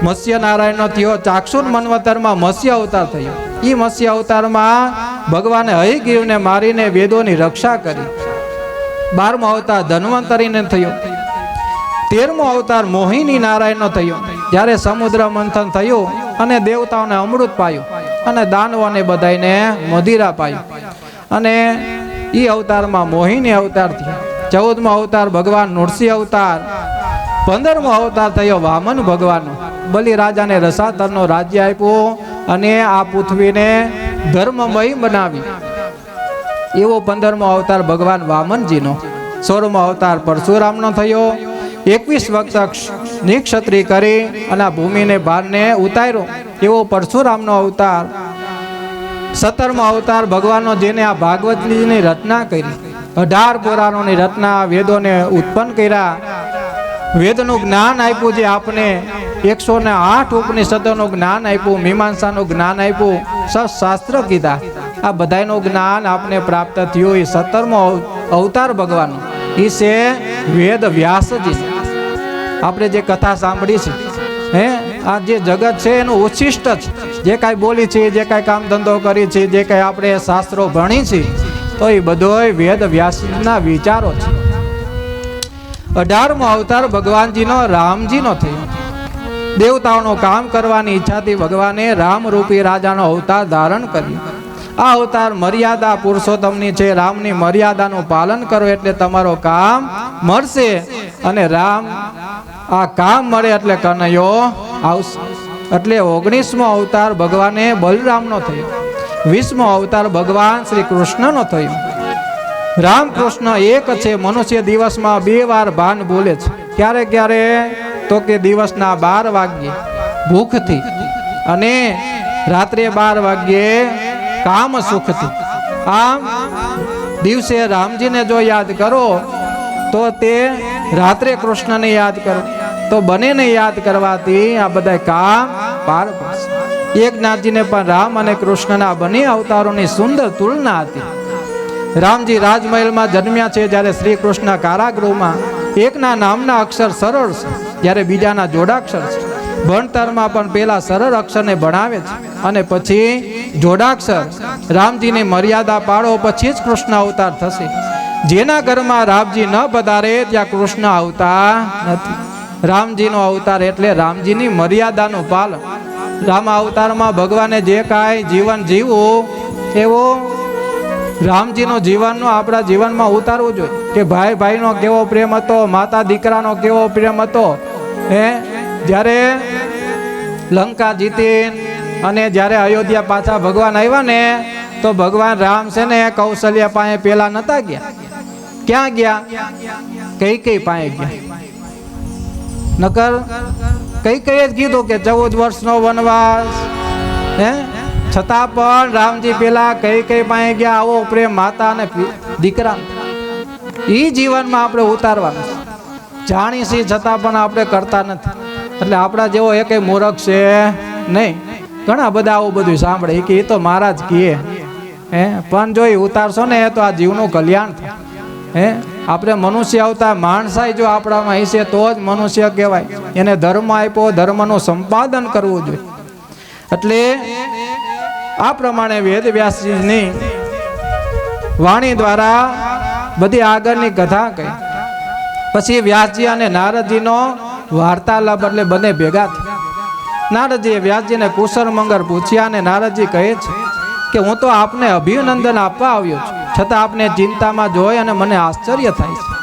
મત્સ્ય નારાયણનો થયો. ચાક્ષુર મન્વતરમાં મત્સ્ય અવતાર થયો. એ મત્સ્ય અવતારમાં ભગવાને હયગ્રીવને મારીને વેદોની રક્ષા કરી. 12મો અવતાર ધન્વંતરીને થયો. 13મો અવતાર મોહિની નારાયણનો થયો. જ્યારે સમુદ્ર મંથન થયું અને દેવતાઓને અમૃત પાયું અને દાનવોને બધાને મદિરા પાયું. અને એ અવતારમાં મોહિની અવતાર થયા. 14મો અવતાર ભગવાન નૃસિંહ અવતાર. 15મો અવતાર થયો વામન ભગવાનનો. બલિ રાજાને રસાતલનો રાજ્ય આપ્યું અને આ પૃથ્વીને ધર્મમય બનાવી. એવો 15મો અવતાર ભગવાન વામનજીનો. 16મો અવતાર પરશુરામનો થયો. 21 વખત નિક્ષત્રિય કરી અને આ ભૂમિને ભારને ઉતાર્યો એવો પરશુરામનો અવતાર. 17મો અવતાર ભગવાનનો, જેને આ ભાગવતની રચના કરી. 18 પુરાણોની રચના, વેદોને ઉત્પન્ન કર્યા, વેદનું જ્ઞાન આપ્યું, જે આપને 108 ઉપનિષદોનું જ્ઞાન આપ્યું, મીમાંસાનું જ્ઞાન આપ્યું, શાસ્ત્ર કીધા. આ બધાનું જ્ઞાન આપને પ્રાપ્ત થયું. એ 17મો અવતાર ભગવાનનો એ છે વેદ વ્યાસજી. આપણે જે કથા સાંભળી છે, આ જે જગત છે એનું ઉચ્છિષ્ટ છે. જે કાંઈ બોલી છે, જે કાંઈ કામ ધંધો કરી છે, જે કાંઈ આપણે શાસ્ત્રો ભણી છે, તો એ બધોય વેદ વ્યાસના વિચારો છે. 18મો અવતાર ભગવાનજીનો રામજીનો થયો. દેવતાઓનું કામ કરવાની ઈચ્છાથી ભગવાને રામરૂપી રાજાનો અવતાર ધારણ કર્યો. આ અવતાર મર્યાદા પુરુષોત્તમની છે. રામની મર્યાદાનું પાલન કરો એટલે તમારો કામ મળશે. અને રામ આ કામ મળે એટલે કનૈયો આવશે. એટલે 19મો અવતાર ભગવાને બલરામનો થયો. 20મો અવતાર ભગવાન શ્રી કૃષ્ણનો થયો. રામકૃષ્ણ એક છે. મનુષ્ય દિવસમાં 2 વાર ભાન ભૂલે છે. ક્યારે ક્યારે? તો કે દિવસના 12 વાગ્યે ભૂખથી અને રાત્રે 12 વાગ્યે કામ સુખથી. આમ દિવસે રામજીને જો યાદ કરો તો તે રાત્રે કૃષ્ણને યાદ કરો, તો બંનેને યાદ કરવાથી આ બધા કામ પાર પડશે. એકનાથજીને પણ રામ અને કૃષ્ણના બંને અવતારોની સુંદર તુલના હતી. રામજી રાજમહેલમાં જન્મ્યા છે, જ્યારે શ્રી કૃષ્ણ કારાગૃહમાં. એકના નામના અક્ષર સરળ છે, જ્યારે બીજાના જોડાક્ષર છે. ભણતરમાં પણ પેલા સરળ અક્ષરને ભણાવે છે અને પછી જોડાક્ષર. રામજીની મર્યાદા પાડો, પછી જ કૃષ્ણ અવતાર થશે. જેના ઘરમાં રામજી ન પધારે ત્યાં કૃષ્ણ આવતા નથી. રામજીનો અવતાર એટલે રામજીની મર્યાદાનું પાલન. રામ અવતારમાં ભગવાને જે કાંઈ જીવન જીવવું એવો રામજીનો જીવનનો આપણા જીવનમાં ઉતારવું જોઈએ. કે ભાઈ ભાઈનો કેવો પ્રેમ હતો, માતા દીકરાનો કેવો પ્રેમ હતો. જ્યારે લંકા જીતી અને જ્યારે અયોધ્યા પાછા ભગવાન આવ્યા ને, તો ભગવાન રામ છે ને કૌશલ્યા પાસે પેલા નતા ગયા. ક્યાં ગયા? કૈકેયી પાસે ગયા. નકર કૈકેયીએ જ કીધું કે 14 વર્ષનો વનવાસ. છતાં પણ રામજી પેલા કૈકેયી પાસે ગયા. આવો પ્રેમ માતા અને દીકરા એ જીવનમાં આપણે ઉતારવાનું. જાણી છીએ છતાં પણ આપણે કરતા નથી. એટલે આપણા જેવો એક મૂર્ખ છે નહીં. ઘણા બધા આવું બધું સાંભળે કે એ તો મહારાજ કહે, પણ જો એ ઉતારશો ને તો આ જીવનું કલ્યાણ થાય. આપણે મનુષ્ય આવતા માણસાઈ જો આપણામાં હશે તો જ મનુષ્ય કહેવાય. એને ધર્મ આપ્યો, ધર્મનું સંપાદન કરવું જોઈએ. એટલે આ પ્રમાણે વેદ વ્યાસજીની વાણી દ્વારા બધી આગળની કથા કહી. પછી વ્યાસજી અને નારદજીનો વાર્તાલાપ, એટલે બંને ભેગા થયા. નારદજીએ વ્યાસજીને કુશળ મંગળ પૂછ્યા અને નારદજી કહે છે કે હું તો આપને અભિનંદન આપવા આવ્યો છું, છતાં આપને ચિંતામાં જોઈ અને મને આશ્ચર્ય થાય છે.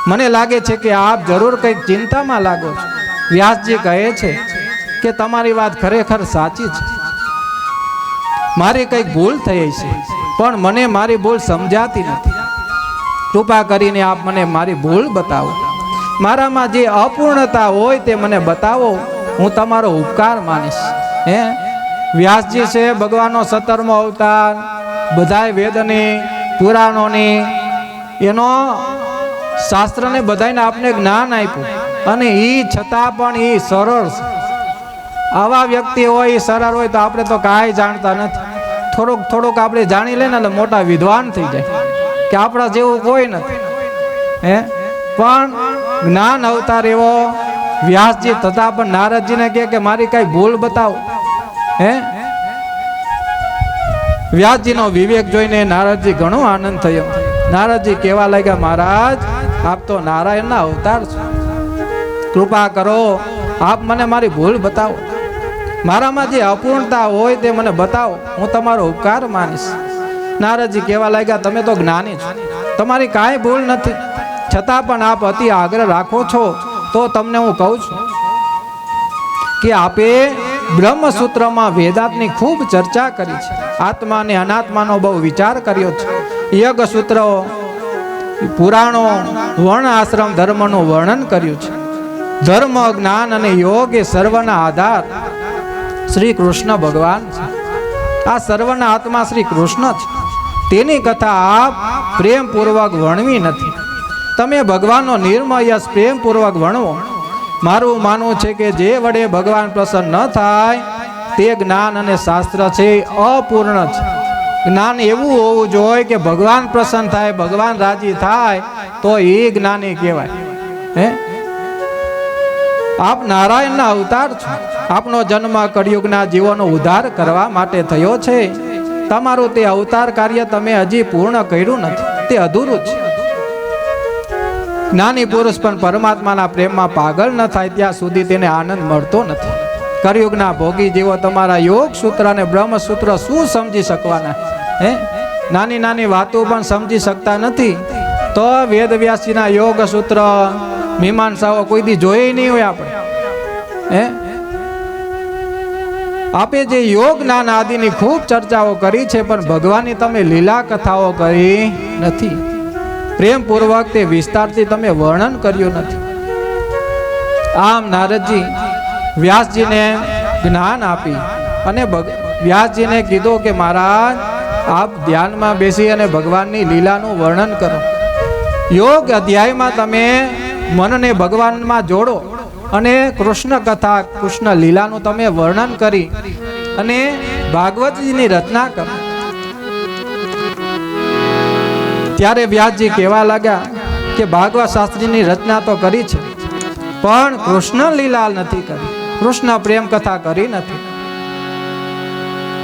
મને લાગે છે કે આપ જરૂર કંઈક ચિંતામાં લાગો છો. વ્યાસજી કહે છે કે તમારી વાત ખરેખર સાચી છે. મારી કંઈક ભૂલ થઈ છે, પણ મને મારી ભૂલ સમજાતી નથી. કૃપા કરીને આપ મને મારી ભૂલ બતાવો. મારામાં જે અપૂર્ણતા હોય તે મને બતાવો. હું તમારો ઉપકાર માનીશ. વ્યાસજી છે ભગવાનનો 17મો અવતાર. બધાય વેદની, પુરાણોની, એનો શાસ્ત્રને બધાને આપને જ્ઞાન આપ્યું. અને એ છતાં પણ એ સરળ છે. આવા વ્યક્તિ હોય, સરળ હોય, તો આપણે તો કાંઈ જાણતા નથી. થોડુંક આપણે જાણી લઈએ ને એટલે મોટા વિદ્વાન થઈ જાય કે આપણા જેવું કોઈ નથી. પણ જ્ઞાન અવતાર એવો વ્યાસજી, તથા પણ નારદજીને કહે કે મારી કઈ ભૂલ બતાવો. વ્યાસજીનો વિવેક જોઈને નારદજી ઘણો આનંદ થયો. નારદજી કહેવા લાગ્યા, મહારાજ આપ તો નારાયણના અવતાર છો. કૃપા કરો, આપ મને મારી ભૂલ બતાવો. મારામાં જે અપૂર્ણતા હોય તે મને બતાવો, હું તમારો ઉપકાર માનીશ. નારદજી કહેવા લાગ્યા, તમે તો જ્ઞાની છો, તમારી કાંઈ ભૂલ નથી, છતાં પણ આપ અતિ આગ્રહ રાખો છો તો તમને હું કહું છું કે આપે બ્રહ્મસૂત્રમાં વેદાંતની ખૂબ ચર્ચા કરી છે, આત્મા અને અનાત્માનો બહુ વિચાર કર્યો છે, યજ્ઞ સૂત્રો, પુરાણો, વર્ણ આશ્રમ ધર્મનું વર્ણન કર્યું છે. ધર્મ, જ્ઞાન અને યોગ એ સર્વના આધાર શ્રી કૃષ્ણ ભગવાન છે. આ સર્વના આત્મા શ્રી કૃષ્ણ છે. તેની કથા આપ પ્રેમપૂર્વક વર્ણવી નથી. તમે ભગવાનનો નિર્મય યશ પ્રેમપૂર્વક વર્ણવો. મારું માનવું છે કે જે વડે ભગવાન પ્રસન્ન ન થાય તે જ્ઞાન અને શાસ્ત્ર છે અપૂર્ણ છે. જ્ઞાન એવું હોવું જોઈએ કે ભગવાન પ્રસન્ન થાય, ભગવાન રાજી થાય તો એ જ્ઞાની કહેવાય. હે, આપ નારાયણના અવતાર છો. આપનો જન્મ કળિયુગના જીવોનો ઉદ્ધાર કરવા માટે થયો છે. તમારું તે અવતાર કાર્ય તમે હજી પૂર્ણ કર્યું નથી, તે અધૂરું છે. જ્ઞાની પુરુષ પણ પરમાત્માના પ્રેમમાં પાગલ ન થાય ત્યાં સુધી તેને આનંદ મળતો નથી. કળિયુગના ભોગી જીવો તમારા યોગ સૂત્ર અને બ્રહ્મ સૂત્ર શું સમજી શકવાના? હે, નાની નાની વાતો પણ સમજી શકતા નથી તો વેદવ્યાસજીના યોગ સૂત્ર મીમાંસાઓ કોઈ દી જોઈ નહીં હોય આપણે. હે, આપે જે યોગ જ્ઞાન આદિની ખૂબ ચર્ચાઓ કરી છે પણ ભગવાનની તમે લીલા કથાઓ કરી નથી. પ્રેમપૂર્વક તે વિસ્તારથી તમે વર્ણન કર્યું નથી. આમ નારદજી વ્યાસજીને જ્ઞાન આપી અને વ્યાસજીને કીધું કે મહારાજ આપ ધ્યાનમાં બેસી અને ભગવાનની લીલાનું વર્ણન કરો. યોગ અધ્યાયમાં તમે મનને ભગવાનમાં જોડો અને કૃષ્ણ કથા, કૃષ્ણ લીલાનું તમે વર્ણન કરી અને ભાગવતજીની રચના કરો. ત્યારે વ્યાસજી કહેવા લાગ્યા કે ભાગવત શાસ્ત્રીની રચના તો કરી છે પણ કૃષ્ણ લીલા નથી કરી, કૃષ્ણ પ્રેમ કથા કરી નથી.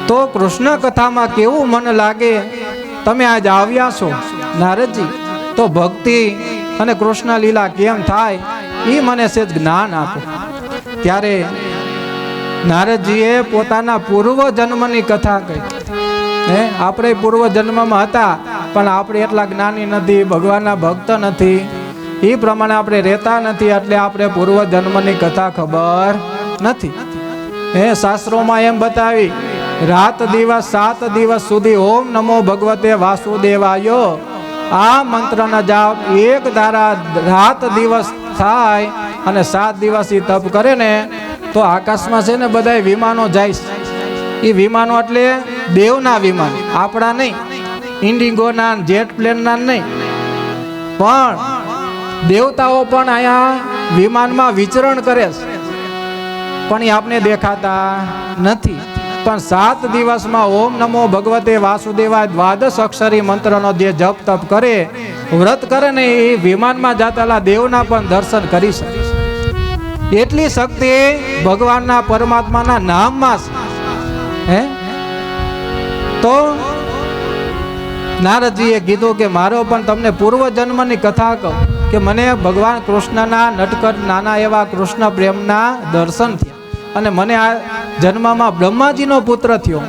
તો કૃષ્ણ કથામાં કેવું મન લાગે? તમે આજ આવ્યા છો નારદજી, તો ભક્તિ અને કૃષ્ણ લીલા કેમ થાય એ મને સેજ જ્ઞાન આપો. ત્યારે નારદજીએ પોતાના પૂર્વ જન્મની કથા કહી. આપણે પૂર્વ જન્મમાં હતા પણ આપણે એટલા જ્ઞાની નથી, ભગવાનના ભક્ત નથી, એ પ્રમાણે આપણે રહેતા નથી, એટલે આપણે પૂર્વ જન્મની કથા ખબર નથી. શાસ્ત્રોમાં એમ બતાવી, રાત દિવસ 7 દિવસ સુધી ઓમ નમો ભગવતે વાસુદેવાય આ મંત્રના જાપ એક ધારા રાત દિવસ થાય અને 7 દિવસ એ તપ કરે ને તો આકાશમાં છે ને બધા વિમાનો જાય. એ વિમાનો એટલે દેવના વિમાન, આપણા નહીં, ઇન્ડિગોના, જેટ પ્લેનના નહીં, પણ દેવતાઓ પણ અહીંયા વિમાનમાં વિચરણ કરે છે પણ એ આપને દેખાતા નથી. પણ 7 દિવસમાં ઓમ નમો ભગવતે વાસુદેવાય દ્વાદશ અક્ષરી મંત્રનો જે જપ તપ કરે, વ્રત કરે ને એ વિમાનમાં જાતાલા દેવના પણ દર્શન કરી શકે. એટલી શક્તિ ભગવાનના પરમાત્માના નામમાં છે. હે, તો નારદજીએ કીધું કે મારો પણ તમને પૂર્વ જન્મની કથા કહું કે મને ભગવાન કૃષ્ણના નટકટ નાના એવા કૃષ્ણ પ્રેમના દર્શન થયા અને મને આ જન્મમાં બ્રહ્માજીનો પુત્ર થયો.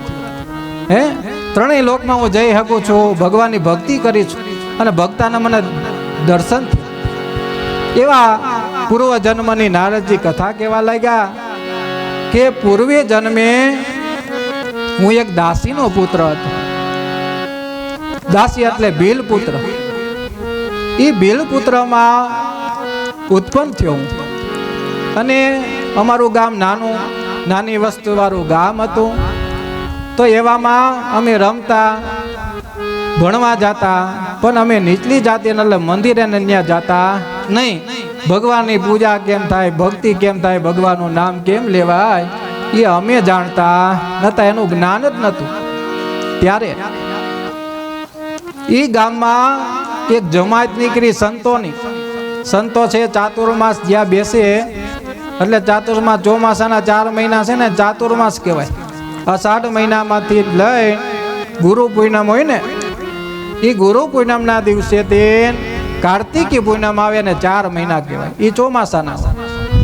હે, ત્રણેય લોકમાં હું જઈ શકું છું, ભગવાનની ભક્તિ કરી છું અને ભક્તાના મને દર્શન થયા. એવા પૂર્વ જન્મની નારદજી કથા કહેવા લાગ્યા કે પૂર્વે જન્મે હું એક દાસીનો પુત્ર હતો. દાસી એટલે ભીલ પુત્ર. એ ભીલ પુત્રમાં ઉત્પન્ન થયો અને અમારું ગામ નાની વસ્તુ વાળું ગામ હતું. તો એવામાં અમે રમતા, ભણવા જતા, પણ અમે નીચલી જાતિ એટલે મંદિરે ત્યાં જતા નહીં. ભગવાનની પૂજા કેમ થાય, ભક્તિ કેમ થાય, ભગવાનનું નામ કેમ લેવાય એ અમે જાણતા નતા, એનું જ્ઞાન જ નહોતું. ત્યારે એ ગામમાં એક જમાત નીકળી સંતોની. સંતો છે ચાતુર્માસ જ્યાં બેસે, એટલે ચાતુર્માસ ચોમાસાના 4 મહિના છે ને ચાતુર્માસ કહેવાય. અષાઢ મહિનામાંથી લઈ ગુરુ પૂનમ હોય ને, એ ગુરુ પૂનમના દિવસે તે કાર્તિકી પૂનમ આવે ને 4 મહિના કહેવાય, એ ચોમાસાના.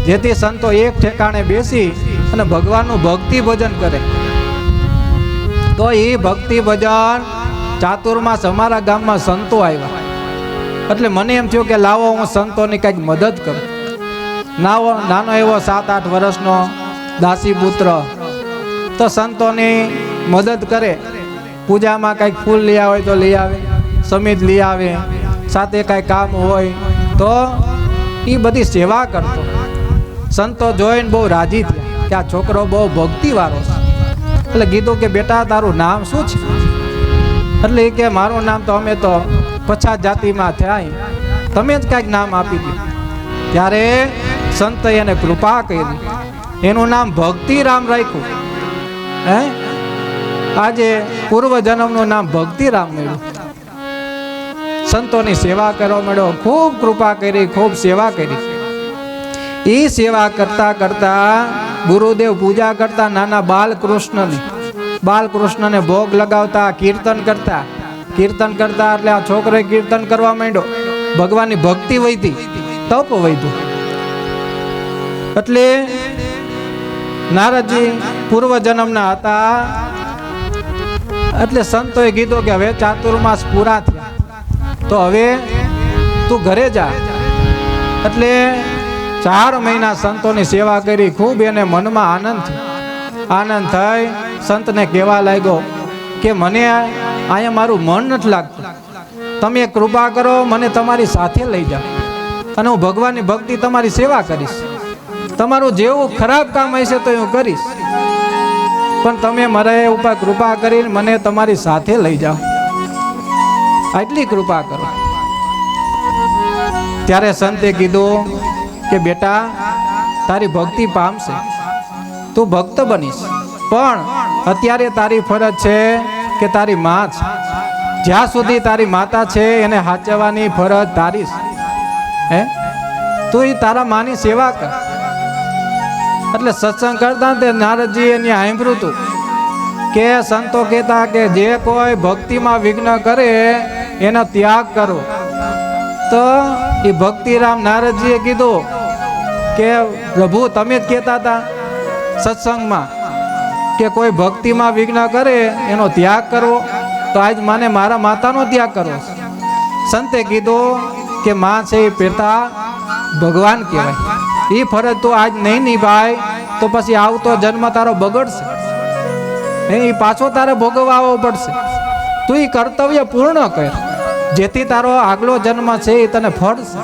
જેથી સંતો એક ઠેકાણે બેસી અને ભગવાનનું ભક્તિ ભજન કરે. તો એ ભક્તિ ભજન ચાતુર્માસ અમારા ગામમાં સંતો આવ્યા એટલે મને એમ થયું કે લાવો હું સંતોની કંઈક મદદ કરું. નાનો એવો 7-8 વર્ષનો દાસી પુત્ર તો સંતોની મદદ કરે. પૂજામાં કંઈક ફૂલ લઈ આવે તો લઈ આવે, સમિત લઈ આવે, સાથે કાંઈ કામ હોય તો એ બધી સેવા કરતો. સંતો જોઈને બહુ રાજી થયા કે આ છોકરો બહુ ભક્તિવાળો છે. એટલે કીધું કે બેટા તારું નામ શું છે? એટલે એ કે મારું નામ તો અમે તો પછાત જાતિમાં થયા, તમે જ કાંઈક નામ આપી દો. ત્યારે સંતે એને કૃપા કરી, એનું નામ ભક્તિરામ રાખ્યું. હે આજે પૂર્વ જન્મનું નામ ભક્તિરામ મળ્યું. સંતોની સેવા કરવા મળ્યો, ખૂબ કૃપા કરી, ખૂબ સેવા કરી. એ સેવા કરતા કરતા ગુરુદેવ પૂજા કરતા નાના બાલકૃષ્ણને ભોગ લગાવતા, કીર્તન કરતા એટલે આ છોકરોએ કીર્તન કરવા માંડ્યો. ભગવાનની ભક્તિ વધી, તપ વધ્યું. એટલે નારદજી પૂર્વ જન્મના હતા. એટલે સંતોએ કીધું કે હવે ચાતુર્માસ પૂરા થયા તો હવે તું ઘરે જા. એટલે 4 મહિના સંતોની સેવા કરી. ખૂબ એને મનમાં આનંદ થઈ સંતને કહેવા લાગ્યો કે મને અહીંયા મારું મન નથી લાગતું, તમે કૃપા કરો, મને તમારી સાથે લઈ જાઓ અને હું ભગવાનની ભક્તિ તમારી સેવા કરીશ. તમારું જેવું ખરાબ કામ હશે તો હું કરીશ, પણ તમે મારા ઉપર કૃપા કરીને મને તમારી સાથે લઈ જાઓ, આટલી કૃપા કરો. ત્યારે સંતે કીધું કે બેટા તારી ભક્તિ પામશે, તું ભક્ત બનીશ, પણ અત્યારે તારી ફરજ છે કે તારી માં છે, જ્યાં સુધી તારી માતા છે એને સાચવવાની ફરજ તારી છે. હે તું એ તારા માની સેવા કર. એટલે સત્સંગ કરતા તે નારદજી એને સાંભળ્યું હતું કે સંતો કહેતા કે જે કોઈ ભક્તિમાં વિઘ્ન કરે એનો ત્યાગ કરો. તો એ ભક્તિરામ નારદજીએ કીધું કે પ્રભુ તમે જ કહેતા હતા સત્સંગમાં કે કોઈ ભક્તિમાં વિઘ્ન કરે એનો ત્યાગ કરવો, તો આજ માને મારા માતાનો ત્યાગ કરવો. સંતે કીધું કે માં છે એ પિતા ભગવાન કહેવાય, એ ફરજ તો આજ નહીં નિભાય તો પછી આવતો જન્મ તારો બગડશે, એ પાછો તારે ભોગવવા આવવો પડશે. તું એ કર્તવ્ય પૂર્ણ કર જેથી તારો આગલો જન્મ છે એ તને ફળશે.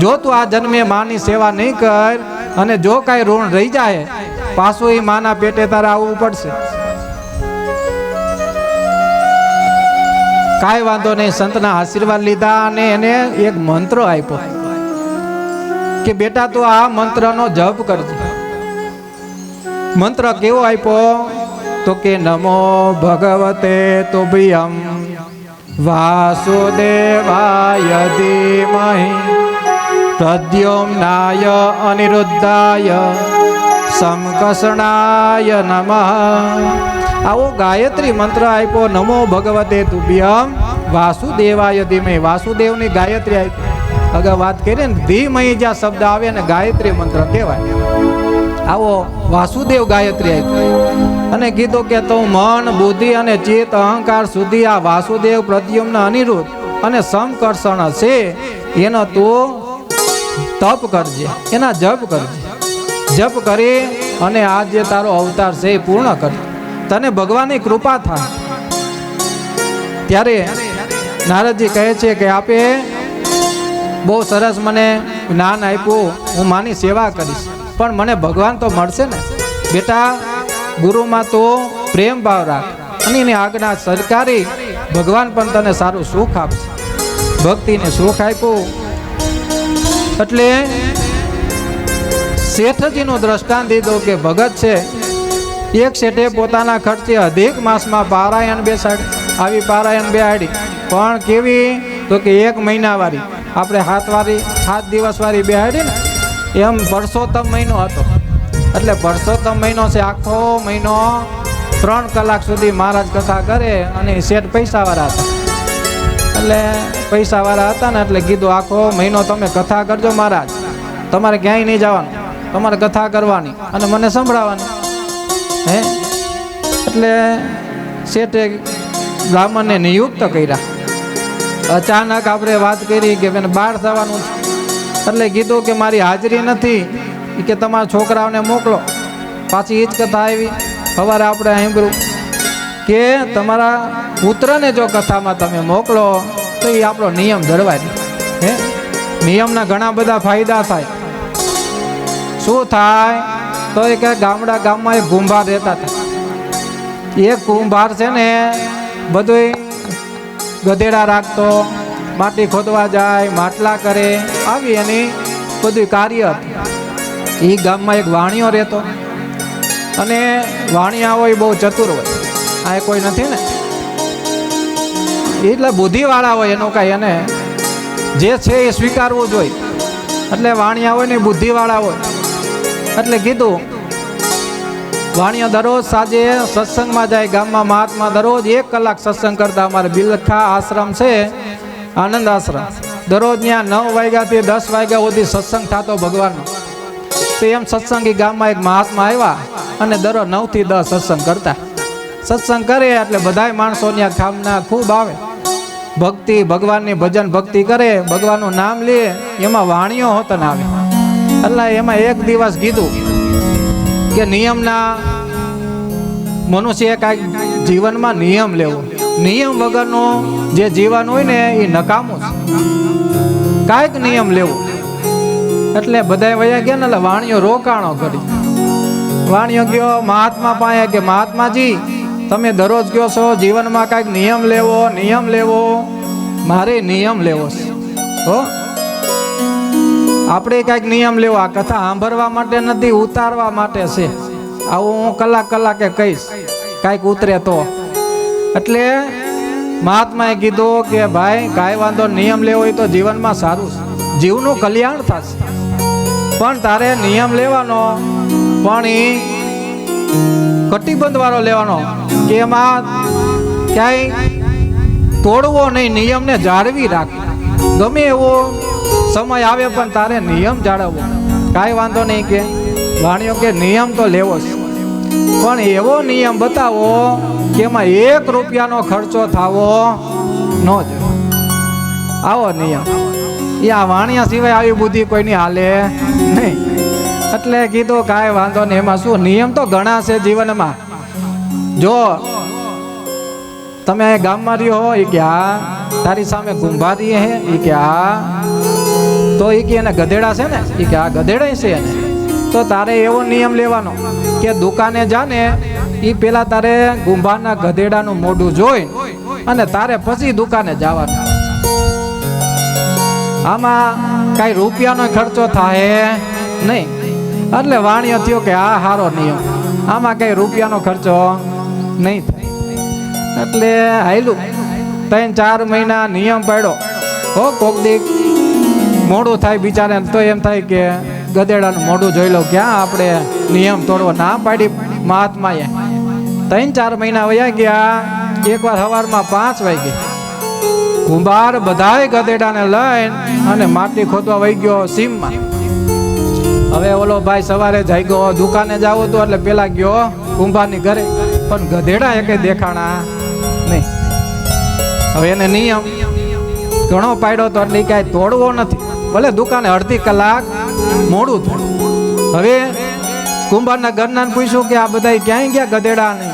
જો તું આ જન્મે માની સેવા નહીં કર અને જો કાંઈ ઋણ રહી જાય પાછું એ માના પેટે તારે આવવું પડશે. કાંઈ વાંધો નહીં. સંતના આશીર્વાદ લીધા અને એને એક મંત્ર આપ્યો કે બેટા તું આ મંત્રનો જપ કરજે. મંત્ર કેવો આપ્યો તો કે નમો ભગવતે તુભ્યં વાસુદેવાય ધીમહિ પ્રદ્યુમ્નાય અનિરુદ્ધાય સમકર્ષણાય નમઃ. આવો ગાયત્રી મંત્ર આપ્યો. નમો ભગવતે તુભ્યં વાસુદેવાય ધીમહિ. વાસુદેવની ગાયત્રી આપી. અગર વાત કરીએ ને ધીમહિ જ્યાં શબ્દ આવે ને ગાયત્રી મંત્ર કહેવાય. આવો વાસુદેવ ગાયત્રી આપી અને કીધું કે તું મન બુદ્ધિ અને ચિત્ત અહંકાર સુધી આ વાસુદેવ પ્રદ્યુમ્ન અનિરુદ્ધ અને સમકર્ષણ છે એનો તું તપ કરજે, એના જપ કરજે. જપ કરી અને આ જે તારો અવતાર છે એ પૂર્ણ કરજે, તને ભગવાનની કૃપા થાય. ત્યારે નારદજી કહે છે કે આપે બહુ સરસ મને જ્ઞાન આપ્યું, હું માની સેવા કરીશ, પણ મને ભગવાન તો મળશે ને. બેટા ગુરુમાં તો પ્રેમ ભાવ રાખ અને એની આજ્ઞા સરકારી ભગવાન પણ તને સારું સુખ આપશે. ભક્તિને સુખ આપ્યું. એટલે શેઠજીનું દ્રષ્ટાંત દીધું કે ભગત છે એક શેઠે પોતાના ખર્ચે અધિક માસમાં પારાયણ બેસાડી. આવી પારાયણ બેહાડી પણ કેવી તો કે 1 મહિના વાળી, આપણે 7 દિવસ વાળી બેહાડી ને એમ પરસોત્તમ મહિનો હતો. એટલે પરસોત્તમ મહિનો છે, આખો મહિનો 3 કલાક સુધી મહારાજ કથા કરે અને શેઠ પૈસાવાળા હતા. એટલે પૈસાવાળા હતા ને એટલે કીધું આખો મહિનો તમે કથા કરજો મહારાજ, તમારે ક્યાંય નહીં જવાનું, તમારે કથા કરવાની અને મને સંભળાવવાની. હે એટલે શેઠે બ્રાહ્મણને નિયુક્ત કર્યા. અચાનક આપણે વાત કરી કે બેન બહાર થવાનું છે, એટલે કીધું કે મારી હાજરી નથી, કે તમારા છોકરાઓને મોકલો. પાછી એ જ કથા આવી સવારે આપણે સાંભળ્યું કે તમારા પુત્રને જો કથામાં તમે મોકલો તો એ આપણો નિયમ જળવાય. હે નિયમના ઘણા બધા ફાયદા થાય. શું થાય તો એ કે ગામમાં એક કુંભાર રહેતા હતા. એક કુંભાર છે ને બધું ગધેડા રાખતો, માટી ખોદવા જાય, માટલા કરે, આવી એની બધું કાર્ય હતું. એ ગામમાં એક વાણિયો રહેતો અને વાણિયા હોય બહુ ચતુર હોય. આ કોઈ નથી ને એટલે બુદ્ધિવાળા હોય, એનું કાંઈ એને જે છે એ સ્વીકારવું જોઈએ. એટલે વાણિયા હોય ને બુદ્ધિવાળા હોય. એટલે કીધું વાણિયા દરરોજ સાંજે સત્સંગમાં જાય ગામમાં. મહાત્મા દરરોજ 1 કલાક સત્સંગ કરતા. અમારે બિલખા આશ્રમ છે, આનંદ આશ્રમ, દરરોજ ત્યાં 9 વાગ્યાથી 10 વાગ્યા સુધી સત્સંગ થતો ભગવાનનો. તો એમ સત્સંગી ગામમાં એક મહાત્મા આવ્યા અને દરરોજ 9 થી 10 સત્સંગ કરતા. સત્સંગ કરે એટલે બધાય માણસો ત્યાં ખામના ખૂબ આવે. ભક્તિ ભગવાનની ભજન ભક્તિ કરે, ભગવાનનું નામ લે, એમાં વાણીઓ હોતા ના આવે. એટલે એમાં એક દિવસ કીધું કે નિયમના મનુષ્ય કાંઈક જીવનમાં નિયમ લેવો. નિયમ વગરનો જે જીવન હોય ને એ નકામું છે. કાંઈક નિયમ લેવો. એટલે બધા વયા ગયા ને એટલે વાણીઓ રોકાણો કરી. વાણીઓ ગયો મહાત્મા પાસે કે મહાત્માજી તમે દરરોજ કહો છો જીવનમાં કાંઈક નિયમ લેવો, નિયમ લેવો. મારે નિયમ લેવો છે હો. આપણે કાંઈક નિયમ લેવો. આ કથા સાંભળવા માટે નથી, ઉતારવા માટે છે. આવું હું કલાકે કહીશ, કાંઈક ઉતરે તો. એટલે મહાત્માએ કીધું કે ભાઈ કાંઈ વાંધો, નિયમ લેવો હોય તો જીવનમાં સારું છે, જીવનું કલ્યાણ થશે. પણ તારે નિયમ લેવાનો, પણ એ કટિબંધ વાળો લેવાનો કે એમાં ક્યાંય તોડવો નહીં, નિયમને જાળવી રાખ. ગમે એવો સમય આવે પણ તારે નિયમ જાળવવો. કાંઈ વાંધો નહીં કે વાણીઓ કે નિયમ તો લેવો છે, પણ એવો નિયમ બતાવો કે એમાં 1 રૂપિયાનો ખર્ચો થવો ન જોઈએ. આવો નિયમ. એ આ વાણિયા સિવાય આવી બુદ્ધિ કોઈની હાલે નહીં. એટલે કીધું કાંઈ વાંધો નહીં, એમાં શું, નિયમ તો ઘણા છે જીવનમાં. જો તમે ગામમાં રહ્યો હો, એ કે હા, તારી સામે કુંભારી હે, એ કે હા, તો એ કે એને ગધેડા છે ને, એ કે હા ગધેડા છે એને. તો તારે એવો નિયમ લેવાનો કે દુકાને જાને એ પેલા તારે કુંભારના ગધેડાનું મોઢું જોઈ અને તારે પછી દુકાને જવાનું. આમાં કાંઈ રૂપિયાનો ખર્ચો થાય નહીં. એટલે વાણિયો થયો કે આ સારો નિયમ, આમાં કઈ રૂપિયાનો ખર્ચો નહીં થાય. એટલે હાલ્યું 3-4 મહિના નિયમ પાડ્યો હો. કોક દી મોડું થાય બિચારે તો એમ થાય કે ગધેડાનું મોઢું જોઈ લો, ક્યાં આપણે નિયમ તોડવો. ના પાડી મહાત્માએ. 3-4 મહિના વયા ગયા. એકવાર સવારમાં 5 વાગે કુંભાર બધાય ગધેડાને લઈને અને માટી ખોદવા વહી ગયો સીમમાં. હવે ઓલો ભાઈ સવારે જાગ્યો, દુકાને જાવું હતું એટલે પેલા ગયો કુંભારની ઘરે, પણ ગધેડા એકે દેખાણા નહીં. હવે એને નિયમ ઘણો પાડ્યો તો એટલે કાંઈ તોડવો નથી. ભલે દુકાને અડધી કલાક મોડું થયું. હવે કુંભારના ઘરના પૂછ્યું કે આ બધા ક્યાંય ગયા ગધેડા નહીં,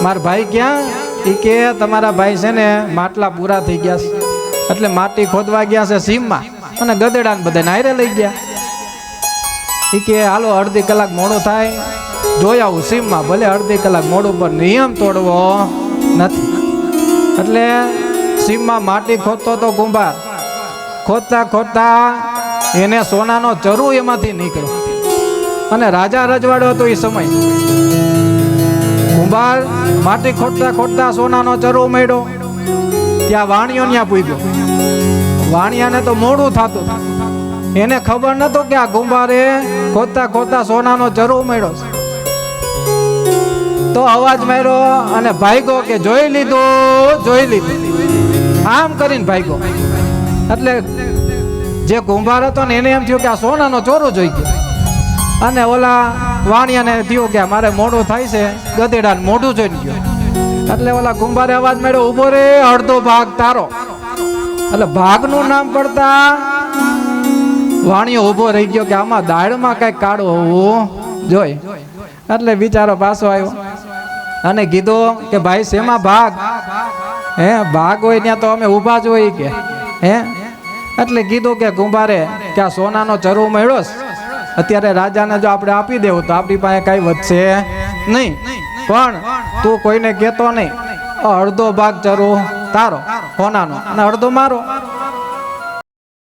મારા ભાઈ ક્યાં? એ કે તમારા ભાઈ છે ને માટલા પૂરા થઈ ગયા છે એટલે માટી ખોદવા ગયા છે સીમમાં અને ગધેડાને બધા નાયરે લઈ ગયા. એ કે હાલો અડધી કલાક મોડું થાય જોઈ આવું સીમમાં. ભલે અડધી કલાક મોડું, પણ નિયમ તોડવો નથી. એટલે સીમમાં માટી ખોદતો તો કુંભાર. ખોદતા ખોદતા એને સોનાનો ચરુ એમાંથી નીકળ્યો અને રાજા રજવાડો હતો એ સમય. કુંભાર માટી ખોદતા ખોદતા સોનાનો ચરુ મળ્યો. ત્યાં વાણિયો ત્યાં પૂગ્યો. વાણિયાને તો મોડું થતું, એને ખબર નતો કે આ કુંભારે ખોદતા ખોદતા સોનાનો ચરુ મળ્યો છે. તો અવાજ માર્યો અને ભાગ્યો કે જોઈ લીધું, જોઈ લીધું. આમ કરીને ભાગ્યો. એટલે જે કુંભાર હતો ને એને એમ થયું કે આ સોનાનો ચોરો જોઈ ગયો. અને ઓલા વાણિયાને થયું કે મારે મોડું થાય છે, ગધેડાને મોઢું જોઈને ગયો. એટલે ઓલા કુંભારે અવાજ માંડ્યો, ઉભો રે, અડધો ભાગ તારો. એટલે ભાગનું નામ પડતા વાણિયો ઉભો રહી ગયો કે આમાં દાળમાં કઈક કાળું હોવું જોઈ. એટલે બિચારો પાછો આવ્યો અને કીધું કે ભાઈ શેમાં ભાગ? હે, ભાગ હોય ત્યાં તો અમે ઊભા જ હોય કે. હે, એટલે કીધું કે કુંભારે કે આ સોનાનો ચરુ મળ્યો છે, અત્યારે રાજાને જો આપણે આપી દેવું તો આપણી પાસે કઈ વધશે નહીં, પણ તું કોઈને કહેતો નહીં, અડધો ભાગ ચરુ તારો સોનાનો અને અડધો મારો.